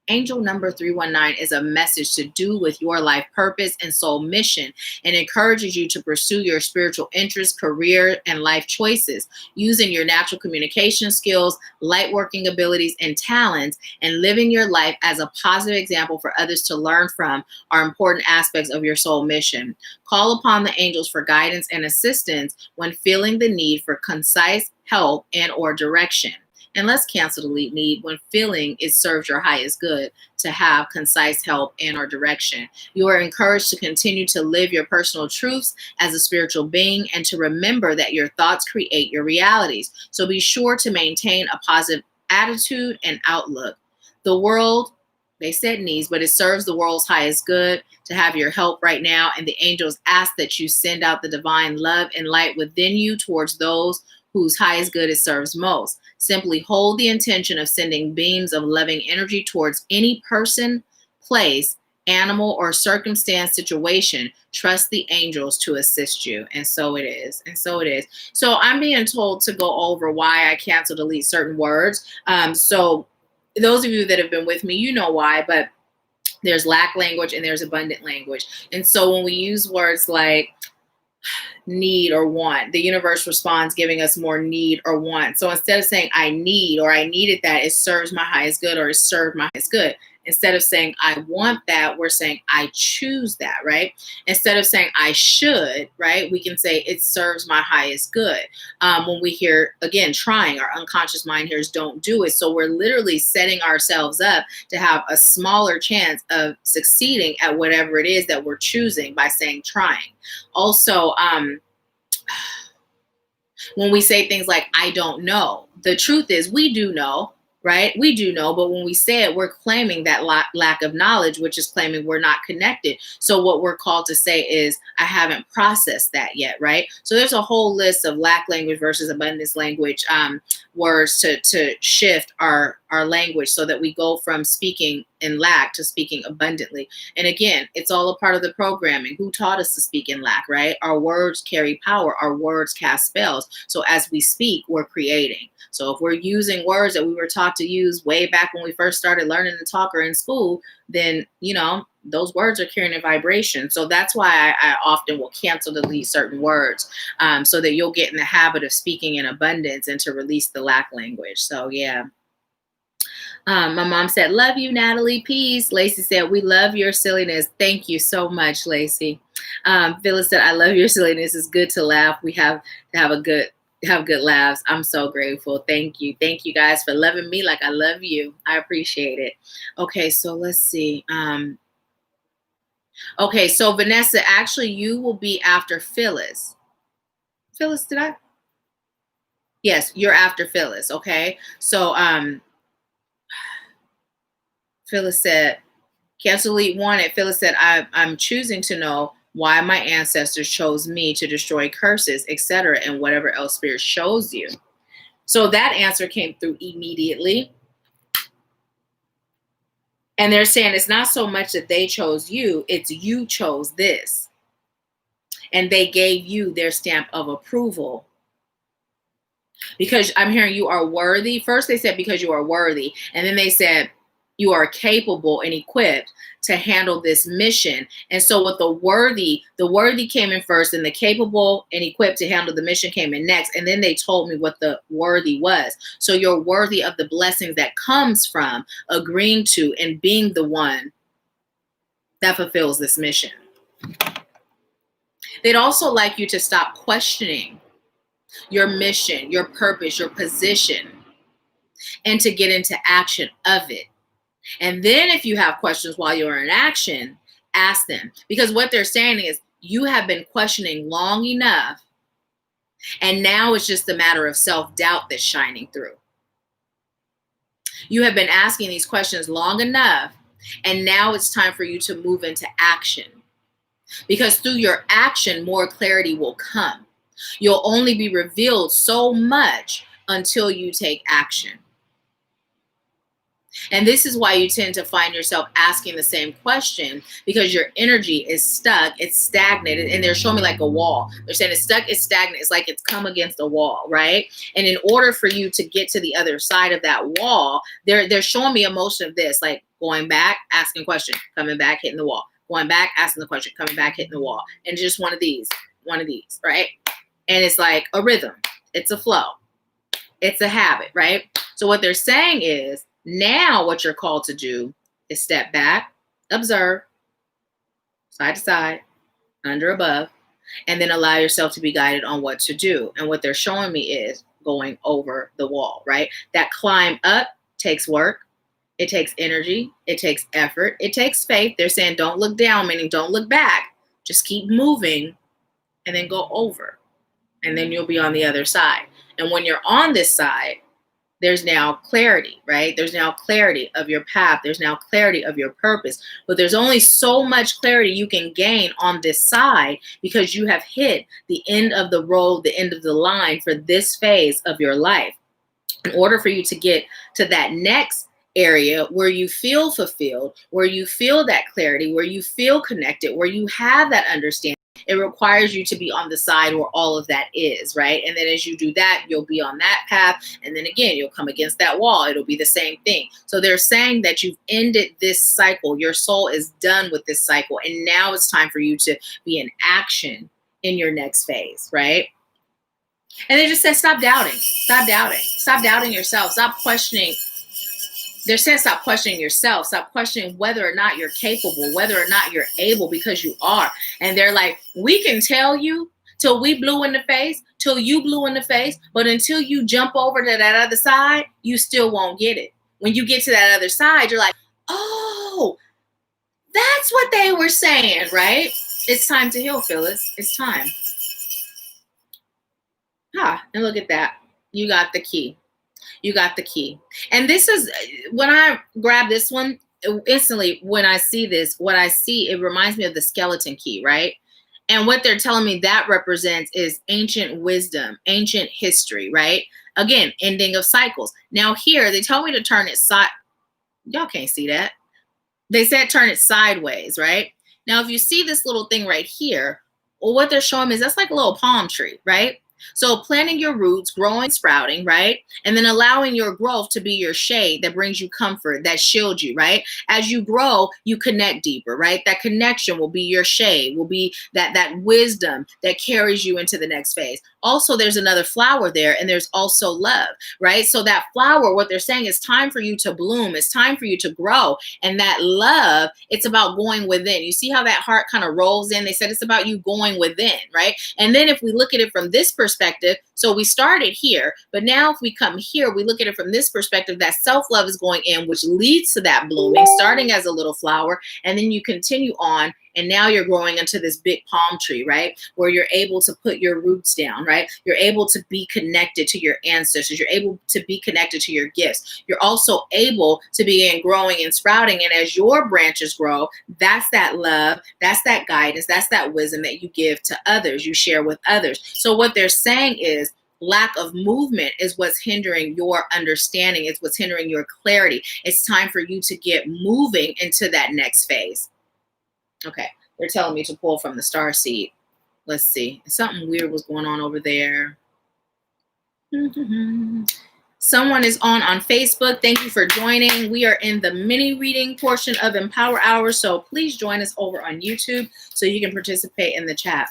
Angel number 319 is a message to do with your life purpose and soul mission, and encourages you to pursue your spiritual interests, career, and life choices, using your natural communication skills, light working abilities, and talents, and living your life as a positive example for others to learn from are important aspects of your soul mission. Call upon the angels for guidance and assistance when feeling the need for concise help and or direction. And let's cancel the need when feeling it serves your highest good to have concise help and or direction. You are encouraged to continue to live your personal truths as a spiritual being and to remember that your thoughts create your realities. So be sure to maintain a positive attitude and outlook. The world, they said needs, but it serves the world's highest good to have your help right now. And the angels ask that you send out the divine love and light within you towards those whose highest good it serves most. Simply hold the intention of sending beams of loving energy towards any person, place, animal, or circumstance situation. Trust the angels to assist you. And so it is. And so it is. So I'm being told to go over why I cancel delete certain words. So those of you that have been with me, you know why, but there's lack language and there's abundant language. And so when we use words like need or want, the universe responds giving us more need or want. So instead of saying I need or I needed that, it serves my highest good or it served my highest good. Instead of saying I want that, we're saying I choose that, right? Instead of saying I should, right, we can say it serves my highest good. When we hear, again, trying, our unconscious mind hears don't do it. So we're literally setting ourselves up to have a smaller chance of succeeding at whatever it is that we're choosing by saying trying. Also, when we say things like I don't know, the truth is we do know. Right? We do know, but when we say it, we're claiming that lack of knowledge, which is claiming we're not connected. So what we're called to say is, I haven't processed that yet, right? So there's a whole list of lack language versus abundance language words to shift our language so that we go from speaking in lack to speaking abundantly. And again, it's all a part of the programming. Who taught us to speak in lack, right? Our words carry power. Our words cast spells. So as we speak, we're creating. So if we're using words that we were taught to use way back when we first started learning to talk or in school, then, you know, those words are carrying a vibration. So that's why I often will cancel delete certain words so that you'll get in the habit of speaking in abundance and to release the lack language. So, yeah. My mom said, love you, Natalie. Peace. Lacey said, we love your silliness. Thank you so much, Lacey. Phyllis said, I love your silliness. It's good to laugh. We have good laughs. I'm so grateful. Thank you. Thank you guys for loving me like I love you. I appreciate it. Okay, so let's see. Okay, so Vanessa, actually you will be after Phyllis. Phyllis, did I? Yes, you're after Phyllis. Okay. So Phyllis said, cancel delete wanted. Phyllis said, I'm choosing to know why my ancestors chose me to destroy curses, etc., and whatever else spirit shows you. So that answer came through immediately. And they're saying it's not so much that they chose you, it's you chose this. And they gave you their stamp of approval. Because I'm hearing you are worthy. First they said because you are worthy. And then they said you are capable and equipped to handle this mission. And so with the worthy came in first, and the capable and equipped to handle the mission came in next. And then they told me what the worthy was. So you're worthy of the blessings that comes from agreeing to and being the one that fulfills this mission. They'd also like you to stop questioning your mission, your purpose, your position, and to get into action of it. And then if you have questions while you're in action, ask them. Because what they're saying is you have been questioning long enough, and now it's just a matter of self-doubt that's shining through. You have been asking these questions long enough, and now it's time for you to move into action. Because through your action, more clarity will come. You'll only be revealed so much until you take action. And this is why you tend to find yourself asking the same question, because your energy is stuck, it's stagnated, and they're showing me like a wall. They're saying it's stuck, it's stagnant, it's like it's come against a wall, right? And in order for you to get to the other side of that wall, they're showing me a motion of this, like going back, asking a question, coming back, hitting the wall, going back, asking the question, coming back, hitting the wall, and just one of these, right? And it's like a rhythm, it's a flow, it's a habit, right? So what they're saying is, now what you're called to do is step back, observe, side to side, under, above, and then allow yourself to be guided on what to do. And what they're showing me is going over the wall, right? That climb up takes work. It takes energy. It takes effort. It takes faith. They're saying don't look down, meaning don't look back. Just keep moving and then go over. And then you'll be on the other side. And when you're on this side, there's now clarity, right? There's now clarity of your path. There's now clarity of your purpose. But there's only so much clarity you can gain on this side because you have hit the end of the road, the end of the line for this phase of your life. In order for you to get to that next area where you feel fulfilled, where you feel that clarity, where you feel connected, where you have that understanding, it requires you to be on the side where all of that is, right? And then as you do that, you'll be on that path. And then again, you'll come against that wall. It'll be the same thing. So they're saying that you've ended this cycle. Your soul is done with this cycle. And now it's time for you to be in action in your next phase, right? And they just said, stop doubting. Stop doubting. Stop doubting yourself. Stop questioning. They're saying stop questioning yourself. Stop questioning whether or not you're capable, whether or not you're able, because you are. And they're like, we can tell you till we blue in the face, till you blue in the face, but until you jump over to that other side, you still won't get it. When you get to that other side, you're like, oh, that's what they were saying, right? It's time to heal, Phyllis. It's time. And look at that. You got the key. You got the key. And this is, when I grab this one, instantly when I see this, what I see, it reminds me of the skeleton key, right? And what they're telling me that represents is ancient wisdom, ancient history, right? Again, ending of cycles. Now here, they told me to turn it y'all can't see that. They said turn it sideways, right? Now, if you see this little thing right here, well, what they're showing me is that's like a little palm tree, right? So planting your roots, growing, sprouting, right? And then allowing your growth to be your shade that brings you comfort, that shields you, right? As you grow, you connect deeper, right? That connection will be your shade, will be that wisdom that carries you into the next phase. Also, there's another flower there, and there's also love, right? So that flower, what they're saying is time for you to bloom. It's time for you to grow. And that love, it's about going within. You see how that heart kind of rolls in? They said it's about you going within, right? And then if we look at it from this perspective, so we started here, but now if we come here, we look at it from this perspective, that self-love is going in, which leads to that blooming, starting as a little flower, and then you continue on, and now you're growing into this big palm tree, right? Where you're able to put your roots down, right? You're able to be connected to your ancestors. You're able to be connected to your gifts. You're also able to begin growing and sprouting. And as your branches grow, that's that love, that's that guidance, that's that wisdom that you give to others, you share with others. So what they're saying is, lack of movement is what's hindering your understanding. It's what's hindering your clarity. It's time for you to get moving into that next phase. Okay, they're telling me to pull from the star seed. Let's see. Something weird was going on over there. Someone is on Facebook. Thank you for joining. We are in the mini reading portion of Empower Hour, so please join us over on YouTube so you can participate in the chat.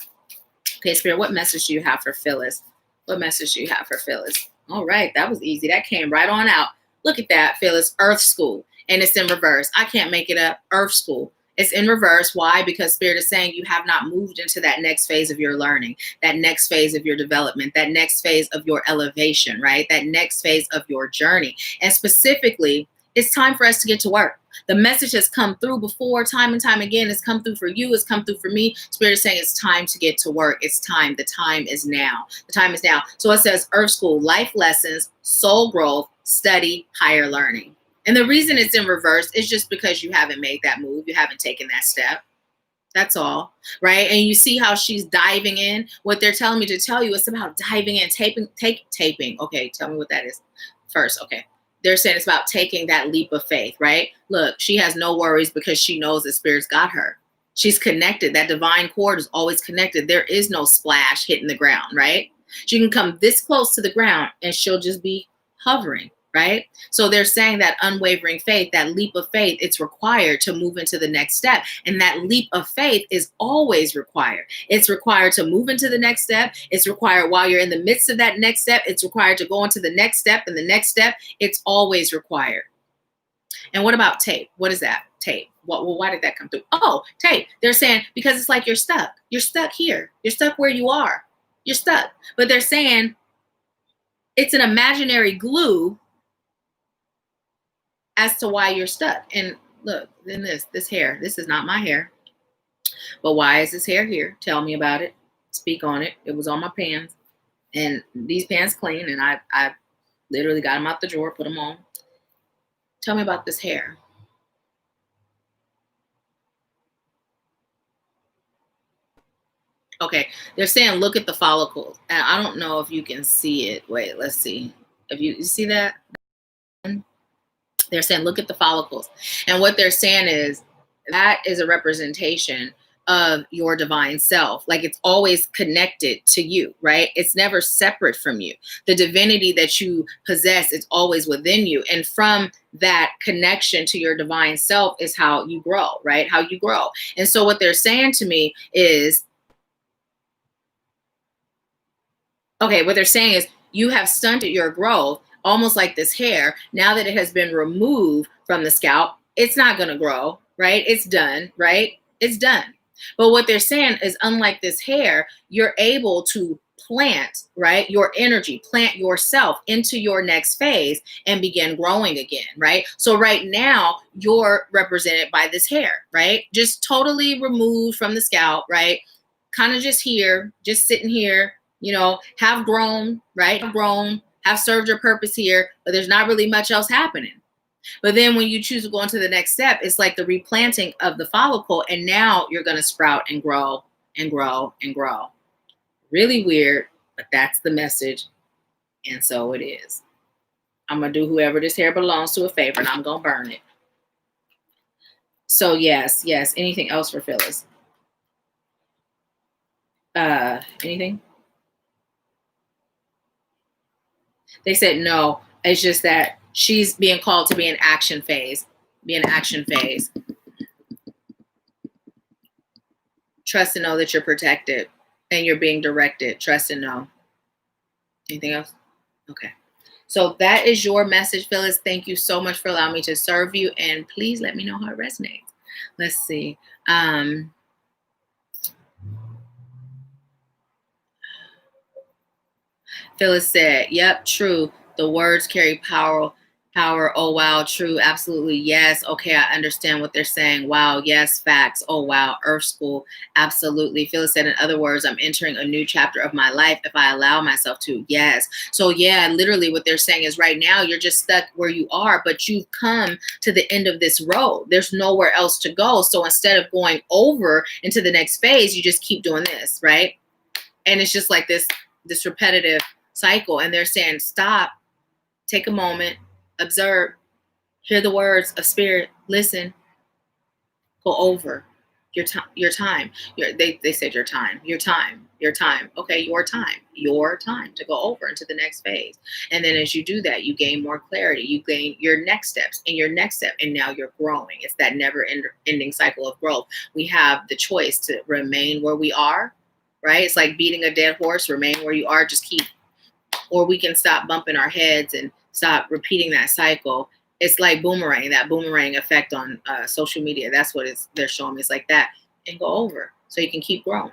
Okay, Spirit, what message do you have for Phyllis? What message do you have for Phyllis? All right, that was easy. That came right on out. Look at that, Phyllis. Earth School, and it's in reverse. I can't make it up. Earth School. It's in reverse. Why? Because Spirit is saying you have not moved into that next phase of your learning, that next phase of your development, that next phase of your elevation, right? That next phase of your journey. And specifically, it's time for us to get to work. The message has come through before, time and time again. It's come through for you. It's come through for me. Spirit is saying it's time to get to work. It's time. The time is now. The time is now. So it says Earth School, life lessons, soul growth, study, higher learning. And the reason it's in reverse is just because you haven't made that move. You haven't taken that step. That's all, right? And you see how she's diving in. What they're telling me to tell you, it's about diving in, taping. Okay, tell me what that is first. Okay. They're saying it's about taking that leap of faith, right? Look, she has no worries because she knows that Spirit's got her. She's connected. That divine cord is always connected. There is no splash hitting the ground, right? She can come this close to the ground and she'll just be hovering, right? So they're saying that unwavering faith, that leap of faith, it's required to move into the next step. And that leap of faith is always required. It's required to move into the next step. It's required while you're in the midst of that next step. It's required to go into the next step and the next step. It's always required. And what about tape? What is that? Tape. Well, why did that come through? Oh, tape. They're saying because it's like you're stuck. You're stuck here. You're stuck where you are. You're stuck. But they're saying it's an imaginary glue as to why you're stuck. And look, then this hair, this is not my hair. But why is this hair here? Tell me about it. Speak on it. It was on my pants. And these pants clean. And I Literally got them out the drawer, put them on. Tell me about this hair. Okay, they're saying look at the follicles. And I don't know if you can see it. Wait, let's see. If you see that? They're saying look at the follicles. And what they're saying is that is a representation of your divine self. Like it's always connected to you, right? It's never separate from you. The divinity that you possess is always within you. And from that connection to your divine self is how you grow, right? How you grow. And so what they're saying to me is, okay, what they're saying is you have stunted your growth, almost like this hair. Now that it has been removed from the scalp, it's not going to grow, right? It's done, right? It's done. But what they're saying is, unlike this hair, you're able to plant, right, your energy, plant yourself into your next phase and begin growing again, right? So right now, you're represented by this hair, right? Just totally removed from the scalp, right? Kind of just here, just sitting here, you know, have grown, right? Have grown, have served your purpose here, but there's not really much else happening. But then when you choose to go into the next step, it's like the replanting of the follicle. And now you're going to sprout and grow and grow and grow. Really weird, but that's the message. And so it is. I'm going to do whoever this hair belongs to a favor, and I'm going to burn it. So yes. Anything else for Phyllis? Anything? They said no. It's just that she's being called to be in action phase. Be in action phase. Trust and know that you're protected and you're being directed. Trust and know. Anything else? Okay. So that is your message, Phyllis. Thank you so much for allowing me to serve you. And please let me know how it resonates. Let's see. Phyllis said, yep, true. The words carry power. Oh, wow. True. Absolutely. Yes. Okay. I understand what they're saying. Wow. Yes. Facts. Oh, wow. Earth School. Absolutely. Phyllis said, in other words, I'm entering a new chapter of my life if I allow myself to. Yes. So yeah, literally what they're saying is right now you're just stuck where you are, but you've come to the end of this road. There's nowhere else to go. So instead of going over into the next phase, you just keep doing this. Right. And it's just like this repetitive cycle. And they're saying, stop, take a moment, observe, hear the words of spirit, listen, go over your time. They said your time. Okay, your time to go over into the next phase. And then as you do that, you gain more clarity. You gain your next steps and your next step. And now you're growing. It's that never ending cycle of growth. We have the choice to remain where we are, right? It's like beating a dead horse, remain where you are, just keep, or we can stop bumping our heads and stop repeating that cycle. It's like that boomerang effect on social media. That's what they're showing me. It's like that, and go over so you can keep growing.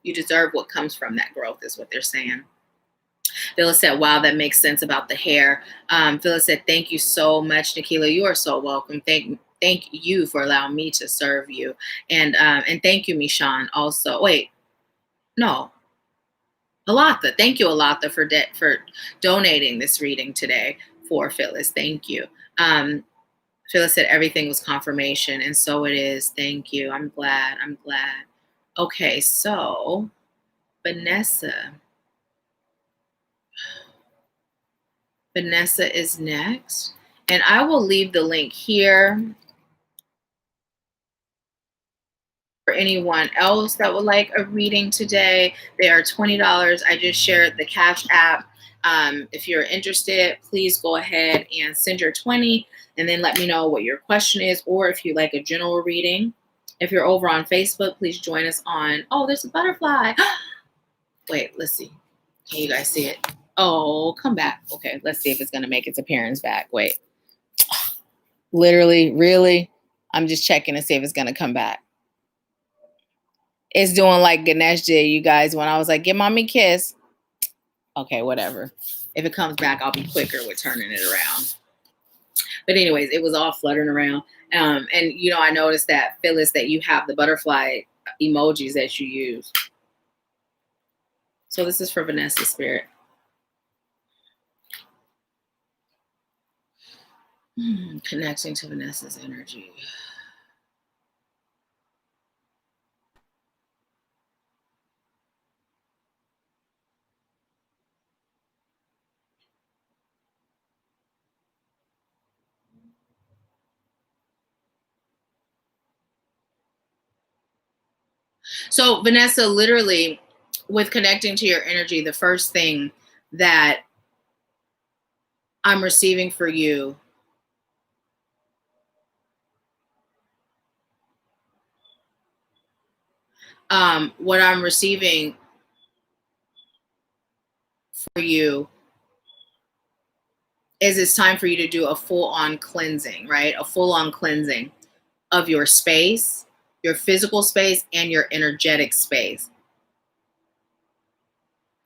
You deserve what comes from that growth is what they're saying. Phyllis said, wow, that makes sense about the hair. Phyllis said, thank you so much, Nahkila. You are so welcome. Thank you for allowing me to serve you. And thank you, Mishan, also. Wait, no. Alatha, thank you, Alatha, for donating this reading today for Phyllis. Thank you. Phyllis said everything was confirmation, and so it is. Thank you. I'm glad. Okay, so Vanessa is next, and I will leave the link here for anyone else that would like a reading today. They are $20. I just shared the Cashapp. If you're interested, please go ahead and send your 20 and then let me know what your question is, or if you like a general reading. If you're over on Facebook, please join us on, oh, there's a butterfly. Wait, let's see. Can you guys see it? Oh, come back. Okay, let's see if it's going to make its appearance back. Wait. Literally, really? I'm just checking to see if it's going to come back. It's doing like Ganesh did, you guys, when I was like, give mommy a kiss. Okay, whatever. If it comes back, I'll be quicker with turning it around. But anyways, it was all fluttering around. And, you know, I noticed that, Phyllis, that you have the butterfly emojis that you use. So this is for Vanessa Spirit. Connecting to Vanessa's energy. So, Vanessa, literally, with connecting to your energy, the first thing that I'm receiving for you what I'm receiving for you is it's time for you to do a full-on cleansing, right? A full-on cleansing of your space, your physical space, and your energetic space.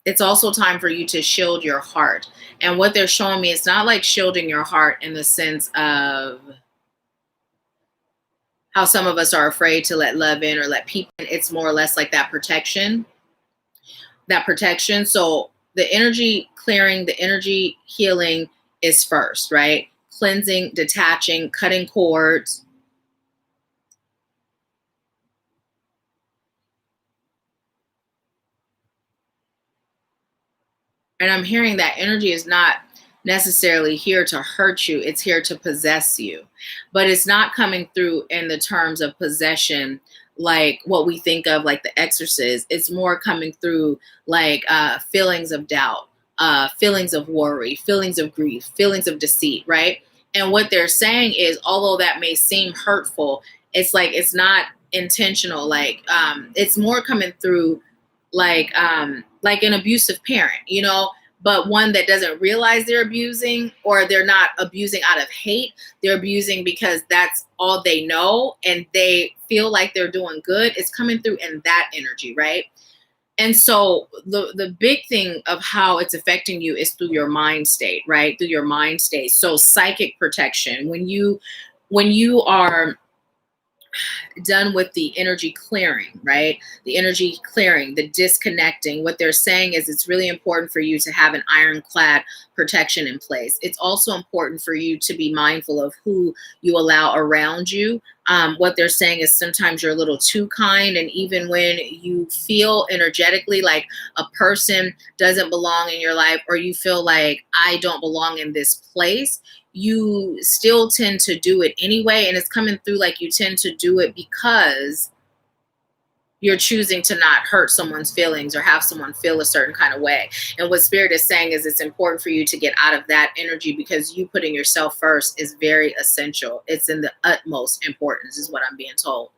It's also time for you to shield your heart. And what they're showing me, it's not like shielding your heart in the sense of how some of us are afraid to let love in or let people in. It's more or less like that protection. So the energy clearing, the energy healing is first, right? Cleansing, detaching, cutting cords. And I'm hearing that energy is not necessarily here to hurt you, it's here to possess you. But it's not coming through in the terms of possession like what we think of like the exorcist. It's more coming through like feelings of doubt, feelings of worry, feelings of grief, feelings of deceit, right? And what they're saying is, although that may seem hurtful, it's like it's not intentional. Like it's more coming through like an abusive parent, you know, but one that doesn't realize they're abusing, or they're not abusing out of hate. They're abusing because that's all they know and they feel like they're doing good. It's coming through in that energy, right? And so the big thing of how it's affecting you is through your mind state, right? Through your mind state. So psychic protection, when you are done with the energy clearing, right? The energy clearing, the disconnecting. What they're saying is it's really important for you to have an ironclad protection in place. It's also important for you to be mindful of who you allow around you. What they're saying is sometimes you're a little too kind, and even when you feel energetically like a person doesn't belong in your life, or you feel like I don't belong in this place, you still tend to do it anyway. And it's coming through like you tend to do it because you're choosing to not hurt someone's feelings or have someone feel a certain kind of way. And what Spirit is saying is it's important for you to get out of that energy, because you putting yourself first is very essential. It's in the utmost importance, is what I'm being told.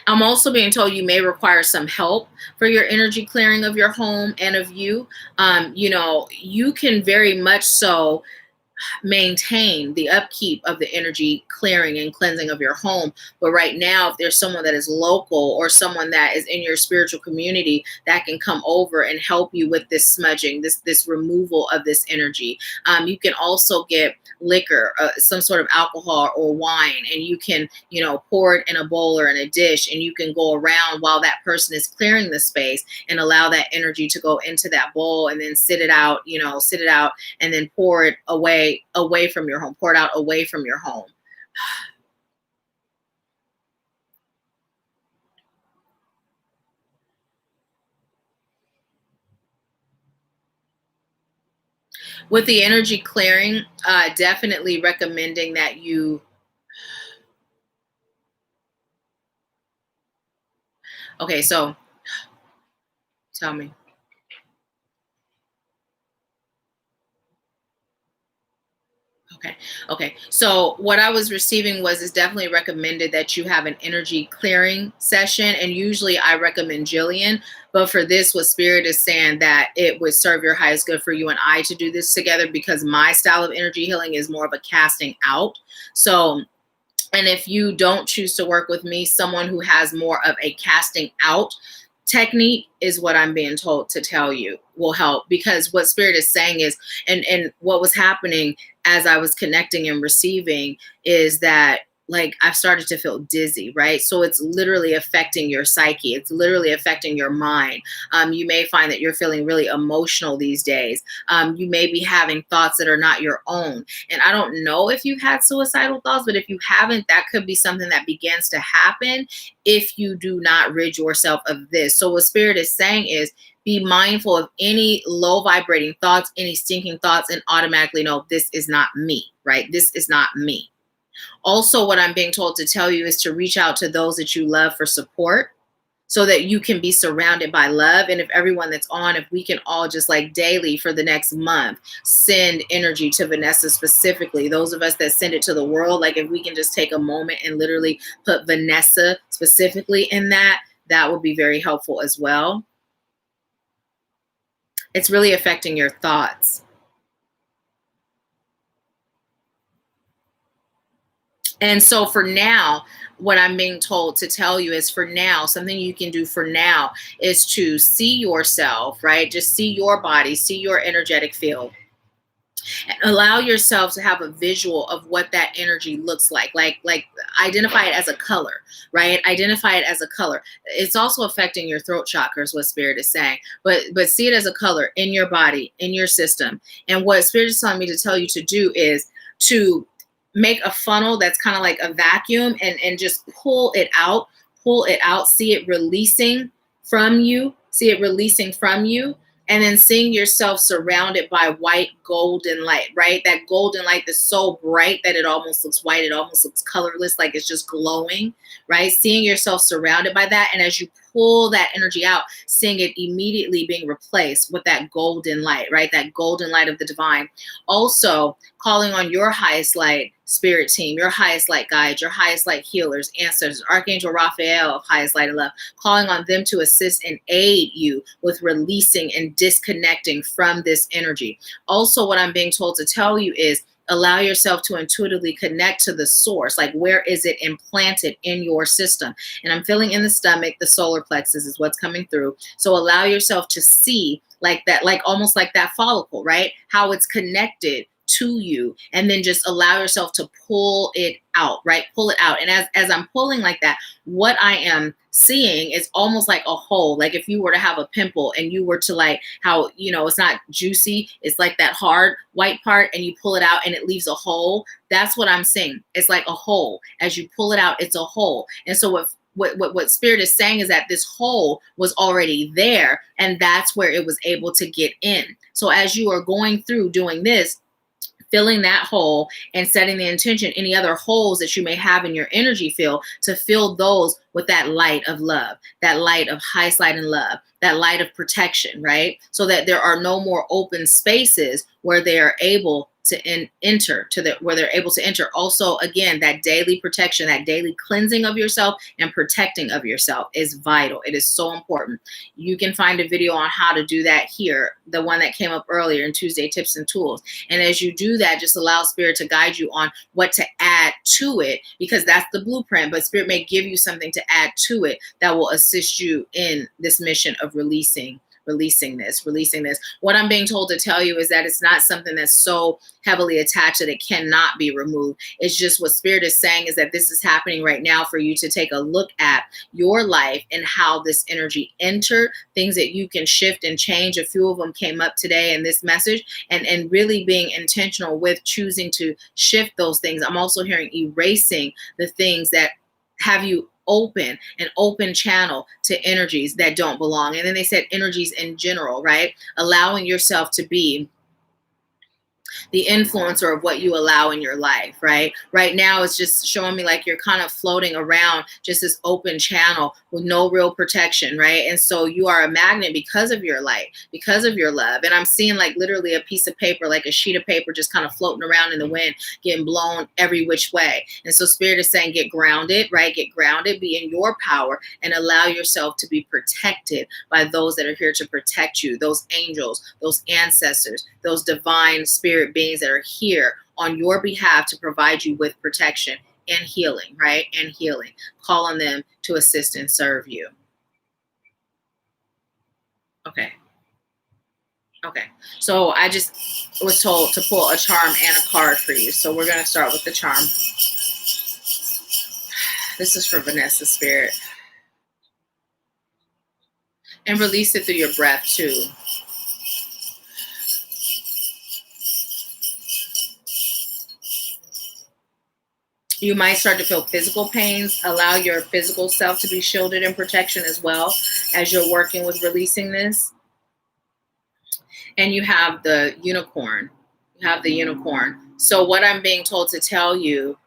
I'm also being told you may require some help for your energy clearing of your home and of you. You know, you can very much so maintain the upkeep of the energy clearing and cleansing of your home. But right now, if there's someone that is local or someone that is in your spiritual community that can come over and help you with this smudging, this removal of this energy. You can also get liquor, some sort of alcohol or wine, and you can, you know, pour it in a bowl or in a dish, and you can go around while that person is clearing the space and allow that energy to go into that bowl, and then sit it out, and then pour it away from your home, pour it out away from your home. With the energy clearing, definitely recommending that you, okay, so tell me. Okay. So what I was receiving was it's definitely recommended that you have an energy clearing session. And usually I recommend Jillian. But for this, what Spirit is saying, that it would serve your highest good for you and I to do this together, because my style of energy healing is more of a casting out. So, and if you don't choose to work with me, someone who has more of a casting out technique is what I'm being told to tell you will help. Because what Spirit is saying is, and what was happening as I was connecting and receiving, is that like I've started to feel dizzy, right? So it's literally affecting your psyche. It's literally affecting your mind. You may find that you're feeling really emotional these days. You may be having thoughts that are not your own. And I don't know if you've had suicidal thoughts, but if you haven't, that could be something that begins to happen if you do not rid yourself of this. So what Spirit is saying is, be mindful of any low vibrating thoughts, any stinking thoughts, and automatically know this is not me, right? This is not me. Also, what I'm being told to tell you is to reach out to those that you love for support so that you can be surrounded by love. And if everyone that's on, if we can all just like daily for the next month, send energy to Vanessa specifically, those of us that send it to the world, like if we can just take a moment and literally put Vanessa specifically in that, that would be very helpful as well. It's really affecting your thoughts. And so for now, what I'm being told to tell you is, for now, something you can do for now is to see yourself, right? Just see your body, see your energetic field. And allow yourself to have a visual of what that energy looks like identify it as a color, right? Identify it as a color. It's also affecting your throat chakra is what Spirit is saying, but see it as a color in your body, in your system. And what Spirit is telling me to tell you to do is to make a funnel that's kind of like a vacuum and just pull it out, see it releasing from you, and then seeing yourself surrounded by white golden light, right? That golden light is so bright that it almost looks white. It almost looks colorless, like it's just glowing, right? Seeing yourself surrounded by that. And as you pull that energy out, seeing it immediately being replaced with that golden light, right? That golden light of the divine. Also, calling on your highest light spirit team, your highest light guides, your highest light healers, ancestors, Archangel Raphael of highest light and love, calling on them to assist and aid you with releasing and disconnecting from this energy. Also, what I'm being told to tell you is, allow yourself to intuitively connect to the source. Like, where is it implanted in your system? And I'm feeling in the stomach, the solar plexus is what's coming through. So allow yourself to see like that, like almost like that follicle, right? How it's connected to you, and then just allow yourself to pull it out, right? Pull it out. And as I'm pulling like that, what I am seeing is almost like a hole. Like if you were to have a pimple and you were to like how, it's not juicy, it's like that hard white part, and you pull it out and it leaves a hole. That's what I'm seeing. It's like a hole. As you pull it out, it's a hole. And so what Spirit is saying is that this hole was already there, and that's where it was able to get in. So as you are going through doing this, filling that hole and setting the intention, any other holes that you may have in your energy field, to fill those with that light of love, that light of highest light and love, that light of protection, right? So that there are no more open spaces where they are able to where they're able to enter. Also, again, that daily protection, that daily cleansing of yourself and protecting of yourself is vital. It is so important. You can find a video on how to do that here, the one that came up earlier in Tuesday Tips and Tools. And as you do that, just allow Spirit to guide you on what to add to it, because that's the blueprint, but Spirit may give you something to add to it that will assist you in this mission of releasing this. What I'm being told to tell you is that it's not something that's so heavily attached that it cannot be removed. It's just what Spirit is saying is that this is happening right now for you to take a look at your life and how this energy entered, things that you can shift and change. A few of them came up today in this message, and really being intentional with choosing to shift those things. I'm also hearing erasing the things that have you an open channel to energies that don't belong. And then they said energies in general, right? Allowing yourself to be the influencer of what you allow in your life, right? Right now, it's just showing me like you're kind of floating around just this open channel with no real protection, right? And so you are a magnet because of your light, because of your love. And I'm seeing like literally a piece of paper, like a sheet of paper just kind of floating around in the wind, getting blown every which way. And so Spirit is saying, get grounded, right? Get grounded, be in your power, and allow yourself to be protected by those that are here to protect you, those angels, those ancestors, those divine spirit beings that are here on your behalf to provide you with protection and healing, right? And healing. Call on them to assist and serve you. Okay. So I just was told to pull a charm and a card for you. So we're going to start with the charm. This is for Vanessa Spirit. And release it through your breath too. You might start to feel physical pains. Allow your physical self to be shielded in protection as well as you're working with releasing this. And you have the unicorn. You have the unicorn. So what I'm being told to tell you,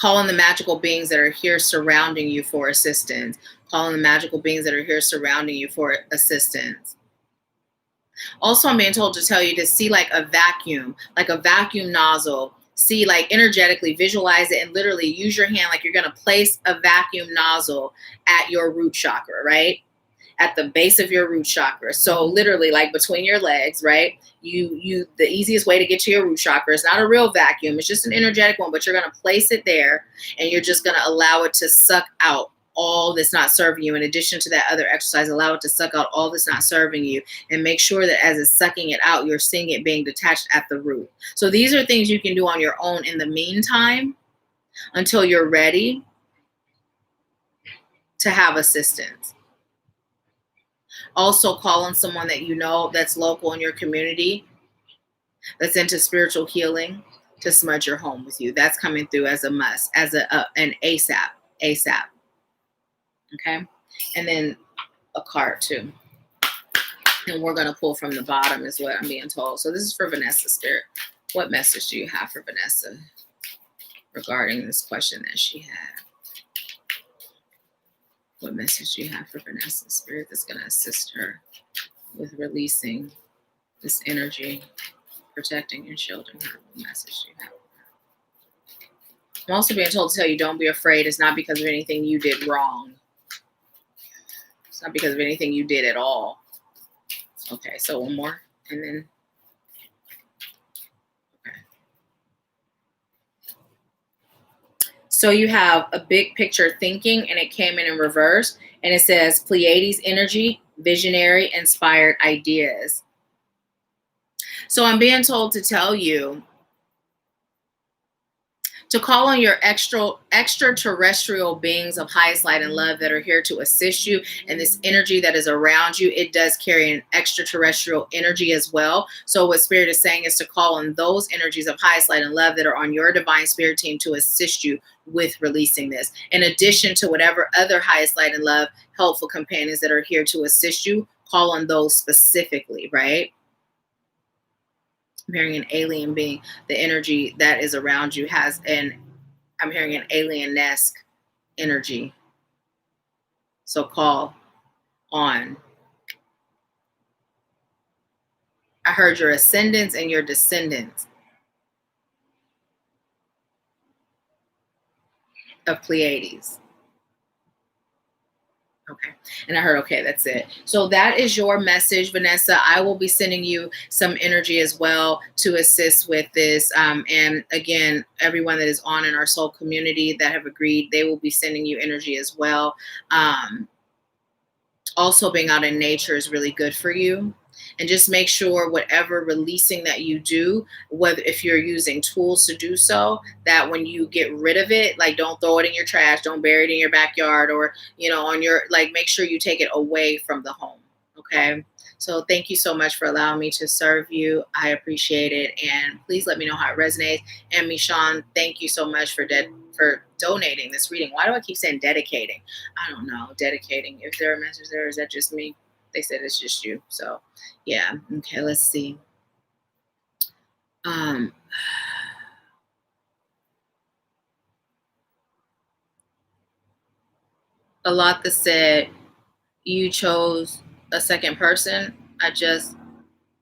call on the magical beings that are here surrounding you for assistance. Call on the magical beings that are here surrounding you for assistance. Also, I'm being told to tell you to see like a vacuum nozzle. See, like energetically visualize it and literally use your hand like you're going to place a vacuum nozzle at your root chakra, right? At the base of your root chakra. So literally like between your legs, right? The easiest way to get to your root chakra is not a real vacuum. It's just an energetic one, but you're going to place it there and you're just going to allow it to suck out all that's not serving you. In addition to that other exercise, allow it to suck out all that's not serving you and make sure that as it's sucking it out, you're seeing it being detached at the root. So these are things you can do on your own in the meantime until you're ready to have assistance. Also call on someone that you know that's local in your community that's into spiritual healing to smudge your home with you. That's coming through as a must, as an ASAP. Okay, and then a card too. And we're going to pull from the bottom is what I'm being told. So this is for Vanessa Spirit. What message do you have for Vanessa regarding this question that she had? What message do you have for Vanessa Spirit that's going to assist her with releasing this energy, protecting and shielding her? What message do you have? I'm also being told to tell you don't be afraid. It's not because of anything you did wrong. It's not because of anything you did at all. Okay, so one more and then. Okay. So you have a big picture thinking and it came in reverse and it says Pleiades energy, visionary, inspired ideas. So I'm being told to tell you to call on your extraterrestrial beings of highest light and love that are here to assist you. And this energy that is around you, it does carry an extraterrestrial energy as well. So what Spirit is saying is to call on those energies of highest light and love that are on your divine spirit team to assist you with releasing this. In addition to whatever other highest light and love helpful companions that are here to assist you, call on those specifically, right? I'm hearing an alien being. The energy that is around you I'm hearing an alien-esque energy. So call on. I heard your ascendants and your descendants of Pleiades. Okay. And I heard, okay, that's it. So that is your message, Vanessa. I will be sending you some energy as well to assist with this. And again, everyone that is on in our soul community that have agreed, they will be sending you energy as well. Also being out in nature is really good for you. And just make sure whatever releasing that you do, whether if you're using tools to do so, that when you get rid of it, like don't throw it in your trash, don't bury it in your backyard or, on your, like make sure you take it away from the home. Okay. So thank you so much for allowing me to serve you. I appreciate it. And please let me know how it resonates. And Michonne, thank you so much for donating this reading. Why do I keep saying dedicating? I don't know. Dedicating. If there are messages there, is that just me? They said it's just you. So yeah. Okay, let's see. A lot that said you chose a second person.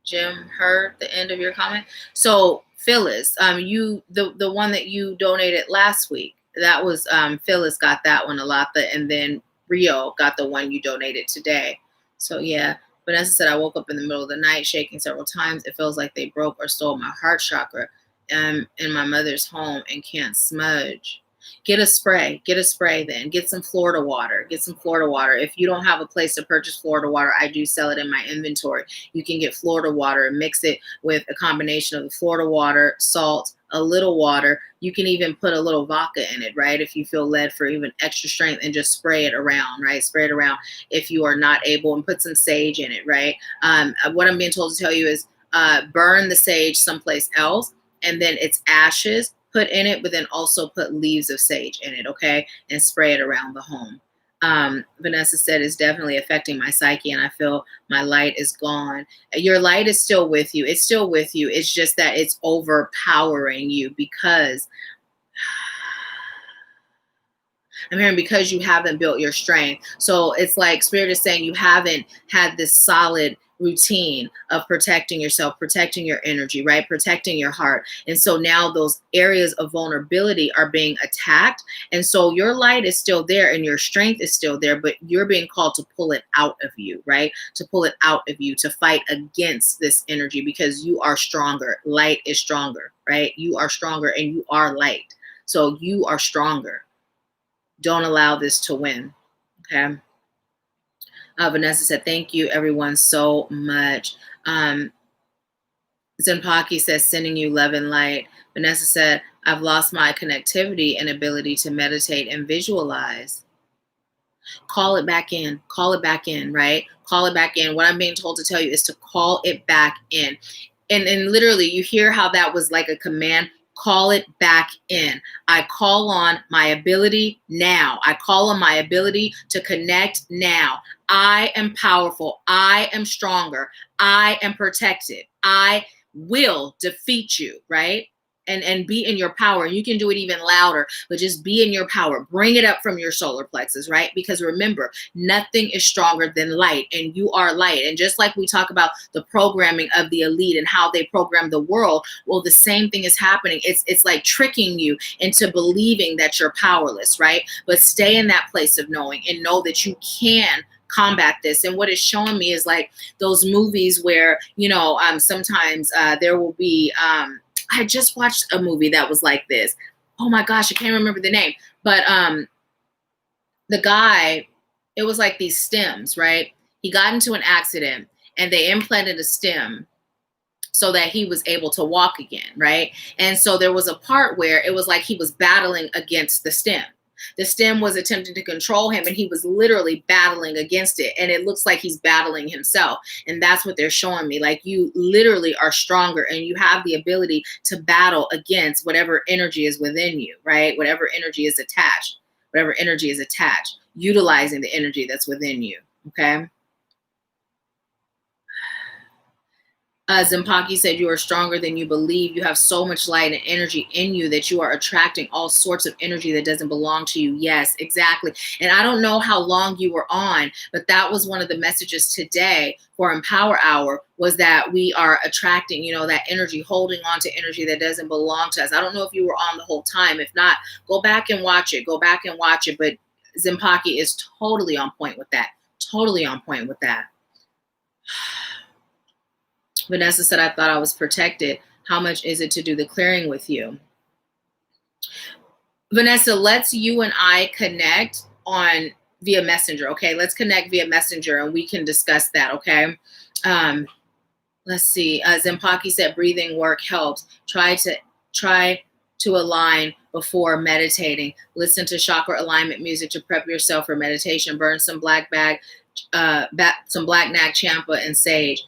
Jim heard the end of your comment. So Phyllis, the one that you donated last week, that was Phyllis got that one, Alatha, and then Rio got the one you donated today. So yeah, Vanessa said, I woke up in the middle of the night shaking several times. It feels like they broke or stole my heart chakra in my mother's home and can't smudge. Get a spray. Get a spray then. Get some Florida water. Get some Florida water. If you don't have a place to purchase Florida water, I do sell it in my inventory. You can get Florida water and mix it with a combination of the Florida water, salt, a little water. You can even put a little vodka in it, right? If you feel led for even extra strength, and just spray it around, right? Spray it around if you are not able, and put some sage in it, right? What I'm being told to tell you is burn the sage someplace else, and then its ashes put in it, but then also put leaves of sage in it, okay? And spray it around the home. Vanessa said it's definitely affecting my psyche, and I feel my light is gone. Your light is still with you. It's still with you. It's just that it's overpowering you because I'm hearing because you haven't built your strength. So it's like Spirit is saying you haven't had this solid routine of protecting yourself, protecting your energy, right? Protecting your heart. And so now those areas of vulnerability are being attacked. And so your light is still there and your strength is still there, but you're being called to pull it out of you, right? To pull it out of you, to fight against this energy because you are stronger. Light is stronger, right? You are stronger and you are light. So you are stronger. Don't allow this to win, okay? Vanessa said, thank you, everyone, so much. Zenpaki says, sending you love and light. Vanessa said, I've lost my connectivity and ability to meditate and visualize. Call it back in. Call it back in, right? Call it back in. What I'm being told to tell you is to call it back in. And literally, you hear how that was like a command. Call it back in. I call on my ability now. I call on my ability to connect now. I am powerful. I am stronger. I am protected. I will defeat you, right? And be in your power. And you can do it even louder, but just be in your power. Bring it up from your solar plexus, right? Because remember, nothing is stronger than light, and you are light. And just like we talk about the programming of the elite and how they program the world, well, the same thing is happening. It's like tricking you into believing that you're powerless, right? But stay in that place of knowing and know that you can combat this. And what it's showing me is like those movies where, you know, sometimes there will be, I just watched a movie that was like this. Oh my gosh, I can't remember the name. But the guy, it was like these stems, right? He got into an accident and they implanted a stem so that he was able to walk again, right? And so there was a part where it was like he was battling against the stem. The stem was attempting to control him, and he was literally battling against it. And it looks like he's battling himself. And that's what they're showing me. Like, you literally are stronger, and you have the ability to battle against whatever energy is within you, right? Whatever energy is attached, utilizing the energy that's within you, okay? Zimpaki said, you are stronger than you believe. You have so much light and energy in you that you are attracting all sorts of energy that doesn't belong to you. Yes, exactly. And I don't know how long you were on, but that was one of the messages today for Empower Hour, was that we are attracting, you know, that energy, holding on to energy that doesn't belong to us. I don't know if you were on the whole time. If not, go back and watch it. But Zimpaki is totally on point with that. Vanessa said, I thought I was protected. How much is it to do the clearing with you? Vanessa, let's you and I connect on via Messenger, okay? Let's connect via Messenger and we can discuss that, okay? Let's see. Zimpaki said, breathing work helps. Try to align before meditating. Listen to chakra alignment music to prep yourself for meditation. Burn some black nag champa and sage.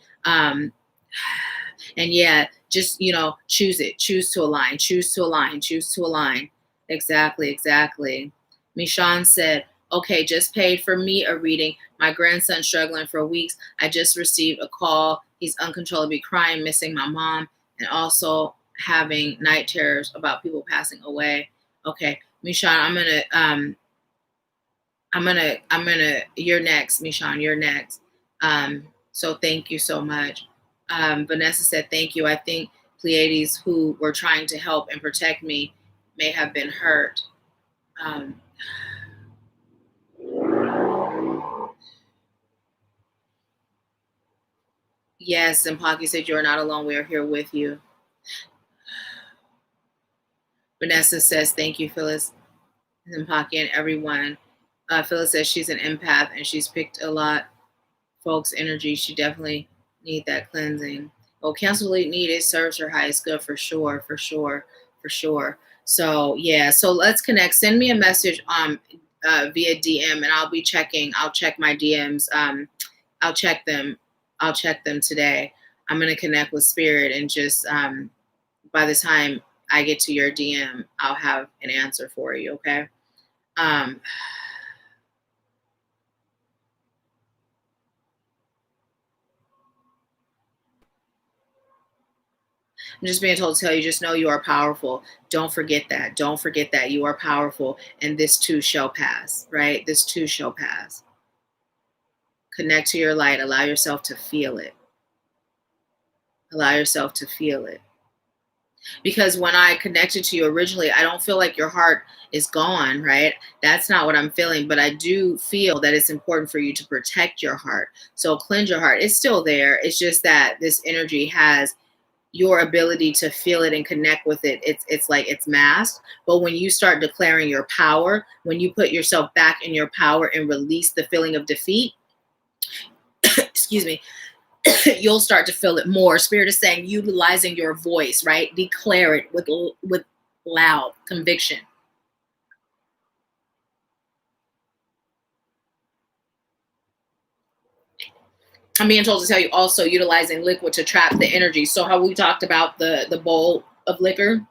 And yeah, just, you know, choose to align. Exactly. Mishan said, okay, just paid for me a reading. My grandson's struggling for weeks. I just received a call. He's uncontrollably crying, missing my mom, and also having night terrors about people passing away. Okay, Mishan, you're next, Mishan, you're next. So thank you so much. Vanessa said, thank you. I think Pleiades, who were trying to help and protect me, may have been hurt. Yes, and Pocky said, you are not alone. We are here with you. Vanessa says, thank you, Phyllis. And Pocky and everyone. Phyllis says she's an empath and she's picked a lot folks' energy. She definitely need that cleansing. Oh, cancel delete need, it serves her highest good for sure, for sure, for sure. So yeah, so let's connect. Send me a message via DM and I'll be checking. I'll check my DMs. I'll check them. I'll check them today. I'm gonna connect with Spirit and just by the time I get to your DM, I'll have an answer for you. Okay. I'm just being told to tell you, just know you are powerful. Don't forget that. Don't forget that you are powerful and this too shall pass, right? This too shall pass. Connect to your light. Allow yourself to feel it. Allow yourself to feel it. Because when I connected to you originally, I don't feel like your heart is gone, right? That's not what I'm feeling, but I do feel that it's important for you to protect your heart. So cleanse your heart. It's still there. It's just that this energy has your ability to feel it and connect with it. It's like it's masked. But when you start declaring your power, when you put yourself back in your power and release the feeling of defeat, excuse me, you'll start to feel it more. Spirit is saying, utilizing your voice, right? Declare it with loud conviction. I'm being told to tell you also utilizing liquid to trap the energy. So how we talked about the bowl of liquor,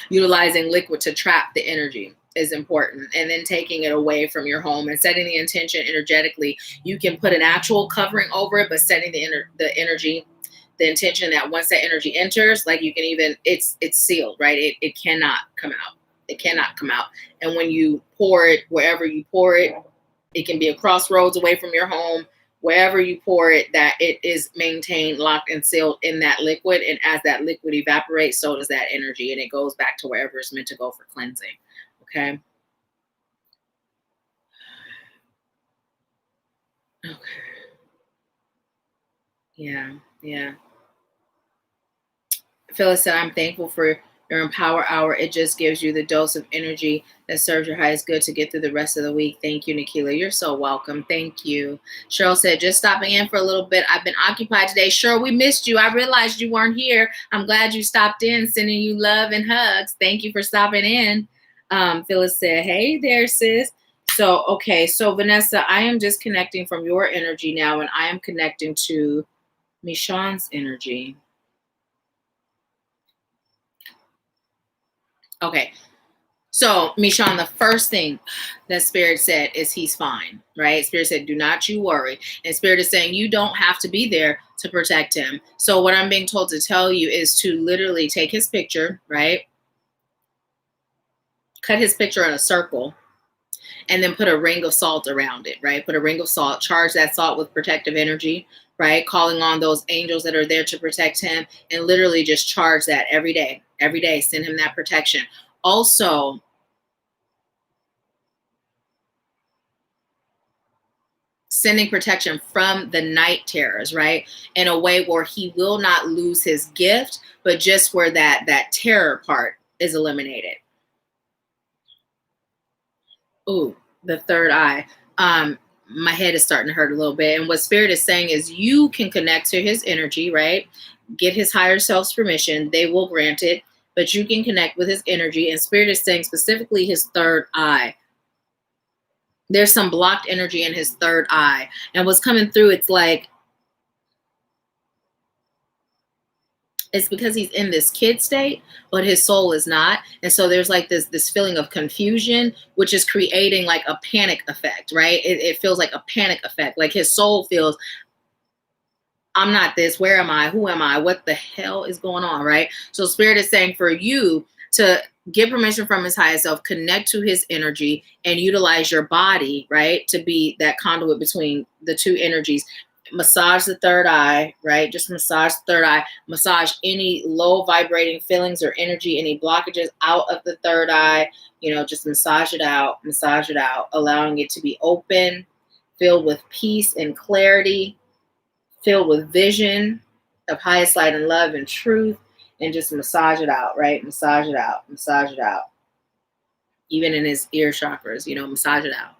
utilizing liquid to trap the energy is important. And then taking it away from your home and setting the intention energetically. You can put an actual covering over it, but setting the energy, the intention that once that energy enters, like you can even, it's sealed, right? It cannot come out. It cannot come out. And when you pour it, wherever you pour it, it can be a crossroads away from your home, wherever you pour it, that it is maintained, locked and sealed in that liquid. And as that liquid evaporates, so does that energy. And it goes back to wherever it's meant to go for cleansing. Okay. Okay. Yeah. Yeah. Phyllis said, I'm thankful for your Empower Hour. It just gives you the dose of energy that serves your highest good to get through the rest of the week. Thank you, Nahkila. You're so welcome. Thank you. Cheryl said, just stopping in for a little bit. I've been occupied today. Cheryl, we missed you. I realized you weren't here. I'm glad you stopped in, sending you love and hugs. Thank you for stopping in. Phyllis said, hey there, sis. So, okay. So, Vanessa, I am disconnecting from your energy now, and I am connecting to Michonne's energy. Okay. So, Michonne, the first thing that Spirit said is he's fine, right? Spirit said, do not you worry. And Spirit is saying you don't have to be there to protect him. So what I'm being told to tell you is to literally take his picture, right? Cut his picture in a circle and then put a ring of salt around it, right? Put a ring of salt, charge that salt with protective energy, right? Calling on those angels that are there to protect him and literally just charge that every day, send him that protection. Also, sending protection from the night terrors, right? In a way where he will not lose his gift, but just where that terror part is eliminated. Ooh, the third eye. My head is starting to hurt a little bit. And what Spirit is saying is you can connect to his energy, right? Get his higher self's permission. They will grant it, but you can connect with his energy. And Spirit is saying specifically his third eye. There's some blocked energy in his third eye. And what's coming through, it's like, it's because he's in this kid state, but his soul is not. And so there's like this feeling of confusion, which is creating like a panic effect, right? It feels like a panic effect. Like his soul feels, I'm not this. Where am I? Who am I? What the hell is going on, right? So Spirit is saying for you to get permission from his highest self, connect to his energy, and utilize your body, right, to be that conduit between the two energies. Massage the third eye, right? Just massage the third eye. Massage any low vibrating feelings or energy, any blockages out of the third eye. You know, just massage it out, allowing it to be open, filled with peace and clarity, filled with vision of highest light and love and truth, and just massage it out, right? Massage it out, massage it out. even in his ear chakras, you know, massage it out.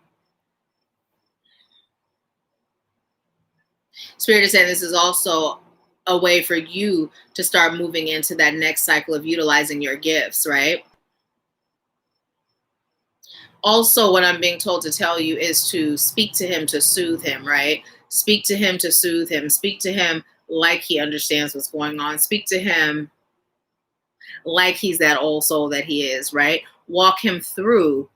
Spirit is saying this is also a way for you to start moving into that next cycle of utilizing your gifts, right? Also, what I'm being told to tell you is to speak to him to soothe him, right? Speak to him to soothe him. Speak to him like he understands what's going on. Speak to him like he's that old soul that he is, right? Walk him through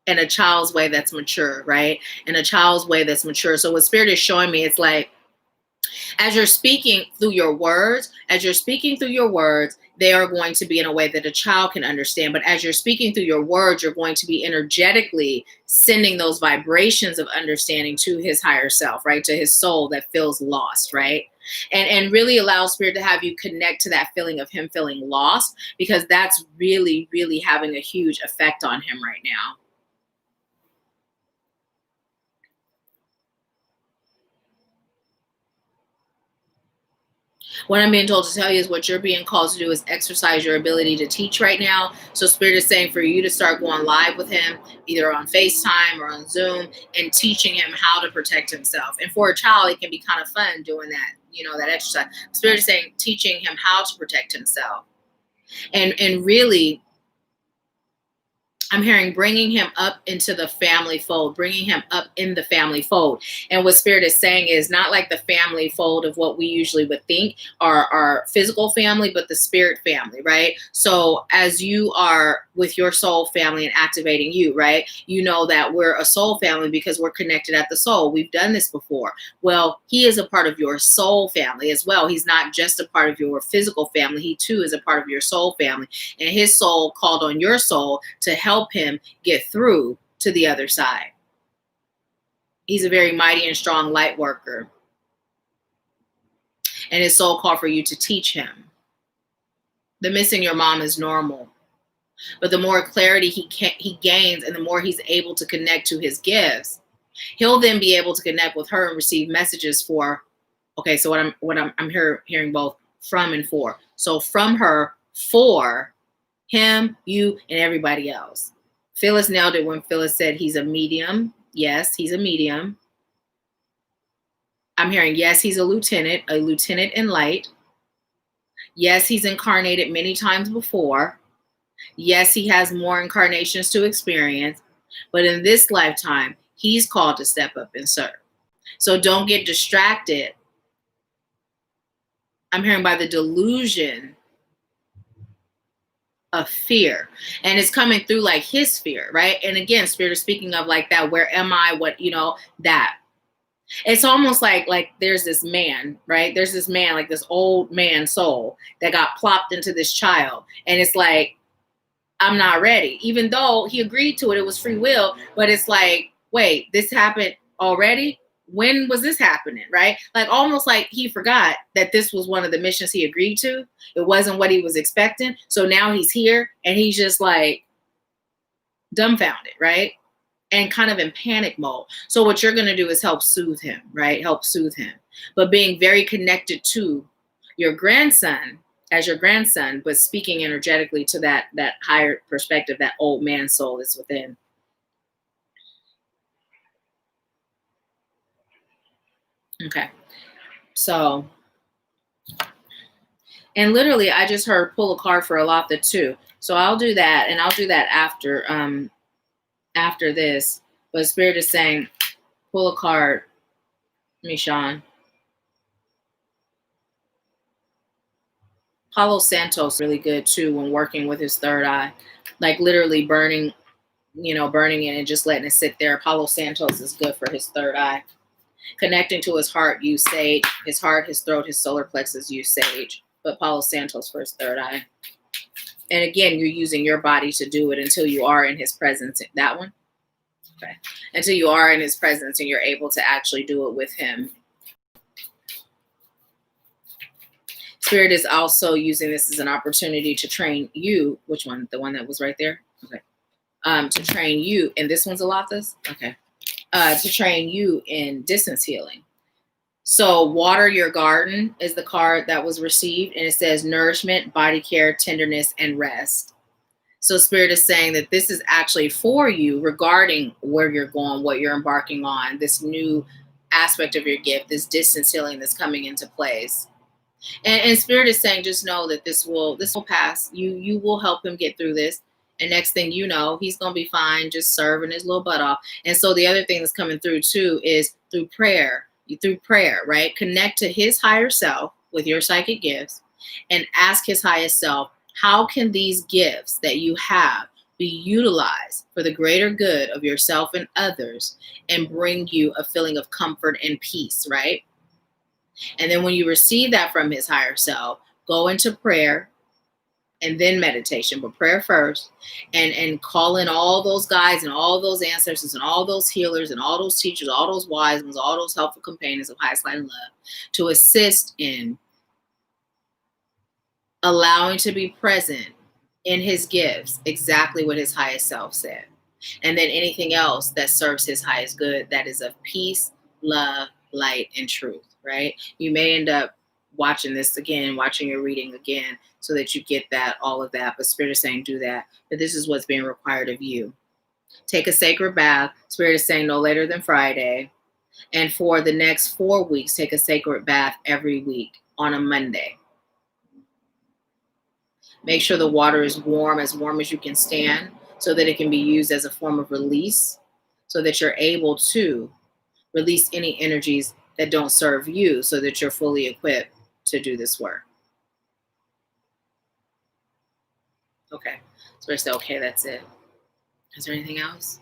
in a child's way that's mature, right? In a child's way that's mature. So what Spirit is showing me, it's like, as you're speaking through your words, they are going to be in a way that a child can understand. But as you're speaking through your words, you're going to be energetically sending those vibrations of understanding to his higher self, right? To his soul that feels lost, right? And really allow Spirit to have you connect to that feeling of him feeling lost, because that's really, really having a huge effect on him right now. What I'm being told to tell you is what you're being called to do is exercise your ability to teach right now. So Spirit is saying for you to start going live with him, either on FaceTime or on Zoom, and teaching him how to protect himself. And for a child, it can be kind of fun doing that, you know, that exercise. Spirit is saying teaching him how to protect himself. And really, I'm hearing bringing him up into the family fold, bringing him up in the family fold. And what Spirit is saying is not like the family fold of what we usually would think are our physical family, but the spirit family, right? So as you are with your soul family and activating you, right? You know that we're a soul family because we're connected at the soul. We've done this before. Well, he is a part of your soul family as well. He's not just a part of your physical family. He too is a part of your soul family. And his soul called on your soul to help him get through to the other side. He's a very mighty and strong light worker. And his soul called for you to teach him. The missing your mom is normal. But the more clarity he gains and the more he's able to connect to his gifts, he'll then be able to connect with her and receive messages for, okay, so I'm hearing both from and for. So from her, for him, you, and everybody else. Phyllis nailed it when Phyllis said he's a medium. Yes, he's a medium. I'm hearing, yes, he's a lieutenant in light. Yes, he's incarnated many times before. Yes, he has more incarnations to experience. But in this lifetime, he's called to step up and serve. So don't get distracted. I'm hearing by the delusion of fear, and it's coming through like his fear, right? And again, Spirit is speaking of like that, where am I, what, you know, that it's almost like there's this man, right? There's this man, like this old man soul that got plopped into this child, and it's like, I'm not ready, even though he agreed to it. It was free will, but it's like, wait, this happened already? When was this happening, right? Like almost like he forgot that this was one of the missions he agreed to. It wasn't what he was expecting. So now he's here and he's just like dumbfounded, right? And kind of in panic mode. So what you're going to do is help soothe him, right? Help soothe him. But being very connected to your grandson as your grandson, but speaking energetically to that higher perspective, that old man soul that's within. Okay. So, and literally I just heard pull a card for Alatha too. So I'll do that, and I'll do that after this. But Spirit is saying pull a card, Mishan. Palo Santos really good too when working with his third eye. Like literally burning it and just letting it sit there. Palo Santos is good for his third eye. Connecting to his heart, use sage. His heart, his throat, his solar plexus, use sage. But Palo Santos for his third eye. And again, you're using your body to do it until you are in his presence. That one? Okay. Until you are in his presence and you're able to actually do it with him. Spirit is also using this as an opportunity to train you. Which one? The one that was right there? Okay. To train you. And this one's Alatha's? Okay. To train you in distance healing. So water your garden is the card that was received. And it says nourishment, body care, tenderness, and rest. So Spirit is saying that this is actually for you regarding where you're going, what you're embarking on, this new aspect of your gift, this distance healing that's coming into place. And Spirit is saying, just know that this will pass. You will help him get through this. And next thing you know, he's gonna be fine, just serving his little butt off. And so the other thing that's coming through too is through prayer. Through prayer, right? Connect to his higher self with your psychic gifts and ask his highest self, how can these gifts that you have be utilized for the greater good of yourself and others and bring you a feeling of comfort and peace, right? And then when you receive that from his higher self, go into prayer and then meditation, but prayer first, and call in all those guides and all those ancestors and all those healers and all those teachers, all those wise ones, all those helpful companions of highest light and love to assist in allowing to be present in his gifts exactly what his highest self said. And then anything else that serves his highest good that is of peace, love, light, and truth, right? You may end up watching this again, watching your reading again, so that you get that, all of that. But Spirit is saying do that. But this is what's being required of you. Take a sacred bath. Spirit is saying no later than Friday. And for the next 4 weeks, take a sacred bath every week on a Monday. Make sure the water is warm as you can stand, so that it can be used as a form of release, so that you're able to release any energies that don't serve you, so that you're fully equipped to do this work. Okay. So I say, okay, that's it. Is there anything else?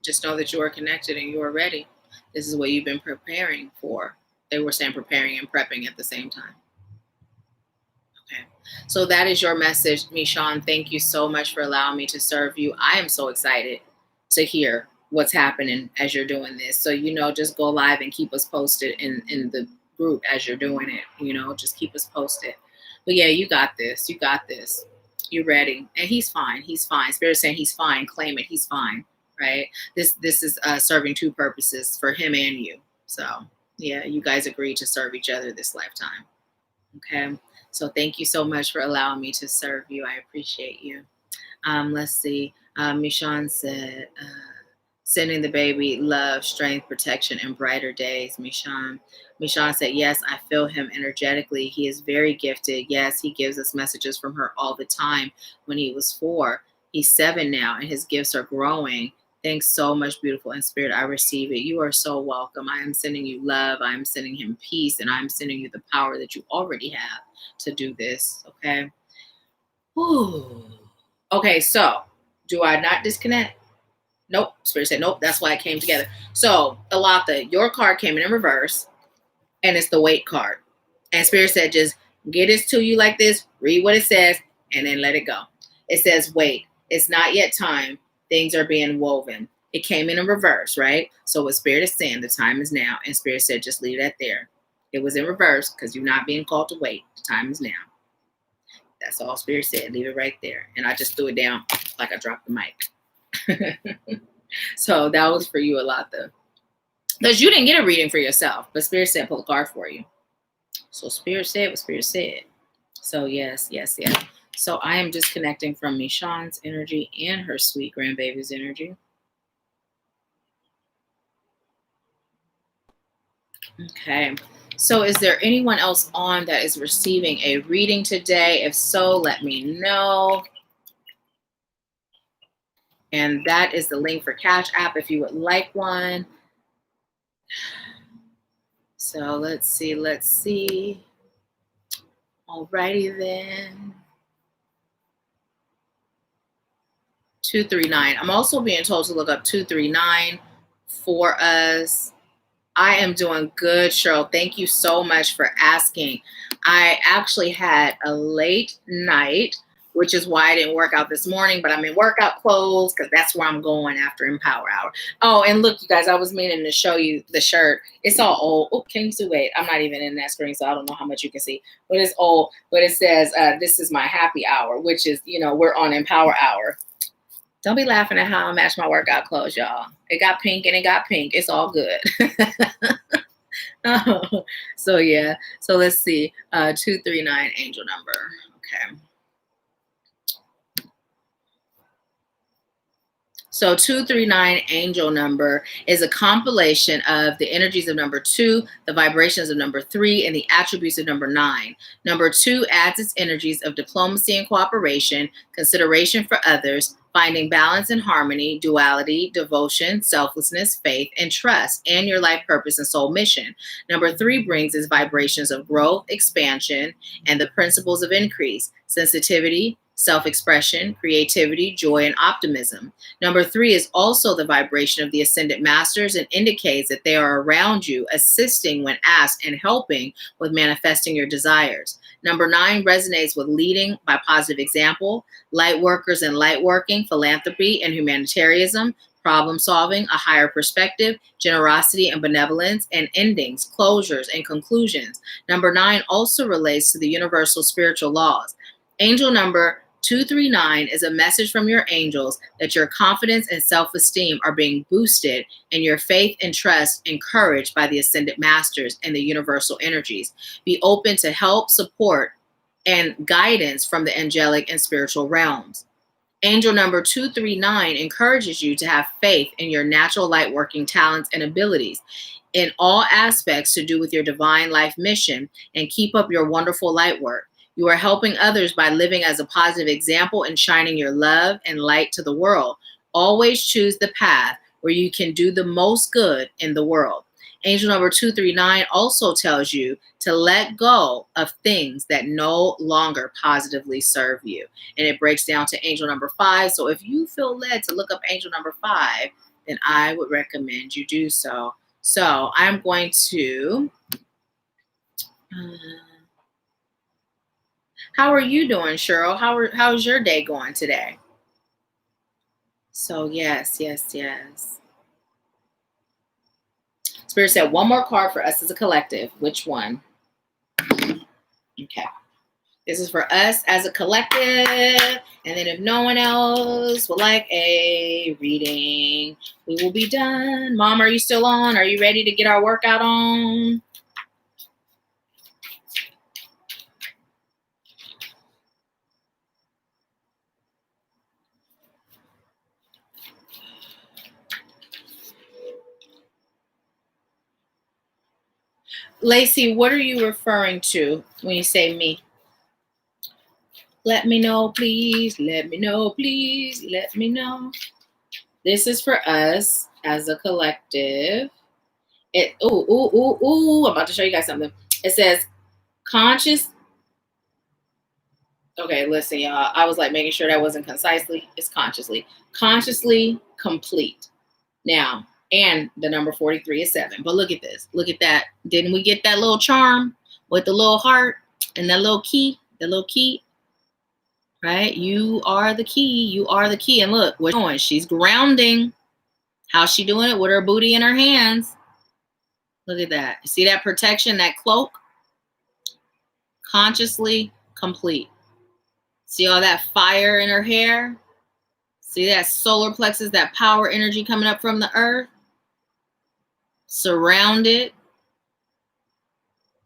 Just know that you are connected and you are ready. This is what you've been preparing for. They were saying preparing and prepping at the same time. Okay. So that is your message, Michonne. Thank you so much for allowing me to serve you. I am so excited to hear what's happening as you're doing this. So, just go live and keep us posted in the group as you're doing it. Just keep us posted. But yeah, you got this. You got this. You're ready. And he's fine. He's fine. Spirit's saying he's fine. Claim it. He's fine. Right? This is serving two purposes for him and you. So yeah, you guys agreed to serve each other this lifetime. Okay. So thank you so much for allowing me to serve you. I appreciate you. Let's see. Michonne said, sending the baby love, strength, protection, and brighter days. Michonne said, yes, I feel him energetically. He is very gifted. Yes, he gives us messages from her all the time. When he was 4, he's 7 now, and his gifts are growing. Thanks so much, beautiful in spirit. I receive it. You are so welcome. I am sending you love. I am sending him peace, and I'm sending you the power that you already have to do this. Okay. Whew. Okay. So do I not disconnect? Nope. Spirit said, nope. That's why it came together. So Alatha, your card came in reverse, and it's the wait card. And Spirit said, just get this to you like this, read what it says, and then let it go. It says, wait, it's not yet time. Things are being woven. It came in reverse, right? So what Spirit is saying, the time is now. And Spirit said, just leave that there. It was in reverse because you're not being called to wait. The time is now. That's all Spirit said. Leave it right there. And I just threw it down like I dropped the mic. So that was for you, Alatha. Because you didn't get a reading for yourself, but Spirit said pull a card for you. So Spirit said what Spirit said. So yes. So I am disconnecting from Michonne's energy and her sweet grandbaby's energy. Okay. So is there anyone else on that is receiving a reading today? If so, let me know. And that is the link for Cashapp if you would like one. So let's see. Alrighty then. 239. I'm also being told to look up 239 for us. I am doing good, Cheryl. Thank you so much for asking. I actually had a late night, which is why I didn't work out this morning, but I'm in workout clothes because that's where I'm going after Empower Hour. Oh, and look, you guys, I was meaning to show you the shirt. It's all old. Oh, can you see? Wait, I'm not even in that screen, so I don't know how much you can see. But it's old. But it says, this is my happy hour, which is, we're on Empower Hour. Don't be laughing at how I match my workout clothes, y'all. It got pink and it got pink. It's all good. So yeah. So let's see. 239 angel number. Okay. So 239 angel number is a compilation of the energies of number 2, the vibrations of number 3, and the attributes of number 9. Number 2 adds its energies of diplomacy and cooperation, consideration for others, finding balance and harmony, duality, devotion, selflessness, faith, and trust, and your life purpose and soul mission. Number 3 brings its vibrations of growth, expansion, and the principles of increase, sensitivity, self-expression, creativity, joy, and optimism. Number 3 is also the vibration of the ascended masters and indicates that they are around you, assisting when asked and helping with manifesting your desires. Number 9 resonates with leading by positive example, light workers and light working, philanthropy and humanitarianism, problem solving, a higher perspective, generosity and benevolence, and endings, closures, and conclusions. Number 9 also relates to the universal spiritual laws. Angel number 239 is a message from your angels that your confidence and self-esteem are being boosted and your faith and trust encouraged by the ascended masters and the universal energies. Be open to help, support, and guidance from the angelic and spiritual realms. Angel number 239 encourages you to have faith in your natural light working talents and abilities in all aspects to do with your divine life mission, and keep up your wonderful light work. You are helping others by living as a positive example and shining your love and light to the world. Always choose the path where you can do the most good in the world. Angel number 239 also tells you to let go of things that no longer positively serve you. And it breaks down to angel number 5. So if you feel led to look up angel number 5, then I would recommend you do so. So I'm going to... how are you doing, Cheryl? How's your day going today? So yes. Spirit said one more card for us as a collective. Which one? Okay. This is for us as a collective. And then if no one else would like a reading, we will be done. Mom, are you still on? Are you ready to get our workout on? Lacey, what are you referring to when you say me? Let me know, please. Let me know, please. Let me know. This is for us as a collective. I'm about to show you guys something. It says conscious. Okay, listen, y'all. I was like making sure that wasn't concisely. It's consciously. Consciously complete. Now, and the number 43 is 7. But look at this. Look at that. Didn't we get that little charm with the little heart and that little key? The little key. Right? You are the key. You are the key. And look, what's going? She's grounding. How's she doing it? With her booty in her hands. Look at that. See that protection, that cloak? Consciously complete. See all that fire in her hair? See that solar plexus, that power energy coming up from the earth? Surrounded.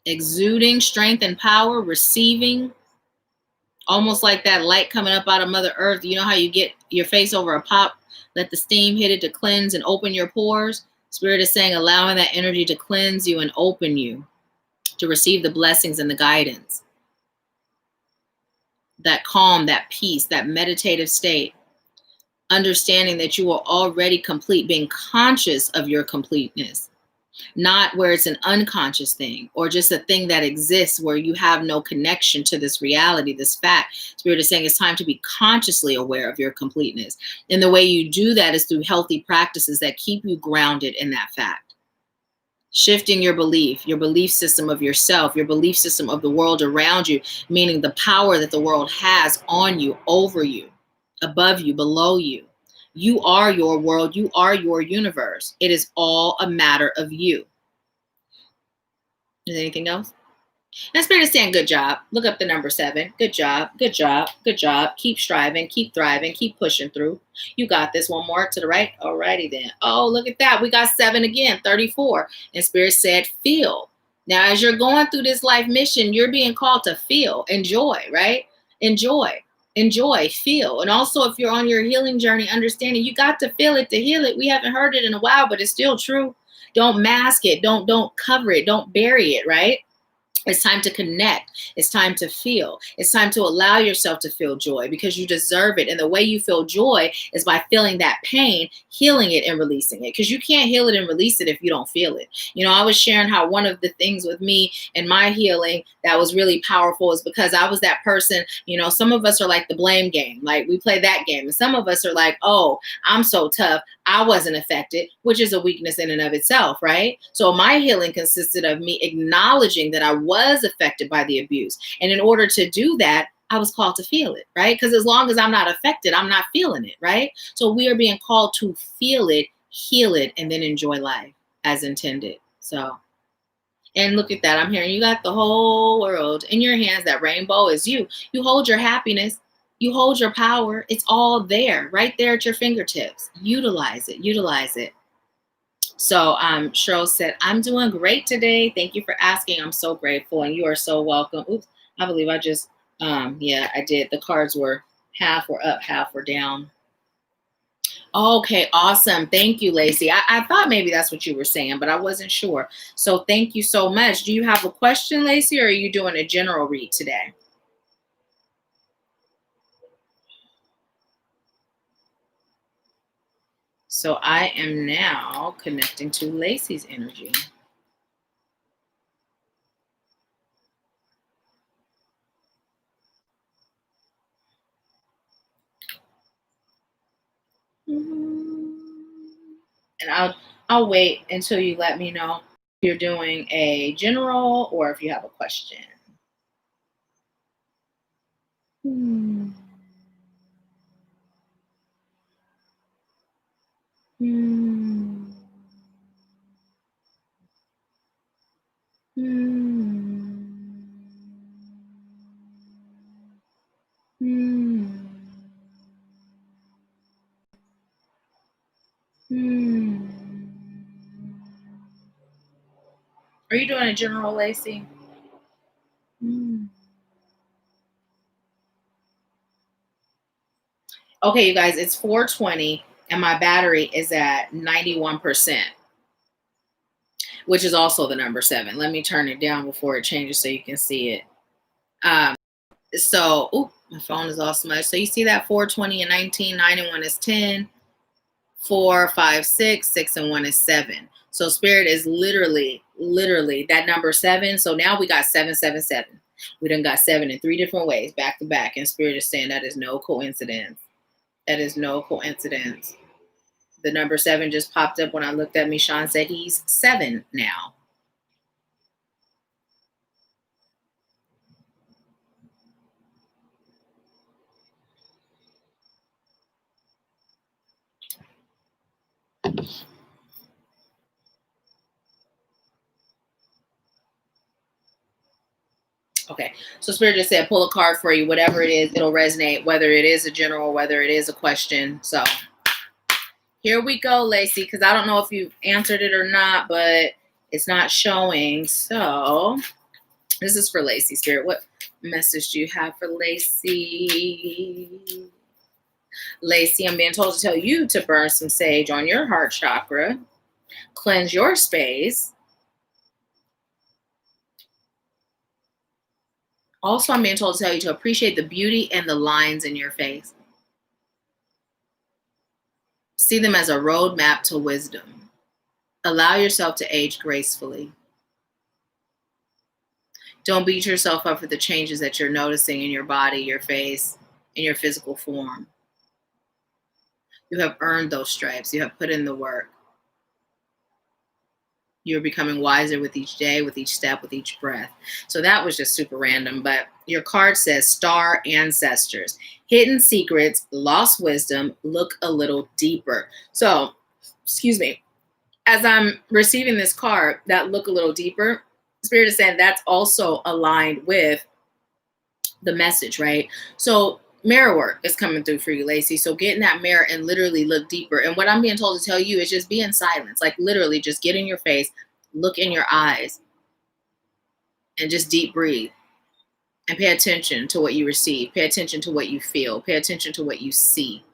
Exuding strength and power. Receiving. Almost like that light coming up out of Mother Earth. You know how you get your face over a pot? Let the steam hit it to cleanse and open your pores. Spirit is saying allowing that energy to cleanse you and open you to receive the blessings and the guidance. That calm, that peace, that meditative state. Understanding that you are already complete, being conscious of your completeness. Not where it's an unconscious thing or just a thing that exists where you have no connection to this reality, this fact. Spirit is saying it's time to be consciously aware of your completeness. And the way you do that is through healthy practices that keep you grounded in that fact. Shifting your belief system of yourself, your belief system of the world around you, meaning the power that the world has on you, over you, above you, below you. You are your world. You are your universe. It is all a matter of you. Is there anything else? And Spirit is saying, good job. Look up the number 7. Good job. Good job. Good job. Keep striving. Keep thriving. Keep pushing through. You got this. One more to the right. Alrighty then. Oh, look at that. We got 7 again. 34. And Spirit said, feel. Now, as you're going through this life mission, you're being called to feel. Enjoy, right? Enjoy. Enjoy, feel. And also, if you're on your healing journey, understanding you got to feel it to heal it. We haven't heard it in a while, but it's still true. Don't mask it. Don't cover it. Don't bury it, right? It's time to connect. It's time to feel. It's time to allow yourself to feel joy because you deserve it. And the way you feel joy is by feeling that pain, healing it, and releasing it. Because you can't heal it and release it if you don't feel it. You know, I was sharing how one of the things with me and my healing that was really powerful is because I was that person. You know, some of us are like the blame game. Like we play that game. And some of us are like, oh, I'm so tough. I wasn't affected, which is a weakness in and of itself, right? So my healing consisted of me acknowledging that I was affected by the abuse. And in order to do that, I was called to feel it, right? Because as long as I'm not affected, I'm not feeling it, right? So we are being called to feel it, heal it, and then enjoy life as intended. So, and look at that. I'm hearing you got the whole world in your hands. That rainbow is you. You hold your happiness. You hold your power. It's all there, right there at your fingertips. Utilize it. Utilize it. So Cheryl said, I'm doing great today. Thank you for asking. I'm so grateful. And you are so welcome. Oops, I believe I just, yeah, I did. The cards were half were up, half were down. Okay, awesome. Thank you, Lacey. I thought maybe that's what you were saying, but I wasn't sure. So thank you so much. Do you have a question, Lacey, or are you doing a general read today? So I am now connecting to Lacey's energy. And I'll wait until you let me know if you're doing a general or if you have a question. Hmm. Hmm. Hmm. Hmm. Hmm. Are you doing a general, Lacey? Hmm. Okay, you guys, it's 4:20 and my battery is at 91%, which is also the number 7. Let me turn it down before it changes so you can see it. So, my phone is all smudged. So you see that 4:20 and 19, 9 and 1 is 10, 4, 5, 6, 6 and 1 is 7. So spirit is literally that number 7. So now we got 777. We done got 7 in 3 different ways, back to back. And spirit is saying that is no coincidence. That is no coincidence. The number 7 just popped up when I looked at me. Sean said he's 7 now. Okay, so Spirit just said pull a card for you, whatever it is, it'll resonate, whether it is a general, whether it is a question. So here we go, Lacey, because I don't know if you answered it or not, but it's not showing. So this is for Lacey, Spirit. What message do you have for Lacey? Lacey, I'm being told to tell you to burn some sage on your heart chakra, cleanse your space. Also, I'm being told to tell you to appreciate the beauty and the lines in your face. See them as a roadmap to wisdom. Allow yourself to age gracefully. Don't beat yourself up for the changes that you're noticing in your body, your face, in your physical form. You have earned those stripes. You have put in the work. You're becoming wiser with each day, with each step, with each breath. So that was just super random. But your card says Star Ancestors. Hidden secrets, lost wisdom, look a little deeper. So, excuse me. As I'm receiving this card, that look a little deeper, Spirit is saying that's also aligned with the message, right? So mirror work is coming through for you, Lacey. So get in that mirror and literally look deeper. And what I'm being told to tell you is just be in silence. Like literally just get in your face, look in your eyes, and just deep breathe. And pay attention to what you receive. Pay attention to what you feel. Pay attention to what you see.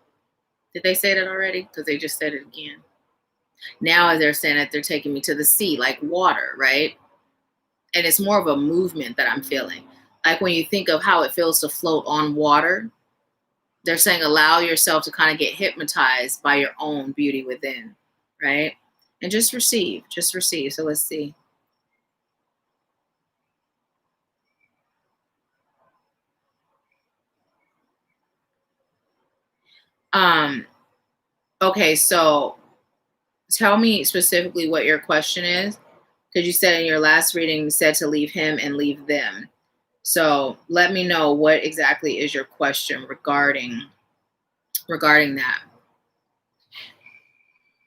Did they say that already? Because they just said it again. Now they're saying that they're taking me to the sea, like water, right? And it's more of a movement that I'm feeling. Like when you think of how it feels to float on water, they're saying allow yourself to kind of get hypnotized by your own beauty within, right? And just receive, just receive. So let's see. Okay, so tell me specifically what your question is, because you said in your last reading, you said to leave him and leave them. So let me know what exactly is your question regarding that.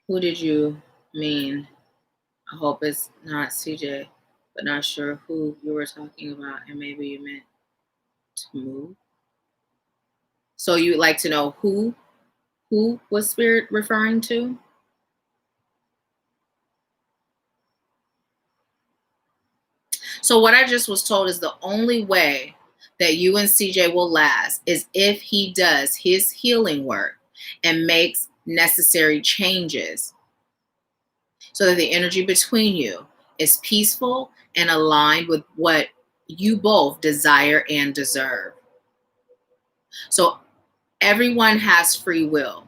Who did you mean? I hope it's not CJ, but not sure who you were talking about, and maybe you meant to move. So you would like to know who was Spirit referring to? So what I just was told is the only way that you and CJ will last is if he does his healing work and makes necessary changes so that the energy between you is peaceful and aligned with what you both desire and deserve. So everyone has free will.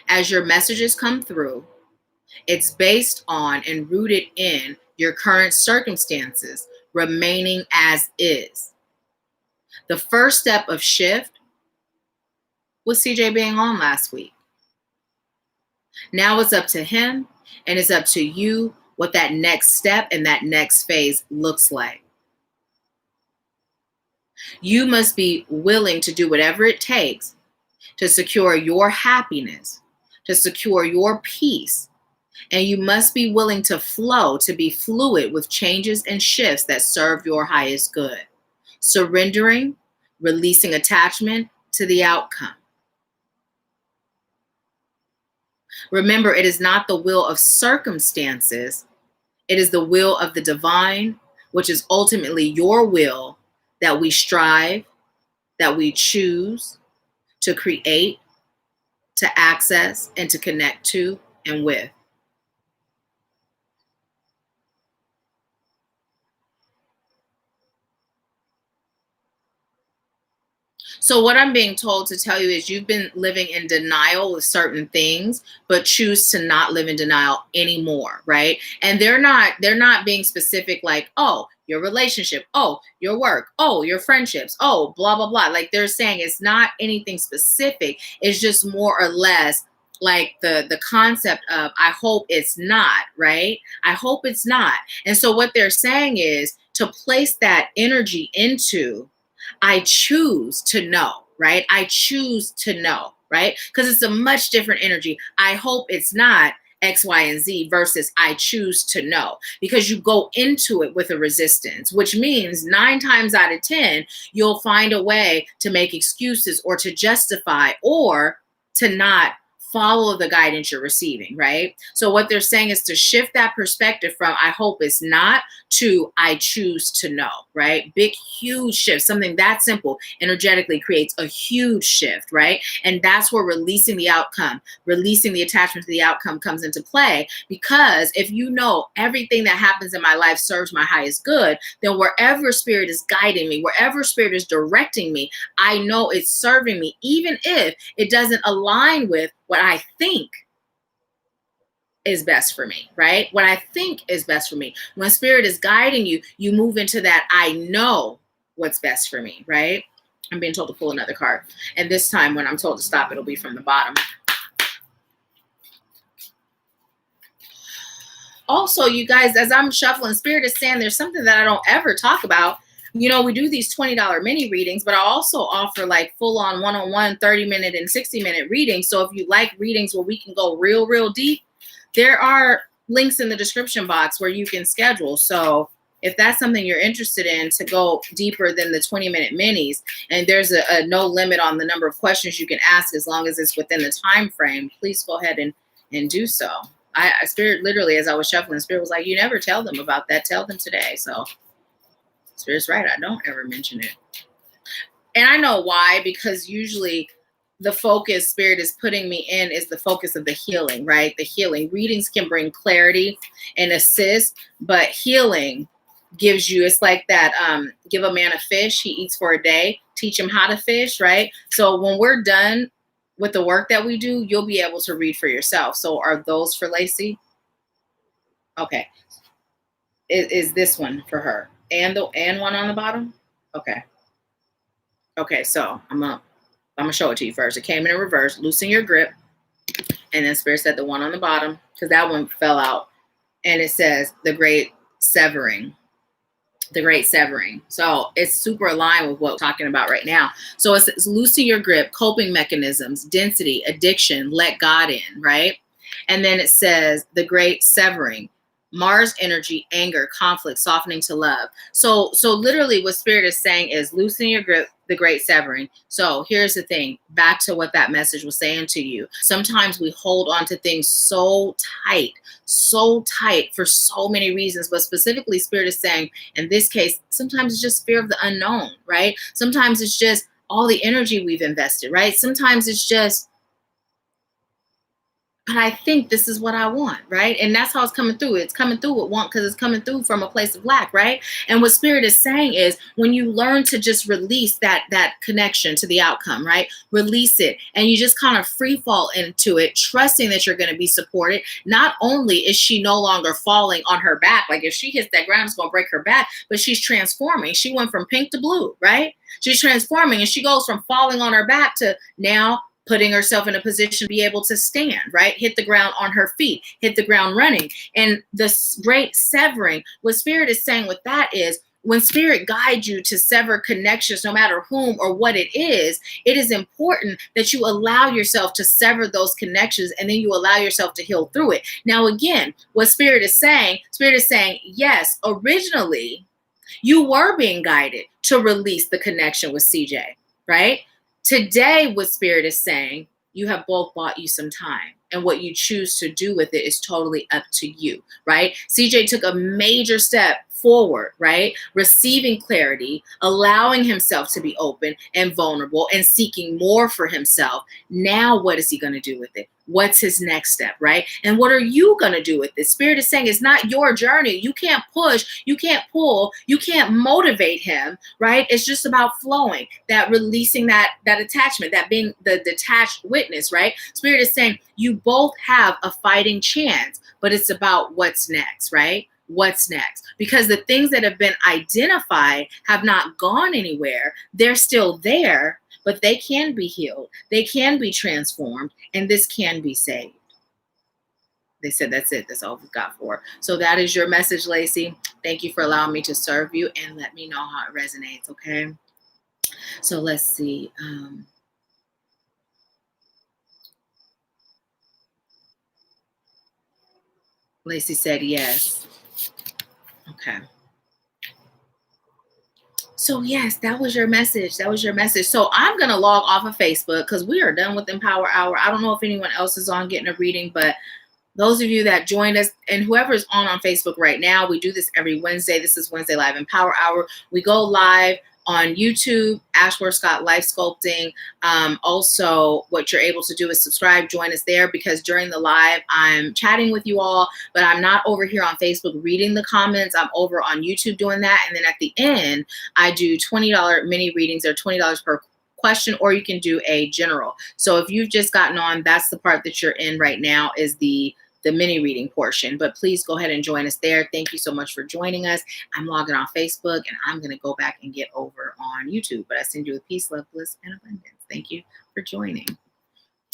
As your messages come through, it's based on and rooted in your current circumstances remaining as is. The first step of shift was CJ being on last week. Now it's up to him, and it's up to you what that next step and that next phase looks like. You must be willing to do whatever it takes to secure your happiness, to secure your peace. And you must be willing to flow, to be fluid with changes and shifts that serve your highest good. Surrendering, releasing attachment to the outcome. Remember, it is not the will of circumstances. It is the will of the divine, which is ultimately your will that we strive, that we choose to create, to access, and to connect to and with. So what I'm being told to tell you is you've been living in denial with certain things, but choose to not live in denial anymore, right? And they're not being specific like, oh, your relationship, oh, your work, oh, your friendships, oh, blah, blah, blah. Like they're saying it's not anything specific. It's just more or less like the concept of I hope it's not, right? I hope it's not. And so what they're saying is to place that energy into I choose to know, right? I choose to know, right? Because it's a much different energy. I hope it's not X, Y, and Z versus I choose to know, because you go into it with a resistance, which means 9 times out of 10, you'll find a way to make excuses or to justify or to not follow the guidance you're receiving, right? So what they're saying is to shift that perspective from I hope it's not to I choose to know, right? Big, huge shift. Something that simple energetically creates a huge shift, right? And that's where releasing the outcome, releasing the attachment to the outcome comes into play. Because if you know everything that happens in my life serves my highest good, then wherever spirit is guiding me, wherever spirit is directing me, I know it's serving me, even if it doesn't align with what I think is best for me, right? What I think is best for me. When spirit is guiding you, you move into that I know what's best for me, right? I'm being told to pull another card. And this time when I'm told to stop, it'll be from the bottom. Also, you guys, as I'm shuffling, spirit is saying there's something that I don't ever talk about. You know, we do these $20 mini readings, but I also offer like full on one-on-one 30-minute and 60-minute readings. So if you like readings where we can go real, real deep, there are links in the description box where you can schedule. So if that's something you're interested in to go deeper than the 20-minute minis, and there's a no limit on the number of questions you can ask as long as it's within the time frame, please go ahead and do so. Spirit literally, as I was shuffling, spirit was like, you never tell them about that. Tell them today. So Spirit's right. I don't ever mention it. And I know why, because usually the focus Spirit is putting me in is the focus of the healing, right? The healing. Readings can bring clarity and assist, but healing gives you, it's like that, give a man a fish, he eats for a day, teach him how to fish, right? So when we're done with the work that we do, you'll be able to read for yourself. So are those for Lacey? Okay. Is this one for her? And one on the bottom? Okay. Okay, so I'm gonna show it to you first. It came in reverse. Loosen your grip. And then Spirit said the one on the bottom, because that one fell out. And it says the great severing. The great severing. So it's super aligned with what we're talking about right now. So it says loosen your grip, coping mechanisms, density, addiction, let God in, right? And then it says the great severing. Mars energy, anger, conflict, softening to love. So literally what Spirit is saying is loosen your grip, the great severing. So here's the thing, back to what that message was saying to you. Sometimes we hold on to things so tight for so many reasons, but specifically Spirit is saying in this case, sometimes it's just fear of the unknown, right? Sometimes it's just all the energy we've invested, right? Sometimes it's just, but I think this is what I want, right? And that's how it's coming through. It's coming through with want because it's coming through from a place of lack, right? And what Spirit is saying is when you learn to just release that connection to the outcome, right? Release it. And you just kind of free fall into it, trusting that you're going to be supported. Not only is she no longer falling on her back, like if she hits that ground, it's going to break her back, but she's transforming. She went from pink to blue, right? She's transforming and she goes from falling on her back to now putting herself in a position to be able to stand, right? Hit the ground on her feet, hit the ground running. And the great severing, what Spirit is saying with that is when Spirit guides you to sever connections, no matter whom or what it is important that you allow yourself to sever those connections and then you allow yourself to heal through it. Now, again, what Spirit is saying, yes, originally you were being guided to release the connection with CJ, right? Today, what Spirit is saying, you have both bought you some time. And what you choose to do with it is totally up to you, right? CJ took a major step forward, right? Receiving clarity, allowing himself to be open and vulnerable and seeking more for himself. Now, what is he going to do with it? What's his next step, right? And what are you going to do with this? Spirit is saying it's not your journey. You can't push, you can't pull, you can't motivate him, right? It's just about flowing, that releasing that attachment, that being the detached witness, right? Spirit is saying you both have a fighting chance, but it's about what's next, right? What's next? Because the things that have been identified have not gone anywhere. They're still there, but they can be healed. They can be transformed, and this can be saved. They said that's it. That's all we've got for her. So that is your message, Lacey. Thank you for allowing me to serve you, and let me know how it resonates, okay? So let's see. Lacey said yes. Okay. So yes, that was your message. That was your message. So I'm going to log off of Facebook because we are done with Empower Hour. I don't know if anyone else is on getting a reading, but those of you that joined us and whoever is on Facebook right now, we do this every Wednesday. This is Wednesday Live Empower Hour. We go live on YouTube, AshworthScott Life Sculpting. Also, what you're able to do is subscribe, join us there, because during the live, I'm chatting with you all, but I'm not over here on Facebook reading the comments. I'm over on YouTube doing that. And then at the end, I do $20 mini readings or $20 per question, or you can do a general. So if you've just gotten on, that's the part that you're in right now, is the mini reading portion. But please go ahead and join us there. Thank you so much for joining us. I'm logging on Facebook and I'm going to go back and get over on YouTube. But I send you a peace, love, bliss, and abundance. Thank you for joining.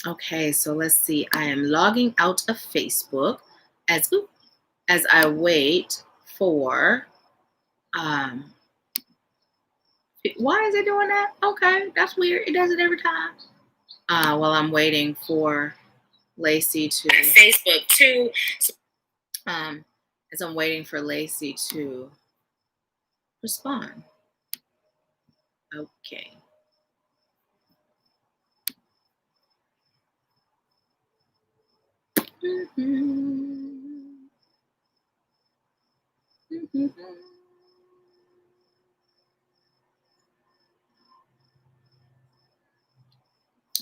Okay, so let's see. I am logging out of Facebook as I wait for why is it doing that? Okay, that's weird. It does it every time. Well, I'm waiting for Lacey to Facebook too. As I'm waiting for Lacey to respond. Okay.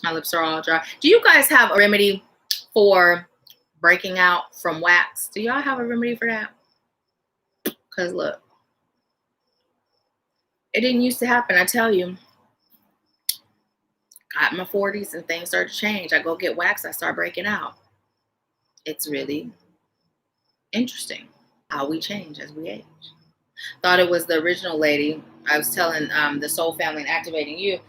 My lips are all dry. Do you guys have a remedy for breaking out from wax? Do y'all have a remedy for that? Because look, it didn't used to happen. I tell you, got in my 40s and things started to change. I go get wax, I start breaking out. It's really interesting how we change as we age. Thought it was the original lady. I was telling the Soul Family and Activating You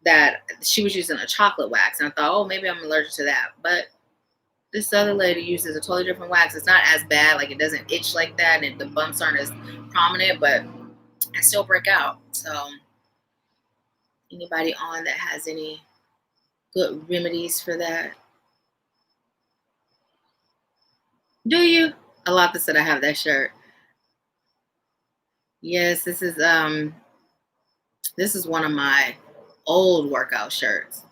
that she was using a chocolate wax. And I thought, oh, maybe I'm allergic to that. But this other lady uses a totally different wax. It's not as bad. Like, it doesn't itch like that. And the bumps aren't as prominent, but I still break out. So anybody on that has any good remedies for that? Do you? Alaka said I have that shirt. Yes, this is one of my old workout shirts.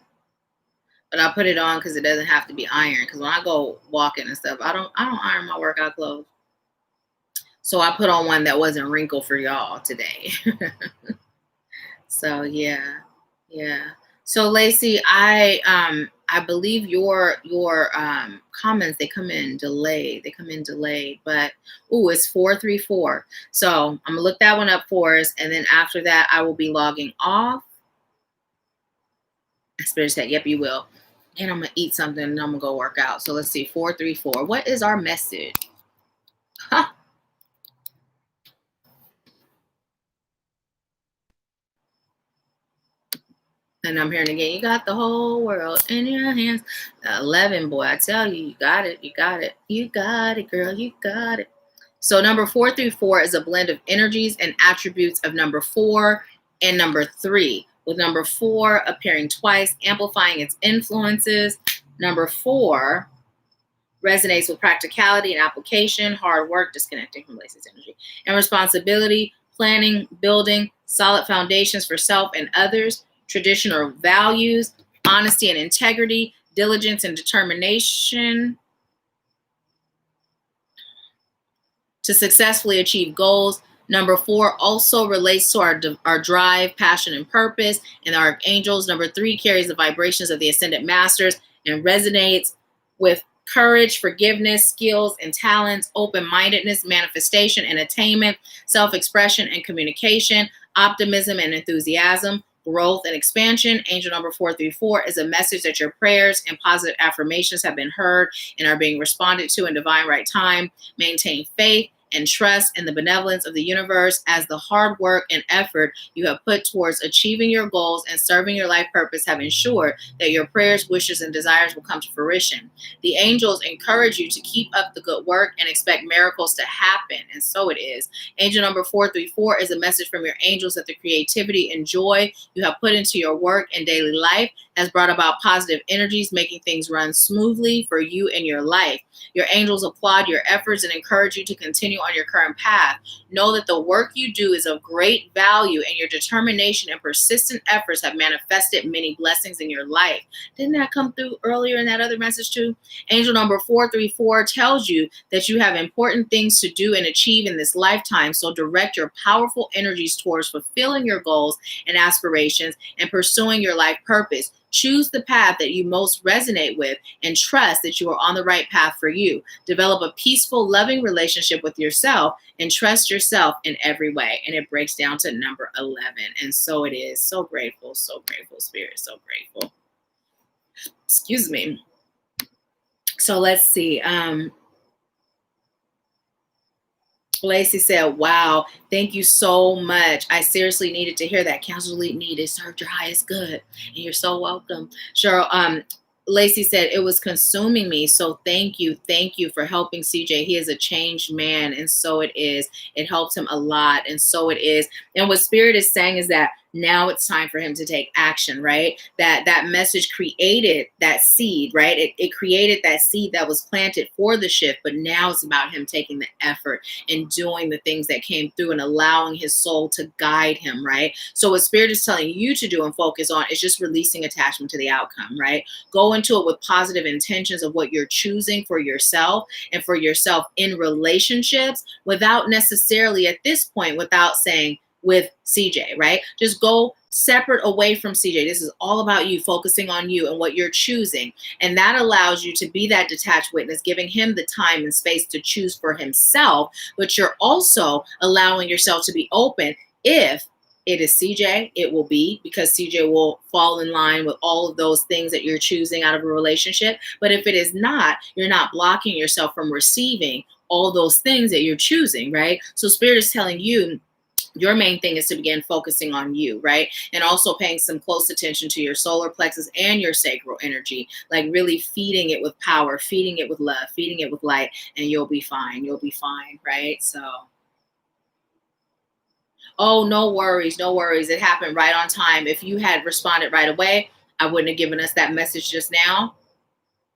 But I put it on because it doesn't have to be ironed. Because when I go walking and stuff, I don't iron my workout clothes. So I put on one that wasn't wrinkled for y'all today. So yeah. So Lacey, I believe your comments, they come in delayed. But it's 434. So I'm gonna look that one up for us, and then after that, I will be logging off. Spirit said, "Yep, you will." And I'm gonna eat something, and I'm gonna go work out. So let's see, 434. What is our message? Huh. And I'm hearing again, you got the whole world in your hands. 11, boy, I tell you, you got it. You got it, girl. You got it. So number 434 is a blend of energies and attributes of number 4 and number 3, with number 4 appearing twice, amplifying its influences. Number 4 resonates with practicality and application, hard work, disconnecting from Lacey's energy, and responsibility, planning, building solid foundations for self and others, traditional values, honesty and integrity, diligence and determination to successfully achieve goals. Number 4 also relates to our drive, passion, and purpose, and our archangels. Number 3 carries the vibrations of the ascended masters and resonates with courage, forgiveness, skills, and talents, open-mindedness, manifestation and attainment, self-expression and communication, optimism and enthusiasm, growth and expansion. Angel number 434 is a message that your prayers and positive affirmations have been heard and are being responded to in divine right time. Maintain faith and trust in the benevolence of the universe, as the hard work and effort you have put towards achieving your goals and serving your life purpose have ensured that your prayers, wishes, and desires will come to fruition. The angels encourage you to keep up the good work and expect miracles to happen, and so it is. Angel number 434 is a message from your angels that the creativity and joy you have put into your work and daily life has brought about positive energies, making things run smoothly for you and your life. Your angels applaud your efforts and encourage you to continue on your current path. Know that the work you do is of great value, and your determination and persistent efforts have manifested many blessings in your life. Didn't that come through earlier in that other message too? Angel number 434 tells you that you have important things to do and achieve in this lifetime, so direct your powerful energies towards fulfilling your goals and aspirations and pursuing your life purpose. Choose the path that you most resonate with and trust that you are on the right path for you. Develop a peaceful, loving relationship with yourself and trust yourself in every way. And it breaks down to number 11. And so it is. So grateful, Spirit, so grateful. Excuse me. So let's see. Lacey said, wow, thank you so much. I seriously needed to hear that. Counsel Elite needed served your highest good. And you're so welcome. Cheryl, Lacey said, it was consuming me. So thank you for helping CJ. He is a changed man. And so it is. It helped him a lot. And so it is. And what Spirit is saying is that now it's time for him to take action, right? That message created that seed, right? It created that seed that was planted for the shift, but now it's about him taking the effort and doing the things that came through and allowing his soul to guide him, right? So what Spirit is telling you to do and focus on is just releasing attachment to the outcome, right? Go into it with positive intentions of what you're choosing for yourself and for yourself in relationships, without necessarily at this point, without saying, with CJ, right? Just go separate away from CJ. This is all about you, focusing on you and what you're choosing. And that allows you to be that detached witness, giving him the time and space to choose for himself. But you're also allowing yourself to be open. If it is CJ, it will be, because CJ will fall in line with all of those things that you're choosing out of a relationship. But if it is not, you're not blocking yourself from receiving all those things that you're choosing, right? So Spirit is telling you, your main thing is to begin focusing on you, right? And also paying some close attention to your solar plexus and your sacral energy, like really feeding it with power, feeding it with love, feeding it with light, and you'll be fine. You'll be fine, right? So, oh, no worries, no worries. It happened right on time. If you had responded right away, I wouldn't have given us that message just now.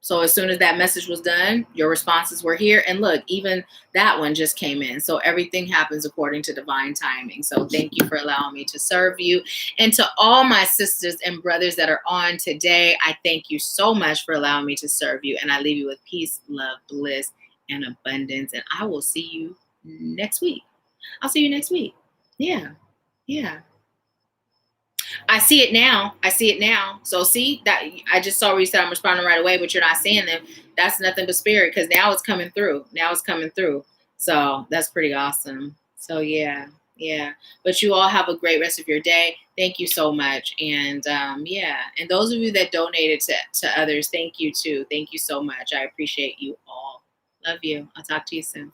So as soon as that message was done, your responses were here. And look, even that one just came in. So everything happens according to divine timing. So thank you for allowing me to serve you. And to all my sisters and brothers that are on today, I thank you so much for allowing me to serve you. And I leave you with peace, love, bliss, and abundance. And I will see you next week. I'll see you next week. Yeah. Yeah. I see it now. I see it now. So see that I just saw where you said I'm responding right away, but you're not seeing them. That's nothing but spirit, because now it's coming through. Now it's coming through. So that's pretty awesome. So yeah, yeah. But you all have a great rest of your day. Thank you so much. And yeah. And those of you that donated to others, thank you too. Thank you so much. I appreciate you all. Love you. I'll talk to you soon.